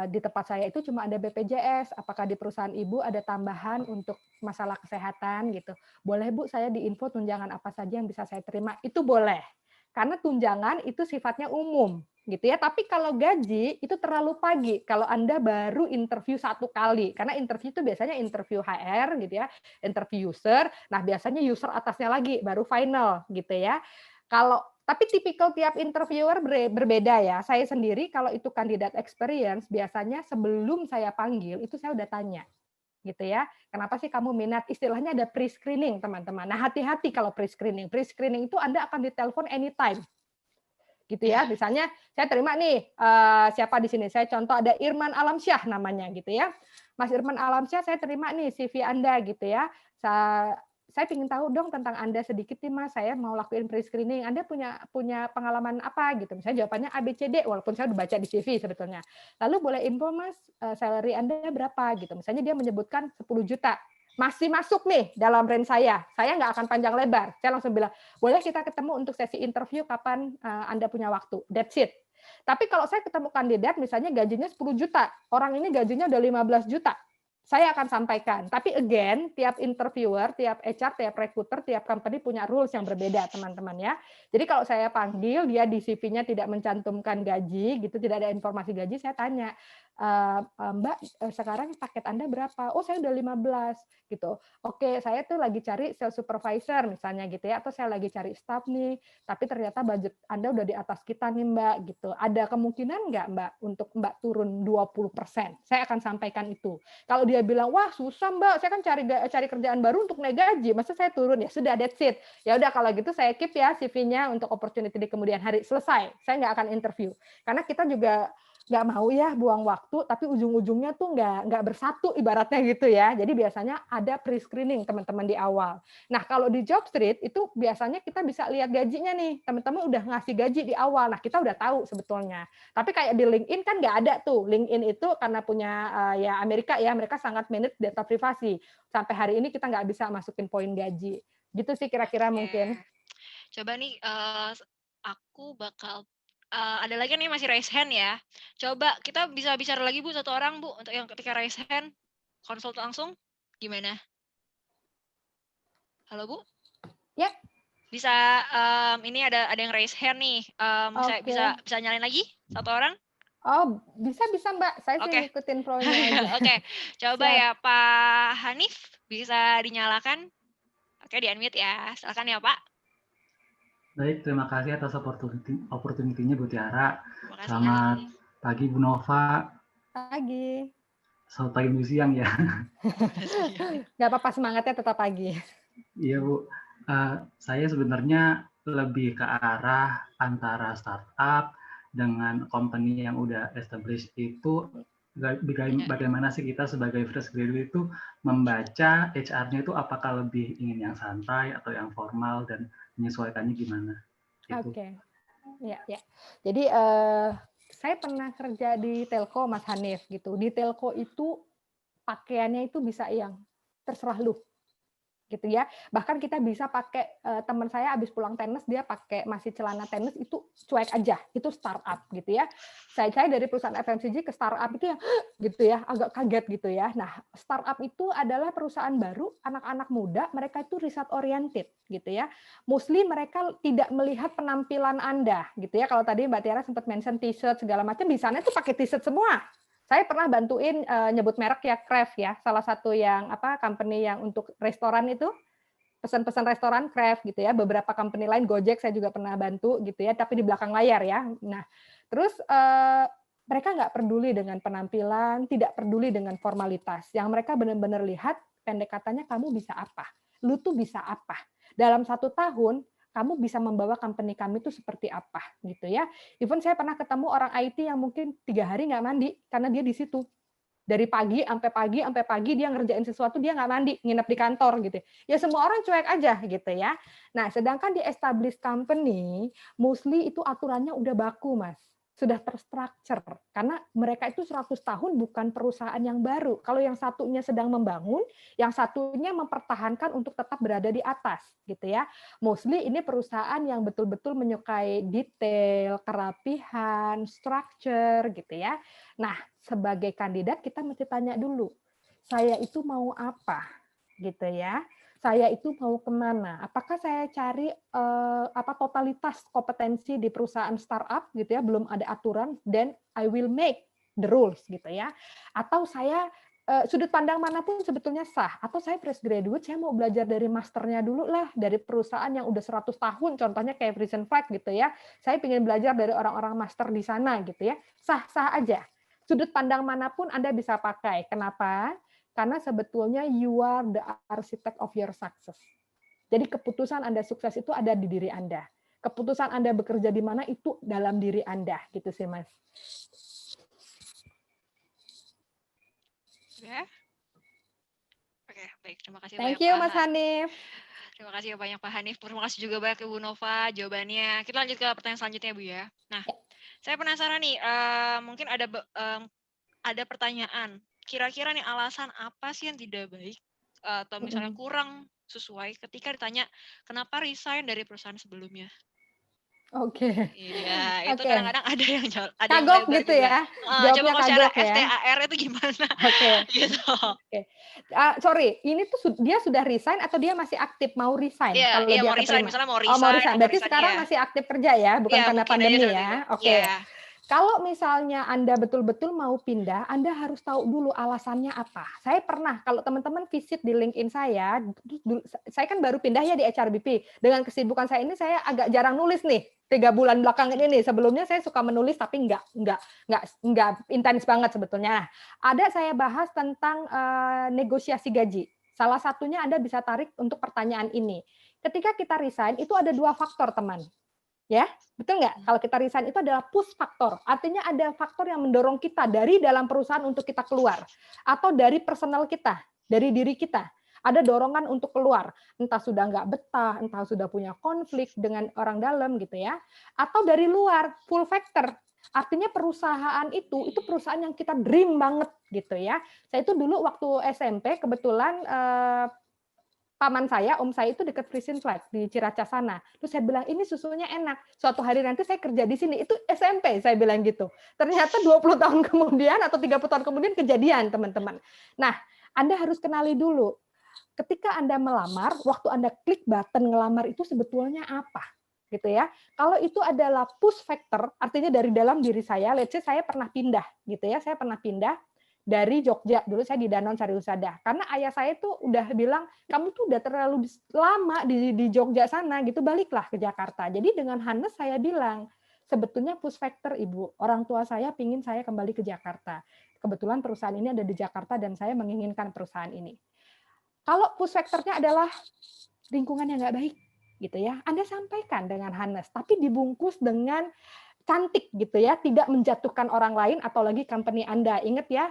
Di tempat saya itu cuma ada BPJS, apakah di perusahaan Ibu ada tambahan untuk masalah kesehatan gitu. Boleh Bu saya diinfo tunjangan apa saja yang bisa saya terima? Itu boleh. Karena tunjangan itu sifatnya umum gitu ya. Tapi kalau gaji itu terlalu pagi kalau Anda baru interview 1 kali. Karena interview itu biasanya interview HR gitu ya, interview user. Nah, biasanya user atasnya lagi baru final gitu ya. Kalau tapi tipikal tiap interviewer berbeda ya. Saya sendiri kalau itu kandidat experience biasanya sebelum saya panggil itu saya udah tanya gitu ya. Kenapa sih kamu minat? Istilahnya ada pre-screening, teman-teman. Nah, hati-hati kalau pre-screening. Pre-screening itu Anda akan ditelepon anytime gitu Iya, ya. Misalnya saya terima nih siapa di sini? Saya contoh ada Irman Alamsyah namanya gitu ya. Mas Irman Alamsyah saya terima nih CV Anda gitu ya. Saya ingin tahu dong tentang Anda sedikit nih Mas. Saya mau lakuin pre-screening. Anda punya punya pengalaman apa gitu. Misalnya jawabannya ABCD walaupun saya udah baca di CV sebetulnya. Lalu boleh info Mas salary Anda berapa gitu. Misalnya dia menyebutkan 10 juta. Masih masuk nih dalam range saya. Saya nggak akan panjang lebar. Saya langsung bilang, boleh kita ketemu untuk sesi interview kapan Anda punya waktu. That's it. Tapi kalau saya ketemu kandidat misalnya gajinya 10 juta, orang ini gajinya udah 15 juta. Saya akan sampaikan. Tapi again, tiap interviewer, tiap HR, tiap recruiter, tiap company punya rules yang berbeda, teman-teman ya. Jadi kalau saya panggil, dia di CV-nya tidak mencantumkan gaji, gitu, tidak ada informasi gaji, saya tanya, Mbak, sekarang paket Anda berapa? Oh, saya udah 15, gitu. Oke, saya tuh lagi cari sales supervisor misalnya gitu ya, atau saya lagi cari staff nih, tapi ternyata budget Anda udah di atas kita nih Mbak, gitu. Ada kemungkinan nggak Mbak untuk Mbak turun 20%? Saya akan sampaikan itu. Kalau dia bilang, wah susah Mbak, saya kan cari kerjaan baru untuk naik gaji, masa saya turun? Ya sudah, that's it. Ya udah kalau gitu saya keep ya CV-nya untuk opportunity di kemudian hari. Selesai, saya nggak akan interview. Karena kita juga nggak mau ya buang waktu, tapi ujung-ujungnya tuh nggak bersatu ibaratnya gitu ya. Jadi biasanya ada pre-screening teman-teman di awal. Nah kalau di job street itu biasanya kita bisa lihat gajinya nih, teman-teman udah ngasih gaji di awal. Nah kita udah tahu sebetulnya. Tapi kayak di LinkedIn kan nggak ada tuh. LinkedIn itu karena punya ya Amerika ya, mereka sangat manage data privasi. Sampai hari ini kita nggak bisa masukin poin gaji. Gitu sih kira-kira oke. mungkin. Coba nih, aku bakal ada lagi nih masih raise hand ya. Coba kita bisa bicara lagi Bu, 1 orang Bu, untuk yang ketika raise hand, konsult langsung, gimana? Halo Bu? Ya, Bisa, ini ada yang raise hand nih, bisa oke. bisa bisa nyalain lagi 1 orang? Oh, bisa bisa Mbak. Saya sih Oke. ngikutin flow-nya aja. Oke, coba Siap. ya Pak Hanif, bisa dinyalakan? Oke, di-unmute ya. Silakan ya Pak. Baik, terima kasih atas opportunity-nya Bu Tiara. Terima kasih Selamat Hanif. pagi Bu Nova. Pagi. Selamat pagi Bu siang ya. Nggak apa-apa, semangatnya tetap pagi. Iya Bu. Saya sebenarnya lebih ke arah antara startup dengan company yang udah established itu bagaimana sih kita sebagai fresh graduate itu membaca HR-nya itu apakah lebih ingin yang santai atau yang formal dan menyesuaikannya gimana? Gitu. Oke. Ya, ya. Jadi Saya pernah kerja di telco, Mas Hanif, gitu. Di telco itu pakaiannya itu bisa yang terserah lu, gitu ya. Bahkan kita bisa pakai, teman saya habis pulang tenis dia pakai masih celana tenis itu cuek aja, itu startup gitu ya. Saya dari perusahaan FMCG ke startup itu yang gitu ya, agak kaget gitu ya. Nah, startup itu adalah perusahaan baru, anak-anak muda, mereka itu riset oriented gitu ya. Mostly mereka tidak melihat penampilan Anda gitu ya. Kalau tadi Mbak Tiara sempat mention t-shirt segala macam, di sana itu pakai t-shirt semua. Saya pernah bantuin nyebut merek ya, Kraft ya, salah satu yang company yang untuk restoran itu, pesan-pesan restoran Kraft gitu ya, beberapa company lain, Gojek saya juga pernah bantu gitu ya, tapi di belakang layar ya. Nah, terus mereka nggak peduli dengan penampilan, tidak peduli dengan formalitas. Yang mereka benar-benar lihat pendekatannya kamu bisa apa, lu tuh bisa apa. Dalam 1 tahun kamu bisa membawa company kami itu seperti apa gitu ya. Even saya pernah ketemu orang IT yang mungkin 3 hari nggak mandi karena dia di situ. Dari pagi sampai pagi dia ngerjain sesuatu, dia nggak mandi, nginep di kantor gitu. Ya semua orang cuek aja gitu ya. Nah, sedangkan di established company, mostly itu aturannya udah baku, Mas. Sudah terstruktur. Karena mereka itu 100 tahun bukan perusahaan yang baru. Kalau yang satunya sedang membangun, yang satunya mempertahankan untuk tetap berada di atas gitu ya. Mostly ini perusahaan yang betul-betul menyukai detail, kerapihan, structure gitu ya. Nah, sebagai kandidat kita mesti tanya dulu, saya itu mau apa, gitu ya? Saya itu mau kemana? Apakah saya cari totalitas kompetensi di perusahaan startup, gitu ya? Belum ada aturan, then I will make the rules, gitu ya? Atau saya sudut pandang manapun sebetulnya sah. Atau saya fresh graduate, saya mau belajar dari masternya dulu lah, dari perusahaan yang udah 100 tahun, contohnya kayak Frisian Flag gitu ya. Saya ingin belajar dari orang-orang master di sana gitu ya. Sah-sah aja. Sudut pandang manapun Anda bisa pakai. Kenapa? Karena sebetulnya you are the architect of your success. Jadi keputusan Anda sukses itu ada di diri Anda. Keputusan Anda bekerja di mana itu dalam diri Anda, gitu sih, Mas. Ya. Oke, baik. Terima kasih Thank banyak you, Pak Mas Hanif. Terima kasih banyak Pak Hanif. Terima kasih juga banyak Ibu Nova jawabannya. Kita lanjut ke pertanyaan selanjutnya, Bu ya. Nah, saya penasaran nih, mungkin ada pertanyaan. Kira-kira nih alasan apa sih yang tidak baik atau misalnya kurang sesuai ketika ditanya kenapa resign dari perusahaan sebelumnya? Oke. Iya, itu Oke. kadang-kadang ada yang Kagok lebar gitu juga. ya. Coba Jawabnya kalau secara kagok ya. STAR itu gimana? Oke. Gitu. Oke. Sorry, ini tuh dia sudah resign atau dia masih aktif mau resign? Iya, Kalau iya dia mau resign, keterima. misalnya mau Oh, mau resign resign. atau Berarti resign sekarang ya. masih aktif kerja ya, bukan Iya, karena mungkin aja pandemi seperti itu. ya. Oke. Iya. Kalau misalnya Anda betul-betul mau pindah, Anda harus tahu dulu alasannya apa. Saya pernah, kalau teman-teman visit di LinkedIn saya kan baru pindah ya di HRBP. Dengan kesibukan saya ini, saya agak jarang nulis nih. 3 bulan belakangan ini. Sebelumnya saya suka menulis, tapi nggak intens banget sebetulnya. Nah, ada saya bahas tentang negosiasi gaji. Salah satunya Anda bisa tarik untuk pertanyaan ini. Ketika kita resign, itu ada 2 faktor, teman. Ya, betul nggak? Kalau kita resign itu adalah push faktor, artinya ada faktor yang mendorong kita dari dalam perusahaan untuk kita keluar, atau dari personal kita, dari diri kita. Ada dorongan untuk keluar, entah sudah nggak betah, entah sudah punya konflik dengan orang dalam gitu ya, atau dari luar, full factor. Artinya perusahaan itu perusahaan yang kita dream banget gitu ya. Saya itu dulu waktu SMP kebetulan paman saya, om saya itu dekat Frisian Flag di Ciracas sana. Terus saya bilang, ini susunya enak. Suatu hari nanti saya kerja di sini. Itu SMP, saya bilang gitu. Ternyata 20 tahun kemudian atau 30 tahun kemudian kejadian, teman-teman. Nah, Anda harus kenali dulu. Ketika Anda melamar, waktu Anda klik button ngelamar itu sebetulnya apa? Gitu ya. Kalau itu adalah push factor, artinya dari dalam diri saya, let's say saya pernah pindah, gitu ya. Saya pernah pindah dari Jogja, dulu saya di Danone Sari Husada. Karena ayah saya tuh udah bilang, kamu tuh udah terlalu lama di Jogja sana, gitu, baliklah ke Jakarta. Jadi dengan Hannes saya bilang, sebetulnya push factor Ibu, orang tua saya pingin saya kembali ke Jakarta. Kebetulan perusahaan ini ada di Jakarta dan saya menginginkan perusahaan ini. Kalau push factor-nya adalah lingkungan yang nggak baik, gitu ya, Anda sampaikan dengan Hannes, tapi dibungkus dengan cantik gitu ya, tidak menjatuhkan orang lain atau lagi company Anda. Ingat ya,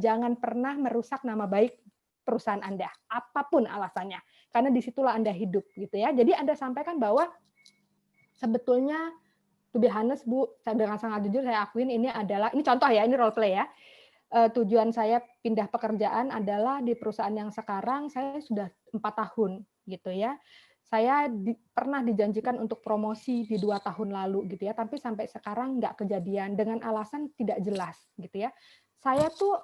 jangan pernah merusak nama baik perusahaan Anda, apapun alasannya, karena disitulah Anda hidup gitu ya. Jadi Anda sampaikan bahwa sebetulnya To be honest, Bu, saya dengan sangat jujur saya akuin ini contoh ya, ini role play ya. Tujuan saya pindah pekerjaan adalah di perusahaan yang sekarang saya sudah 4 tahun gitu ya. Saya pernah dijanjikan untuk promosi di 2 tahun lalu gitu ya, tapi sampai sekarang nggak kejadian dengan alasan tidak jelas gitu ya. Saya tuh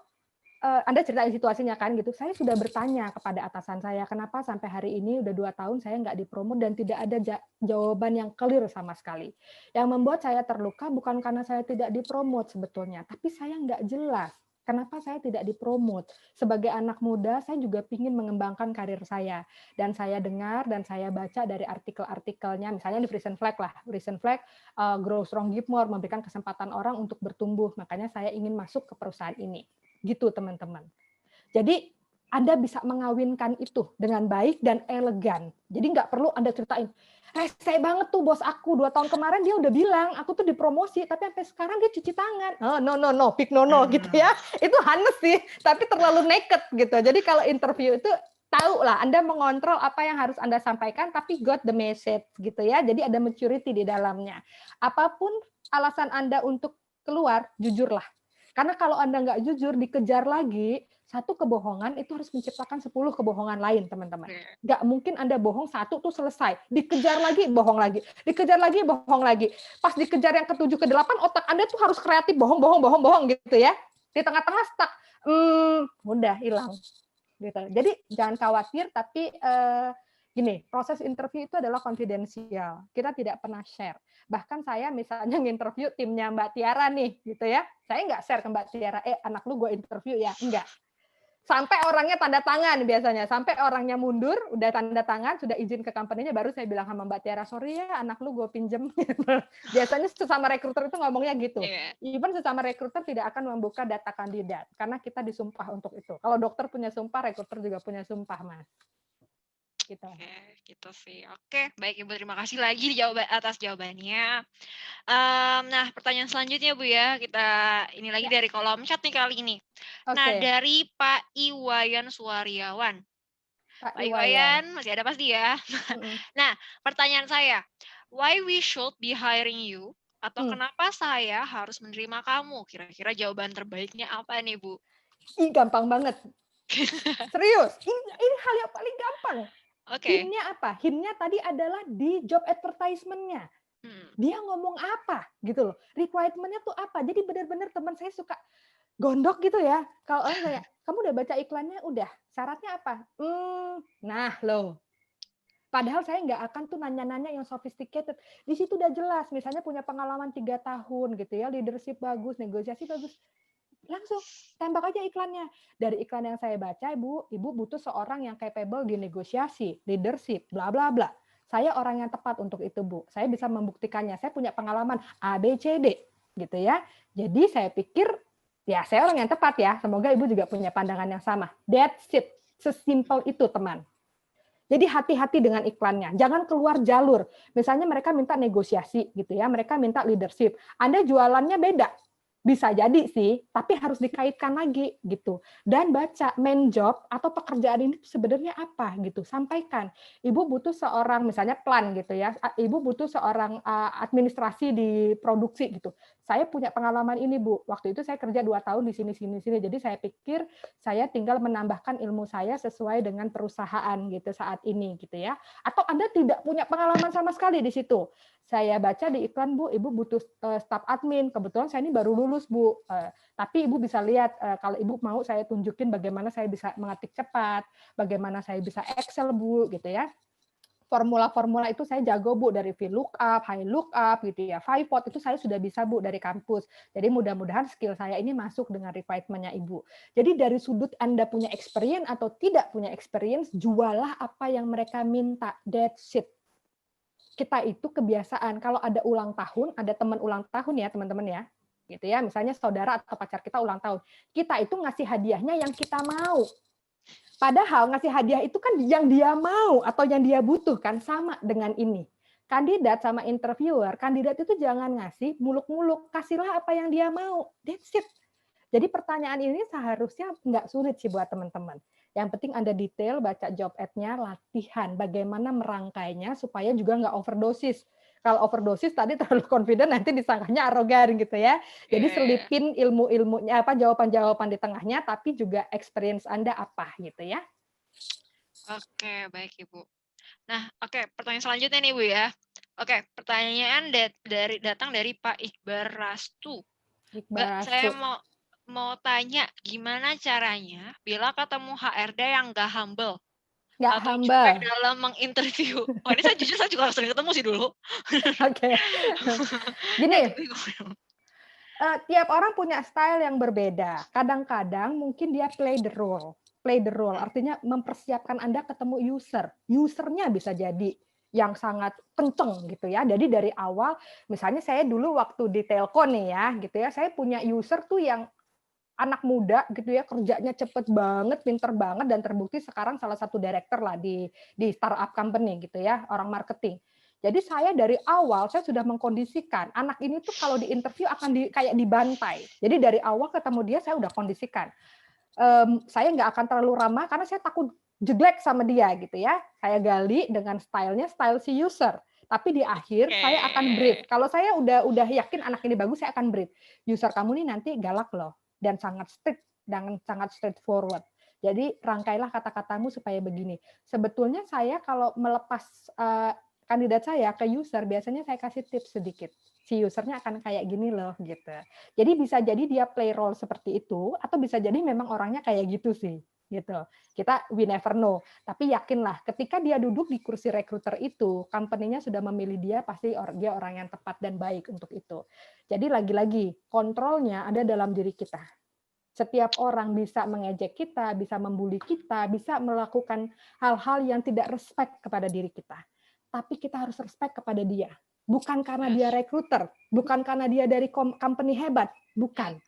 Anda ceritain situasinya kan gitu. Saya sudah bertanya kepada atasan saya, kenapa sampai hari ini udah 2 tahun saya nggak dipromot dan tidak ada jawaban yang clear sama sekali. Yang membuat saya terluka bukan karena saya tidak dipromot sebetulnya, tapi saya nggak jelas. Kenapa saya tidak dipromot? Sebagai anak muda, saya juga ingin mengembangkan karir saya. Dan saya dengar dan saya baca dari artikel-artikelnya, misalnya di Frisian Flag lah. Frisian Flag, Grow Strong Give More, memberikan kesempatan orang untuk bertumbuh. Makanya saya ingin masuk ke perusahaan ini. Gitu teman-teman. Jadi Anda bisa mengawinkan itu dengan baik dan elegan. Jadi nggak perlu Anda ceritain, rese banget tuh bos aku 2 tahun kemarin dia udah bilang aku tuh dipromosi, tapi sampai sekarang dia cuci tangan. Oh, no, big no gitu ya. Itu hanes sih, tapi terlalu naked gitu. Jadi kalau interview itu tahu lah Anda mengontrol apa yang harus Anda sampaikan, tapi got the message gitu ya. Jadi ada maturity di dalamnya. Apapun alasan Anda untuk keluar, jujurlah. Karena kalau Anda nggak jujur, dikejar lagi, satu kebohongan itu harus menciptakan 10 kebohongan lain, teman-teman. Nggak mungkin Anda bohong satu tuh selesai. Dikejar lagi, bohong lagi. Dikejar lagi, bohong lagi. Pas dikejar yang ke-7, ke-8, otak Anda tuh harus kreatif, bohong gitu ya. Di tengah-tengah stuck. Udah hilang. Gitu. Jadi jangan khawatir, tapi gini, proses interview itu adalah konfidensial. Kita tidak pernah share. Bahkan saya misalnya nginterview timnya Mbak Tiara nih, gitu ya. Saya nggak share ke Mbak Tiara, anak lu gue interview ya. Enggak. Sampai orangnya tanda tangan biasanya. Sampai orangnya mundur, udah tanda tangan, sudah izin ke company-nya, baru saya bilang sama Mbak Tiara, sorry ya, anak lu gue pinjem. Biasanya sesama rekruter itu ngomongnya gitu. Even sesama rekruter tidak akan membuka data kandidat, karena kita disumpah untuk itu. Kalau dokter punya sumpah, rekruter juga punya sumpah, Mas. Gitu. Oke, gitu sih. Oke, baik Ibu, terima kasih lagi atas jawabannya. Nah, pertanyaan selanjutnya Bu ya, kita ini lagi dari kolom chat nih kali ini. Nah, dari Pak Iwayan Suwaryawan. Pak Iwayan, masih ada pasti ya. Nah, pertanyaan saya, why we should be hiring you? Atau kenapa saya harus menerima kamu? Kira-kira jawaban terbaiknya apa nih Bu? Gampang banget. Serius, ini hal yang paling gampang. Hint-nya apa? Hint-nya tadi adalah di job advertisement-nya. Dia ngomong apa gitu loh. Requirement-nya tuh apa? Jadi benar-benar teman saya suka gondok gitu ya. Kalau orang kayak, kamu udah baca iklannya? Udah. Syaratnya apa? Nah loh. Padahal saya nggak akan tuh nanya-nanya yang sophisticated. Di situ udah jelas. Misalnya punya pengalaman 3 tahun gitu ya. Leadership bagus, negosiasi bagus. Langsung tembak aja iklannya. Dari iklan yang saya baca, Ibu butuh seorang yang capable di negosiasi, leadership, bla bla bla. Saya orang yang tepat untuk itu, Bu. Saya bisa membuktikannya. Saya punya pengalaman A, B, C, D, gitu ya. Jadi saya pikir, ya saya orang yang tepat ya. Semoga Ibu juga punya pandangan yang sama. That's it. Sesimpel itu, teman. Jadi hati-hati dengan iklannya. Jangan keluar jalur. Misalnya mereka minta negosiasi, gitu ya. Mereka minta leadership. Anda jualannya beda. Bisa jadi sih, tapi harus dikaitkan lagi gitu. Dan baca main job atau pekerjaan ini sebenarnya apa gitu. Sampaikan. Ibu butuh seorang misalnya plan gitu ya. Ibu butuh seorang administrasi di produksi gitu. Saya punya pengalaman ini, Bu. Waktu itu saya kerja 2 tahun di sini. Jadi saya pikir saya tinggal menambahkan ilmu saya sesuai dengan perusahaan gitu saat ini gitu ya. Atau Anda tidak punya pengalaman sama sekali di situ. Saya baca di iklan, Bu, Ibu butuh staf admin. Kebetulan saya ini baru lulus, Bu. Tapi Ibu bisa lihat, kalau Ibu mau saya tunjukin bagaimana saya bisa mengetik cepat, bagaimana saya bisa Excel, Bu, gitu ya. Formula-formula itu saya jago, Bu, dari VLOOKUP, High Lookup, gitu ya. Pivot itu saya sudah bisa, Bu, dari kampus. Jadi mudah-mudahan skill saya ini masuk dengan requirement-nya Ibu. Jadi dari sudut Anda punya experience atau tidak punya experience, jualah apa yang mereka minta. That's it. Kita itu kebiasaan kalau ada ulang tahun, ada teman ulang tahun ya teman-teman ya, gitu ya. Misalnya saudara atau pacar kita ulang tahun, kita itu ngasih hadiahnya yang kita mau. Padahal ngasih hadiah itu kan yang dia mau atau yang dia butuhkan, sama dengan ini. Kandidat sama interviewer, kandidat itu jangan ngasih muluk-muluk, kasihlah apa yang dia mau. That's it. Jadi pertanyaan ini seharusnya nggak sulit sih buat teman-teman. Yang penting Anda detail, baca job ad-nya, latihan bagaimana merangkainya supaya juga nggak overdosis. Kalau overdosis tadi terlalu confident nanti disangkanya arogan gitu ya. Jadi Iya. selipin ilmu-ilmunya jawaban-jawaban di tengahnya tapi juga experience Anda apa gitu ya. Oke, baik Ibu. Nah, oke, pertanyaan selanjutnya nih Bu ya. Oke, pertanyaan datang dari Pak Iqbal Rastu. Mbak, Iqbal saya Rastu. mau tanya gimana caranya bila ketemu HRD yang nggak humble Nggak atau cuek humble. dalam menginterview? Oh, ini saya jujur juga harus sering ketemu sih dulu. Oke. Ya, Gini, itu bingung. tiap orang punya style yang berbeda. Kadang-kadang mungkin dia play the role. Play the role artinya mempersiapkan Anda ketemu user. Usernya bisa jadi yang sangat kenceng gitu ya. Jadi dari awal, misalnya saya dulu waktu di Telco nih ya, gitu ya, saya punya user tuh yang anak muda gitu ya, kerjanya cepet banget, pinter banget, dan terbukti sekarang salah satu director lah di startup company gitu ya, orang marketing. Jadi saya dari awal saya sudah mengkondisikan anak ini tuh kalau di interview akan kayak dibantai. Jadi dari awal ketemu dia saya udah kondisikan. Saya nggak akan terlalu ramah karena saya takut jeglek sama dia gitu ya. Saya gali dengan stylenya, style si user. Tapi di akhir saya akan brief. Kalau saya udah yakin anak ini bagus, saya akan brief. User kamu nih nanti galak loh dan sangat strict dan sangat straightforward. Jadi rangkailah kata-katamu supaya begini. Sebetulnya saya kalau melepas kandidat saya ke user, biasanya saya kasih tips sedikit. Si usernya akan kayak gini loh gitu. Jadi bisa jadi dia play role seperti itu, atau bisa jadi memang orangnya kayak gitu sih. Gitu. Kita we never know. Tapi yakinlah ketika dia duduk di kursi recruiter itu, company-nya sudah memilih dia, pasti dia orang yang tepat dan baik untuk itu. Jadi lagi-lagi kontrolnya ada dalam diri kita. Setiap orang bisa mengejek kita, bisa membuli kita, bisa melakukan hal-hal yang tidak respect kepada diri kita. Tapi kita harus respect kepada dia. Bukan karena dia recruiter, bukan karena dia dari company hebat, bukan.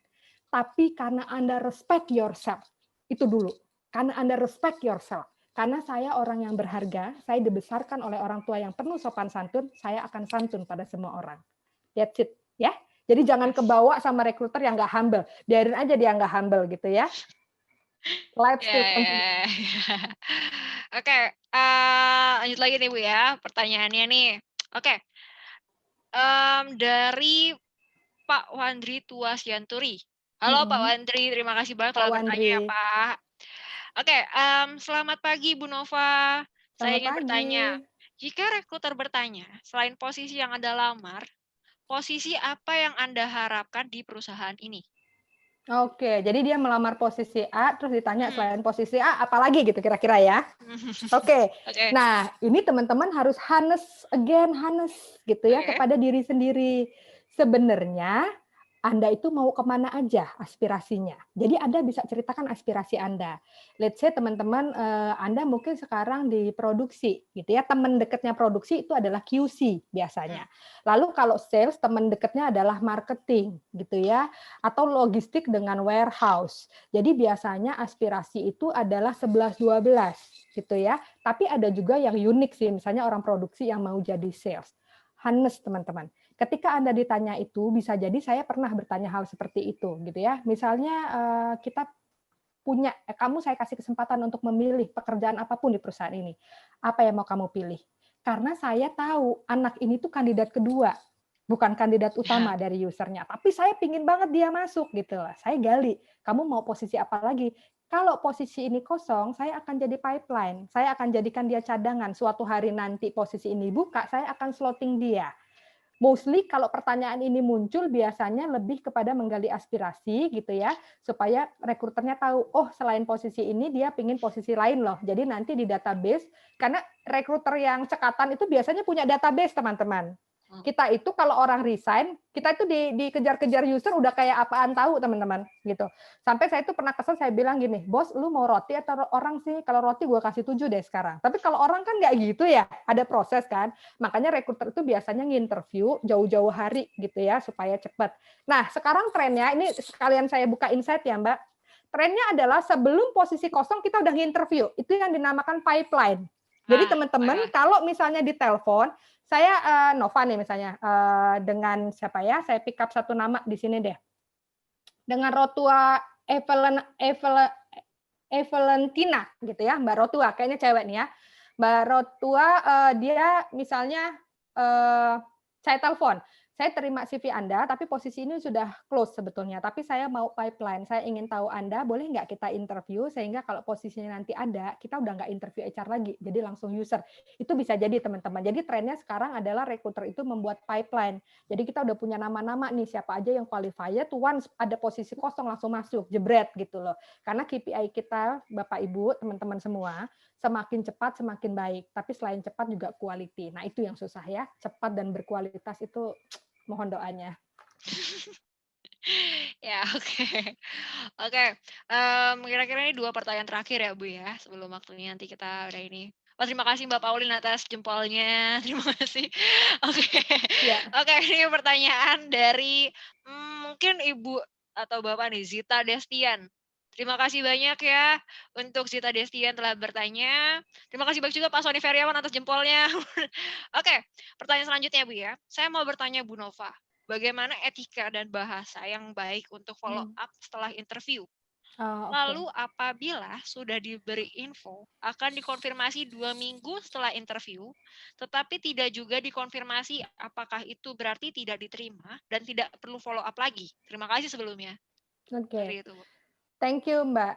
Tapi karena Anda respect yourself. Itu dulu. Karena Anda respect yourself. Karena saya orang yang berharga, saya dibesarkan oleh orang tua yang penuh sopan santun, saya akan santun pada semua orang. That's it, ya. Jadi jangan kebawa sama rekruter yang nggak humble. Biarin aja dia nggak humble gitu ya. Life still continue. Oke, lanjut lagi nih Bu ya, pertanyaannya nih. Oke, dari Pak Wandri Tuasyanturi. Halo Pak Wandri, terima kasih banget telah bertanya ya Pak. Oke, selamat pagi Bu Nova. Saya ingin bertanya, jika rekruter bertanya, selain posisi yang Anda lamar, posisi apa yang Anda harapkan di perusahaan ini? Oke, jadi dia melamar posisi A, terus ditanya selain posisi A, apalagi gitu kira-kira ya. Oke. Nah, ini teman-teman harus honest gitu ya, kepada diri sendiri. Sebenarnya Anda itu mau kemana aja aspirasinya. Jadi Anda bisa ceritakan aspirasi Anda. Let's say teman-teman, Anda mungkin sekarang di produksi, gitu ya. Teman dekatnya produksi itu adalah QC biasanya. Lalu kalau sales, teman dekatnya adalah marketing, gitu ya. Atau logistik dengan warehouse. Jadi biasanya aspirasi itu adalah 11-12, gitu ya. Tapi ada juga yang unik sih, misalnya orang produksi yang mau jadi sales. Honest teman-teman. Ketika Anda ditanya itu, bisa jadi saya pernah bertanya hal seperti itu, gitu ya. Misalnya kita punya, kamu saya kasih kesempatan untuk memilih pekerjaan apapun di perusahaan ini. Apa yang mau kamu pilih? Karena saya tahu anak ini tuh kandidat kedua, bukan kandidat utama dari usernya. Tapi saya pingin banget dia masuk gitu. Saya gali. Kamu mau posisi apa lagi? Kalau posisi ini kosong, saya akan jadi pipeline. Saya akan jadikan dia cadangan. Suatu hari nanti posisi ini buka, saya akan slotting dia. Mostly kalau pertanyaan ini muncul biasanya lebih kepada menggali aspirasi gitu ya, supaya rekruternya tahu, oh selain posisi ini dia pingin posisi lain loh. Jadi nanti di database, karena rekruter yang cekatan itu biasanya punya database teman-teman. Kita itu kalau orang resign, kita itu dikejar-kejar user udah kayak apaan tahu teman-teman gitu. Sampai saya itu pernah kesel, saya bilang gini, bos lu mau roti atau orang sih? Kalau roti gue kasih 7 deh sekarang. Tapi kalau orang kan nggak gitu ya, ada proses kan. Makanya rekruter itu biasanya nginterview jauh-jauh hari gitu ya, supaya cepat. Nah sekarang trennya, ini sekalian saya buka insight ya Mbak. Trennya adalah sebelum posisi kosong kita udah nginterview. Itu yang dinamakan pipeline. Jadi teman-teman kalau misalnya di telepon, saya Nova nih misalnya, dengan siapa ya, saya pick up satu nama di sini deh. Dengan Rotua Evalentina gitu ya, Mbak Rotua, kayaknya cewek nih ya. Mbak Rotua dia misalnya Saya telepon, saya terima CV Anda, tapi posisi ini sudah close sebetulnya, tapi saya mau pipeline, saya ingin tahu Anda, boleh nggak kita interview, sehingga kalau posisinya nanti ada, kita udah nggak interview HR lagi, jadi langsung user. Itu bisa jadi teman-teman. Jadi trennya sekarang adalah recruiter itu membuat pipeline. Jadi kita udah punya nama-nama nih, siapa aja yang qualified, once ada posisi kosong langsung masuk, jebret gitu loh. Karena KPI kita, Bapak Ibu, teman-teman semua, semakin cepat semakin baik. Tapi selain cepat juga quality. Nah, itu yang susah ya. Cepat dan berkualitas itu mohon doanya. Ya, oke. Oke, kira-kira ini 2 pertanyaan terakhir ya, Bu, ya, sebelum waktunya nanti kita udah ini. Oh, terima kasih Mbak Pauline atas jempolnya, terima kasih. Oke. Ya. Oke, ini pertanyaan dari, mungkin Ibu atau Bapak nih, Zita Destian. Terima kasih banyak ya untuk Zita Destian telah bertanya. Terima kasih banyak juga Pak Sony Feriawan atas jempolnya. Oke, pertanyaan selanjutnya, Bu, ya. Saya mau bertanya Bu Nova, bagaimana etika dan bahasa yang baik untuk follow up setelah interview? Oh, Lalu oke. apabila sudah diberi info, akan dikonfirmasi 2 minggu setelah interview, tetapi tidak juga dikonfirmasi apakah itu berarti tidak diterima dan tidak perlu follow up lagi. Terima kasih sebelumnya. Oke. Seperti itu, Bu. Thank you, Mbak.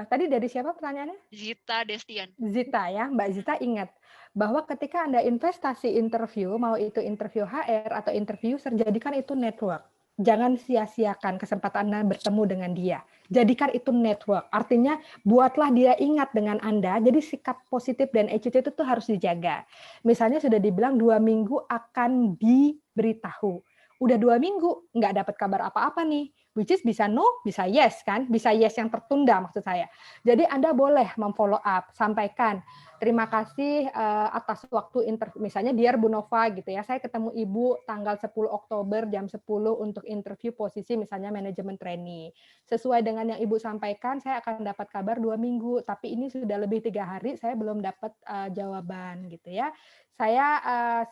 Tadi dari siapa pertanyaannya? Zita Destian. Zita ya, Mbak Zita ingat bahwa ketika Anda investasi interview, mau itu interview HR atau interview user, jadikan itu network. Jangan sia-siakan kesempatan Anda bertemu dengan dia. Jadikan itu network. Artinya buatlah dia ingat dengan Anda. Jadi sikap positif dan attitude itu harus dijaga. Misalnya sudah dibilang 2 minggu akan diberitahu. Udah 2 minggu nggak dapat kabar apa-apa nih. Which is bisa no, bisa yes kan? Bisa yes yang tertunda maksud saya. Jadi Anda boleh memfollow up, sampaikan, terima kasih atas waktu interview, misalnya Dear Bu Nova gitu ya, saya ketemu Ibu tanggal 10 Oktober jam 10 untuk interview posisi misalnya manajemen trainee. Sesuai dengan yang Ibu sampaikan, saya akan dapat kabar 2 minggu, tapi ini sudah lebih 3 hari, saya belum dapat jawaban gitu ya. Saya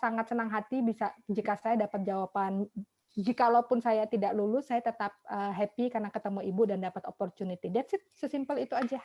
sangat senang hati bisa jika saya dapat jawaban. Jikalaupun saya tidak lulus, saya tetap happy karena ketemu Ibu dan dapat opportunity. That's it, sesimpel itu aja.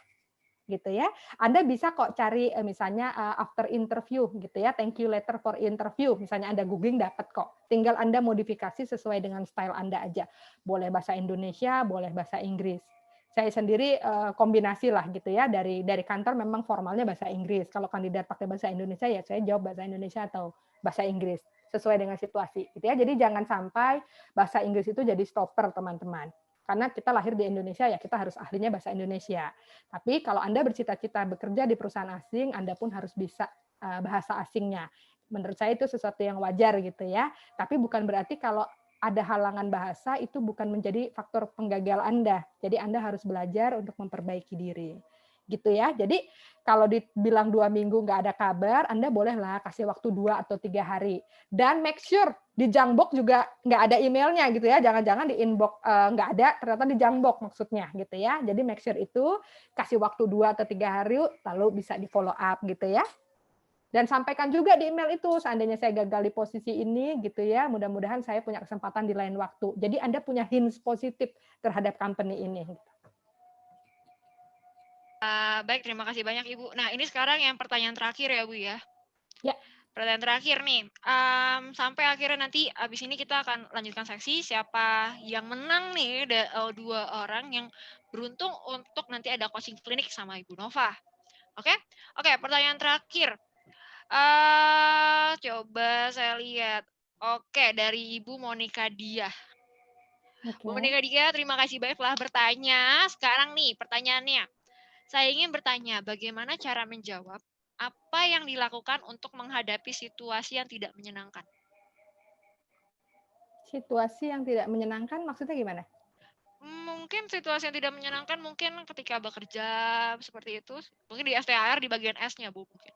Gitu ya. Anda bisa kok cari misalnya after interview gitu ya, thank you letter for interview. Misalnya Anda googling dapat kok. Tinggal Anda modifikasi sesuai dengan style Anda aja. Boleh bahasa Indonesia, boleh bahasa Inggris. Saya sendiri kombinasi lah gitu ya, dari kantor memang formalnya bahasa Inggris. Kalau kandidat pakai bahasa Indonesia ya saya jawab bahasa Indonesia atau bahasa Inggris sesuai dengan situasi gitu ya. Jadi jangan sampai bahasa Inggris itu jadi stopper teman-teman. Karena kita lahir di Indonesia ya kita harus ahlinya bahasa Indonesia. Tapi kalau Anda bercita-cita bekerja di perusahaan asing, Anda pun harus bisa bahasa asingnya. Menurut saya itu sesuatu yang wajar gitu ya. Tapi bukan berarti kalau ada halangan bahasa itu bukan menjadi faktor penggagal Anda. Jadi Anda harus belajar untuk memperbaiki diri. Gitu ya. Jadi kalau dibilang 2 minggu nggak ada kabar, Anda bolehlah kasih waktu 2 atau 3 hari. Dan make sure di junk box juga nggak ada emailnya gitu ya. Jangan-jangan di inbox nggak ada, ternyata di junk box maksudnya gitu ya. Jadi make sure itu kasih waktu 2 atau 3 hari, lalu bisa di follow up gitu ya. Dan sampaikan juga di email itu, seandainya saya gagal di posisi ini gitu ya, mudah-mudahan saya punya kesempatan di lain waktu. Jadi Anda punya hints positif terhadap company ini. Baik, terima kasih banyak Ibu. Nah, ini sekarang yang pertanyaan terakhir ya Bu ya. Ya. Pertanyaan terakhir nih, sampai akhirnya nanti abis ini kita akan lanjutkan seksi siapa yang menang nih, 2 orang yang beruntung untuk nanti ada coaching klinik sama Ibu Nova. Oke? Oke, pertanyaan terakhir. Coba saya lihat. Oke, dari Ibu Monica Diah. Bu Monica Diah, terima kasih banyak telah bertanya. Sekarang nih pertanyaannya. Saya ingin bertanya, bagaimana cara menjawab apa yang dilakukan untuk menghadapi situasi yang tidak menyenangkan? Situasi yang tidak menyenangkan maksudnya gimana? Mungkin situasi yang tidak menyenangkan mungkin ketika bekerja seperti itu. Mungkin di STHR di bagian S-nya, Bu. Mungkin.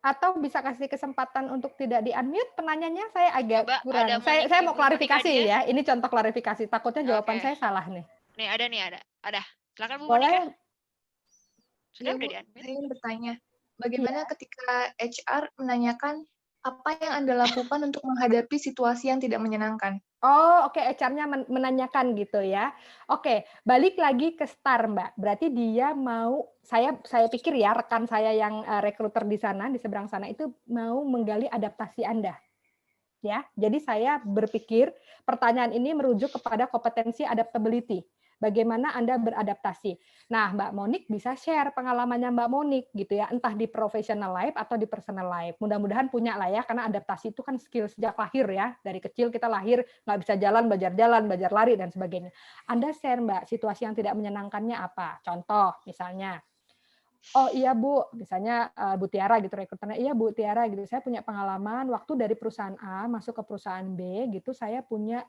Atau bisa kasih kesempatan untuk tidak di-unmute penanyanya, saya agak Coba kurang. ada Saya mau Ibu klarifikasi Monica ya. Ini contoh klarifikasi. Takutnya jawaban saya salah nih. Nih, ada. Ada. Silakan Bu Boleh? Monica. Sudah Ya, udah Bu, di-unmute? saya ingin bertanya, bagaimana ketika HR menanyakan apa yang Anda lakukan untuk menghadapi situasi yang tidak menyenangkan? Oh, oke, HR-nya menanyakan gitu ya. Oke, balik lagi ke STAR, Mbak. Berarti dia mau, saya pikir ya, rekan saya yang rekruter di sana, di seberang sana itu mau menggali adaptasi Anda. Ya, jadi saya berpikir pertanyaan ini merujuk kepada kompetensi adaptability. Bagaimana Anda beradaptasi. Nah, Mbak Monik bisa share pengalamannya Mbak Monik gitu ya, entah di professional life atau di personal life. Mudah-mudahan punya lah ya, karena adaptasi itu kan skill sejak lahir ya. Dari kecil kita lahir nggak bisa jalan, belajar lari dan sebagainya. Anda share Mbak, situasi yang tidak menyenangkannya apa? Contoh misalnya, oh iya Bu, misalnya Bu Tiara gitu rekruternya, iya Bu Tiara gitu, saya punya pengalaman waktu dari perusahaan A masuk ke perusahaan B gitu, saya punya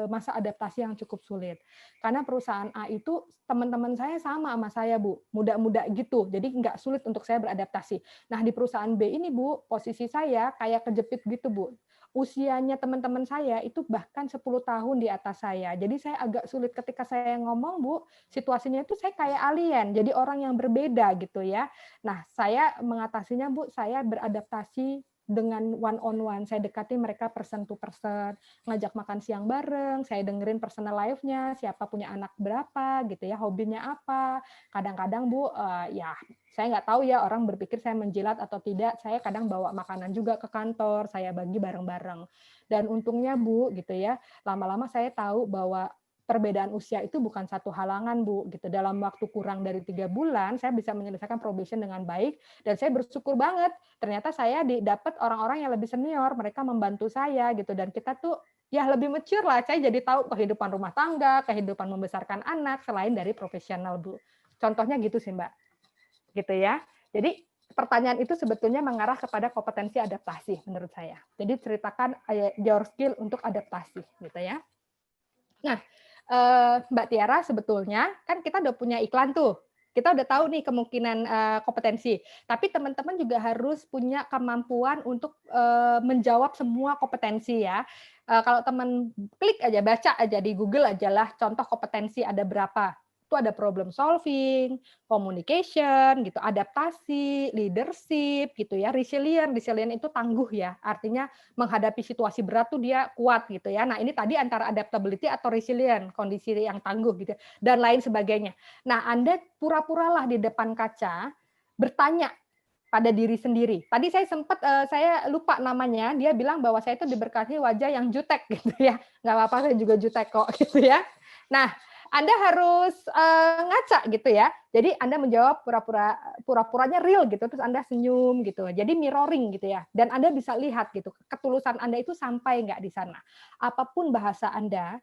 masa adaptasi yang cukup sulit. Karena perusahaan A itu teman-teman saya sama saya Bu, muda-muda gitu, jadi nggak sulit untuk saya beradaptasi. Nah di perusahaan B ini Bu, posisi saya kayak kejepit gitu Bu. Usianya teman-teman saya itu bahkan 10 tahun di atas saya. Jadi saya agak sulit ketika saya ngomong Bu, situasinya itu saya kayak alien, jadi orang yang berbeda gitu ya. Nah, saya mengatasinya Bu, saya beradaptasi dengan one on one. Saya dekati mereka person to person, ngajak makan siang bareng, saya dengerin personal life-nya, siapa punya anak berapa gitu ya, hobinya apa. Kadang-kadang Bu, ya saya nggak tahu ya orang berpikir saya menjilat atau tidak, saya kadang bawa makanan juga ke kantor, saya bagi bareng-bareng. Dan untungnya Bu gitu ya, lama-lama saya tahu bahwa perbedaan usia itu bukan satu halangan Bu gitu. Dalam waktu kurang dari 3 bulan saya bisa menyelesaikan probation dengan baik dan saya bersyukur banget. Ternyata saya dapat orang-orang yang lebih senior, mereka membantu saya gitu dan kita tuh ya lebih mature lah. Saya jadi tahu kehidupan rumah tangga, kehidupan membesarkan anak selain dari profesional Bu. Contohnya gitu sih Mbak. Gitu ya. Jadi pertanyaan itu sebetulnya mengarah kepada kompetensi adaptasi menurut saya. Jadi ceritakan your skill untuk adaptasi gitu ya. Nah, Mbak Tiara sebetulnya kan kita udah punya iklan tuh. Kita udah tahu nih kemungkinan kompetensi. Tapi teman-teman juga harus punya kemampuan untuk menjawab semua kompetensi ya. Kalau teman klik aja, baca aja di Google aja lah contoh kompetensi ada berapa. Itu ada problem solving, communication, gitu, adaptasi, leadership, gitu ya, resilient. Resilient itu tangguh ya, artinya menghadapi situasi berat tuh dia kuat gitu ya. Nah ini tadi antara adaptability atau resilient, kondisi yang tangguh gitu, dan lain sebagainya. Nah Anda pura-puralah di depan kaca bertanya pada diri sendiri. Tadi saya sempat saya lupa namanya, dia bilang bahwa saya itu diberkati wajah yang jutek gitu ya. Nggak apa-apa, saya juga jutek kok gitu ya. Nah, Anda harus ngaca gitu ya. Jadi Anda menjawab pura-puranya real gitu, terus Anda senyum gitu. Jadi mirroring gitu ya. Dan Anda bisa lihat gitu, ketulusan Anda itu sampai nggak di sana. Apapun bahasa Anda,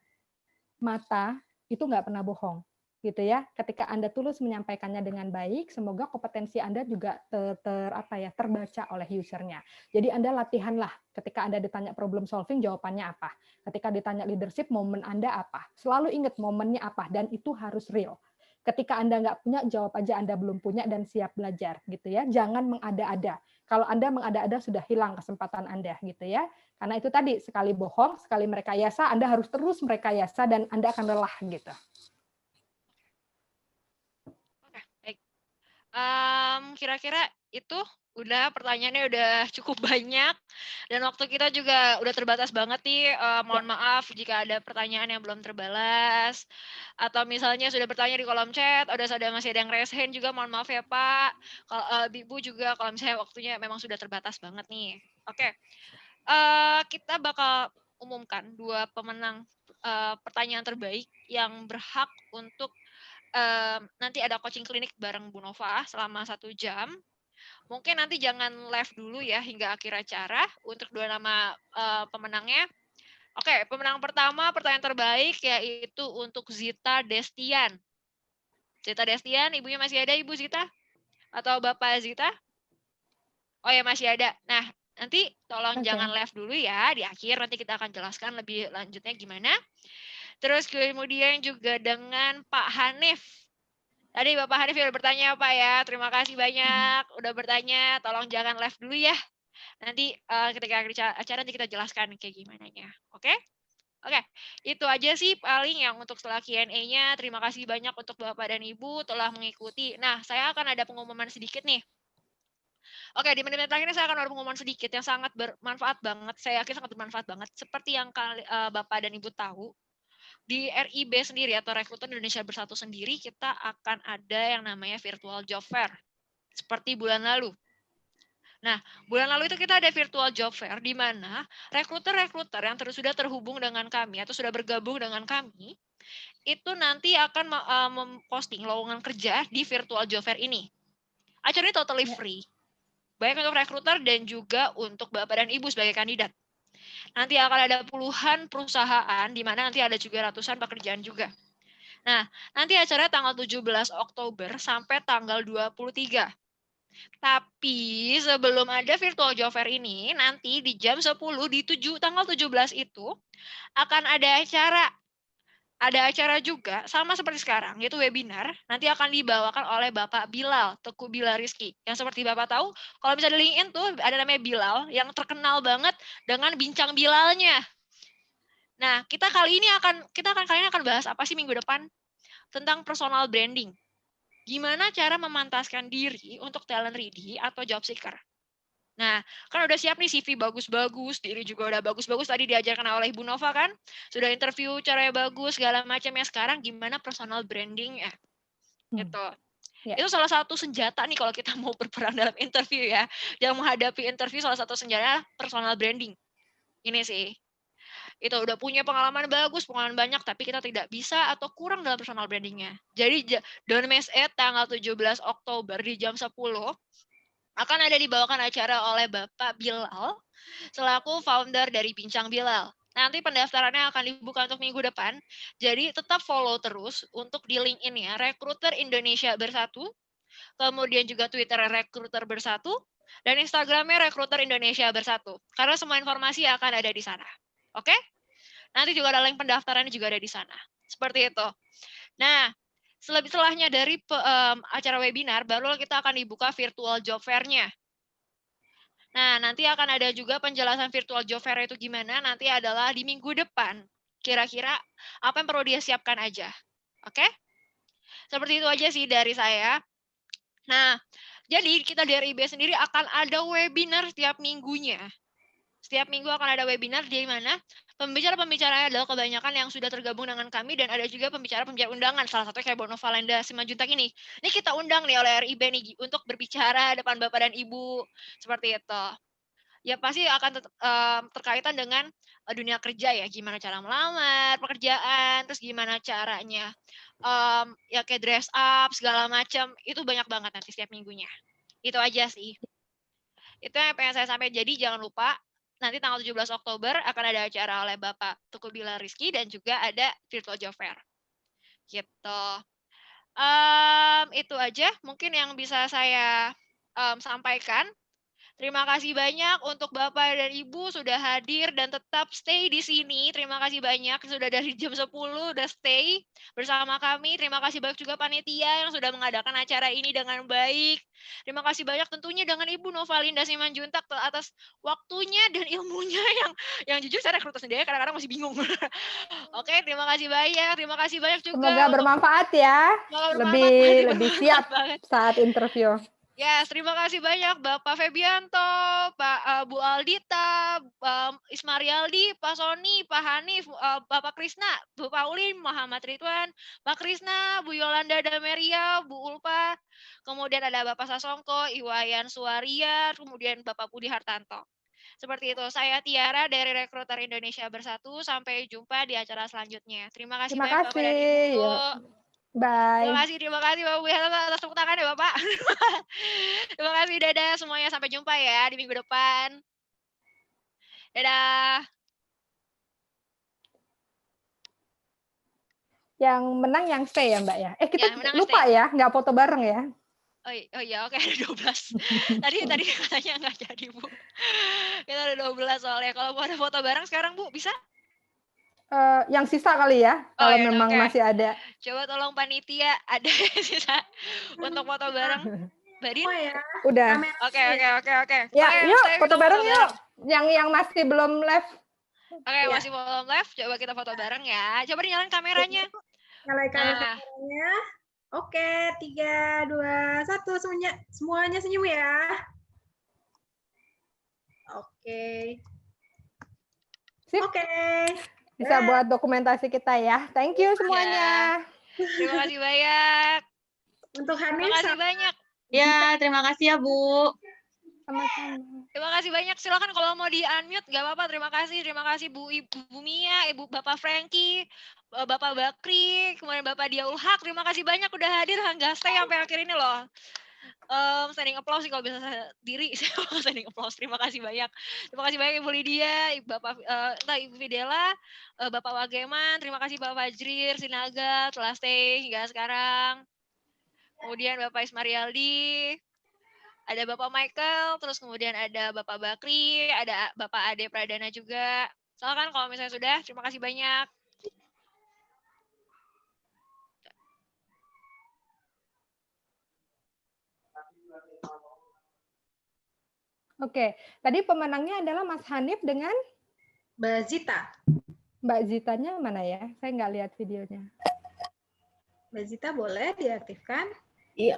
mata itu nggak pernah bohong gitu ya. Ketika Anda tulus menyampaikannya dengan baik, semoga kompetensi Anda juga terbaca oleh usernya. Jadi Anda latihanlah ketika Anda ditanya problem solving jawabannya apa. Ketika ditanya leadership momen Anda apa. Selalu ingat momennya apa dan itu harus real. Ketika Anda nggak punya, jawab aja Anda belum punya dan siap belajar gitu ya. Jangan mengada-ada. Kalau Anda mengada-ada sudah hilang kesempatan Anda gitu ya. Karena itu tadi sekali bohong, sekali merekayasa, Anda harus terus merekayasa dan Anda akan lelah gitu. Oke, baik. Kira-kira itu udah pertanyaannya udah cukup banyak dan waktu kita juga udah terbatas banget nih. Mohon maaf jika ada pertanyaan yang belum terbalas atau misalnya sudah bertanya di kolom chat, masih ada yang raise hand juga, mohon maaf ya Pak. Kalau Ibu juga kalau misalnya waktunya memang sudah terbatas banget nih. Oke, kita bakal umumkan 2 pemenang pertanyaan terbaik yang berhak untuk nanti ada coaching klinik bareng Bu Nova selama 1 jam. Mungkin nanti jangan live dulu ya hingga akhir acara untuk 2 nama pemenangnya. Oke, pemenang pertama pertanyaan terbaik yaitu untuk Zita Destian. Zita Destian, ibunya masih ada Ibu Zita? Atau Bapak Zita? Oh ya masih ada. Nah, nanti tolong jangan live dulu ya, di akhir nanti kita akan jelaskan lebih lanjutnya gimana. Terus kemudian juga dengan Pak Hanif. Tadi Bapak Hanif udah bertanya Pak ya, terima kasih banyak udah bertanya, tolong jangan live dulu ya. Nanti ketika acara nanti kita jelaskan kayak gimana ya. Oke? Oke, itu aja sih paling yang untuk setelah Q&A-nya. Terima kasih banyak untuk Bapak dan Ibu telah mengikuti. Nah, saya akan ada pengumuman sedikit nih. Oke, di menit-menit terakhir ini saya akan ada pengumuman sedikit yang sangat bermanfaat banget. Saya yakin sangat bermanfaat banget. Seperti yang Bapak dan Ibu tahu, di RIB sendiri atau Rekruter Indonesia Bersatu sendiri, kita akan ada yang namanya virtual job fair. Seperti bulan lalu. Nah, bulan lalu itu kita ada virtual job fair di mana rekruter-rekruter yang sudah terhubung dengan kami atau sudah bergabung dengan kami itu nanti akan memposting lowongan kerja di virtual job fair ini. Acara ini totally free. Baik untuk rekruter dan juga untuk Bapak dan Ibu sebagai kandidat. Nanti akan ada puluhan perusahaan di mana nanti ada juga ratusan pekerjaan juga. Nah, nanti acaranya tanggal 17 Oktober sampai tanggal 23. Tapi sebelum ada virtual job fair ini, nanti di jam 10 di tanggal 17 itu akan ada acara. Ada acara juga sama seperti sekarang, yaitu webinar. Nanti akan dibawakan oleh Bapak Bilal, Teguh Bilal Rizky. Yang seperti Bapak tahu, kalau bisa di LinkedIn tuh ada namanya Bilal yang terkenal banget dengan bincang Bilalnya. Nah, kita kali ini akan bahas apa sih minggu depan? Tentang personal branding. Gimana cara memantaskan diri untuk talent ready atau job seeker. Nah, kan udah siap nih CV bagus-bagus, diri juga udah bagus-bagus, tadi diajarkan oleh Ibu Nova kan, sudah interview caranya bagus, segala macamnya. Sekarang gimana personal branding ya, gitu. Itu salah satu senjata nih kalau kita mau berperan dalam interview ya, yang menghadapi interview salah satu senjata personal branding. Ini sih, itu udah punya pengalaman bagus, pengalaman banyak, tapi kita tidak bisa atau kurang dalam personal brandingnya. Jadi don't miss it, tanggal 17 Oktober di jam 10, akan ada dibawakan acara oleh Bapak Bilal selaku founder dari Bincang Bilal. Nanti pendaftarannya akan dibuka untuk minggu depan. Jadi tetap follow terus untuk di LinkedIn-nya Rekruter Indonesia Bersatu, kemudian juga Twitter Rekruter Bersatu, dan Instagramnya Rekruter Indonesia Bersatu. Karena semua informasi akan ada di sana. Oke? Nanti juga ada link pendaftarannya juga ada di sana. Seperti itu. Nah, setelahnya dari acara webinar, baru kita akan dibuka virtual job fair-nya. Nah, nanti akan ada juga penjelasan virtual job fair itu gimana, nanti adalah di minggu depan. Kira-kira apa yang perlu dia siapkan aja. Oke? Seperti itu aja sih dari saya. Nah, jadi kita dari IB sendiri akan ada webinar setiap minggunya. Setiap minggu akan ada webinar di mana pembicara-pembicaranya adalah kebanyakan yang sudah tergabung dengan kami dan ada juga pembicara-pembicara undangan. Salah satunya kayak Bono Valenda Simanjuntak ini. Ini kita undang nih oleh RIB nih untuk berbicara depan Bapak dan Ibu. Seperti itu. Ya pasti akan terkaitan dengan dunia kerja ya. Gimana cara melamar pekerjaan, terus gimana caranya ya kayak dress up, segala macam. Itu banyak banget nanti setiap minggunya. Itu aja sih. Itu yang pengen saya sampaikan. Jadi jangan lupa nanti tanggal 17 Oktober akan ada acara oleh Bapak Teguh Bilal Rizky dan juga ada virtual job fair. Gitu. Itu aja mungkin yang bisa saya sampaikan. Terima kasih banyak untuk Bapak dan Ibu sudah hadir dan tetap stay di sini. Terima kasih banyak sudah dari jam 10 udah stay bersama kami. Terima kasih banyak juga panitia yang sudah mengadakan acara ini dengan baik. Terima kasih banyak tentunya dengan Ibu Novalinda Simanjuntak atas waktunya dan ilmunya yang jujur saya rekruter sendiri kadang-kadang masih bingung. Oke, terima kasih banyak. Terima kasih banyak juga. Semoga bermanfaat ya. Lebih siap saat interview. Yes, terima kasih banyak Bapak Febianto, Bu Aldita, Ismarialdi, Pak Sony, Pak Hanif, Bapak Krisna, Bu Paulin, Muhammad Ridwan, Pak Krisna, Bu Yolanda Dameria, Bu Ulpa, kemudian ada Bapak Sasongko, Iwayan Suwaria, kemudian Bapak Budi Hartanto. Seperti itu, saya Tiara dari Rekruter Indonesia Bersatu. Sampai jumpa di acara selanjutnya. Terima kasih banyak Bapak dan Ibu. Bye. Terima kasih Bapak Bu atas tepuk tangan ya Bapak. Terima kasih, dadah semuanya. Sampai jumpa ya di minggu depan. Dadah. Yang menang yang stay ya Mbak ya? Kita lupa stay. Ya, nggak foto bareng ya? Oh iya, oke ada 12. Tadi katanya nggak jadi Bu. Kita ada 12 soalnya. Kalau mau ada foto bareng sekarang Bu, bisa? Yang sisa kali ya, kalau memang masih ada. Coba tolong panitia, ada sisa untuk foto bareng. Badin? Udah. Oke. Ya, yuk foto bareng yuk. Yang masih belum live. Oke, masih belum live, coba kita foto bareng ya. Coba dinyalain kameranya. Nyalain kameranya. Oke, 3, 2, 1, semuanya senyum ya. Oke. Sip. Oke. Bisa buat dokumentasi kita ya. Thank you semuanya. Terima kasih banyak. Untuk Hanif. Terima kasih banyak. Ya, terima kasih ya Bu. Sama-sama. Terima kasih banyak. Silakan kalau mau di-unmute, nggak apa-apa. Terima kasih Bu Mia, Ibu Bapak Frankie, Bapak Bakri, kemudian Bapak Diaul Haq. Terima kasih banyak udah hadir hingga stay sampai akhir ini loh. Standing applause sih kalau bisa saya diri, saya mau standing applause. Terima kasih banyak. Terima kasih banyak Ibu Lydia, Ibu Fidela, Bapak Wageman. Terima kasih Bapak Fajrir, Sinaga, telah stay hingga sekarang. Kemudian Bapak Ismarialdi, ada Bapak Michael, terus kemudian ada Bapak Bakri, ada Bapak Ade Pradana juga. Silakan kalau misalnya sudah, terima kasih banyak. Oke, tadi pemenangnya adalah Mas Hanif dengan Mbak Zita. Mbak Zitanya mana ya? Saya nggak lihat videonya. Mbak Zita boleh diaktifkan? Iya,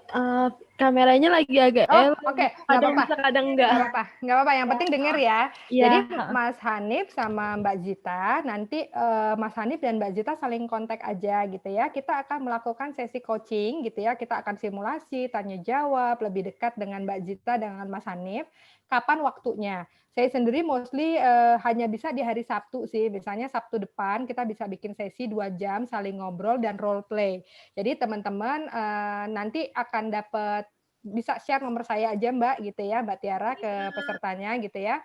kameranya lagi agak Oke, nggak kadang apa-apa. bisa, kadang enggak. Nggak apa-apa. Yang penting denger ya. Iya. Jadi Mas Hanif sama Mbak Zita, nanti Mas Hanif dan Mbak Zita saling kontak aja gitu ya. Kita akan melakukan sesi coaching gitu ya. Kita akan simulasi, tanya jawab, lebih dekat dengan Mbak Zita dengan Mas Hanif. Kapan waktunya? Saya sendiri mostly hanya bisa di hari Sabtu sih. Misalnya Sabtu depan kita bisa bikin sesi 2 jam saling ngobrol dan role play. Jadi teman-teman nanti akan dapat, bisa share nomor saya aja Mbak gitu ya, Mbak Tiara ke pesertanya gitu ya.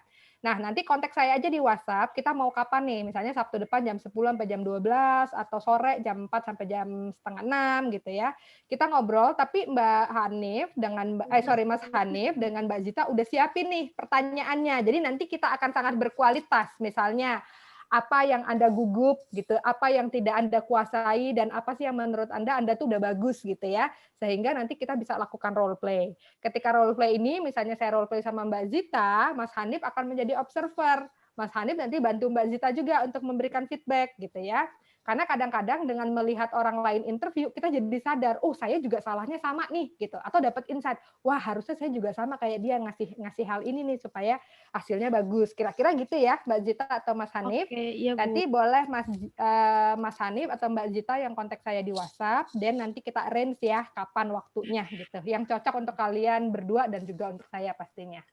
Nah, nanti kontak saya aja di WhatsApp, kita mau kapan nih, misalnya Sabtu depan jam 10 sampai jam 12, atau sore jam 4 sampai jam setengah 6 gitu ya. Kita ngobrol, tapi Mbak Hanif dengan, Mas Hanif dengan Mbak Zita udah siapin nih pertanyaannya. Jadi nanti kita akan sangat berkualitas, misalnya apa yang Anda gugup gitu, apa yang tidak Anda kuasai, dan apa sih yang menurut Anda tuh udah bagus gitu ya, sehingga nanti kita bisa lakukan role play. Ketika role play ini, misalnya saya role play sama Mbak Zita, Mas Hanif akan menjadi observer. Mas Hanif nanti bantu Mbak Zita juga untuk memberikan feedback gitu ya. Karena kadang-kadang dengan melihat orang lain interview, kita jadi sadar, oh saya juga salahnya sama nih gitu, atau dapat insight, wah harusnya saya juga sama kayak dia ngasih hal ini nih supaya hasilnya bagus. Kira-kira gitu ya, Mbak Zita atau Mas Hanif. Oke, iya, Bu. Nanti boleh Mas Hanif atau Mbak Zita yang kontak saya di WhatsApp, dan nanti kita arrange ya kapan waktunya gitu. Yang cocok untuk kalian berdua dan juga untuk saya pastinya.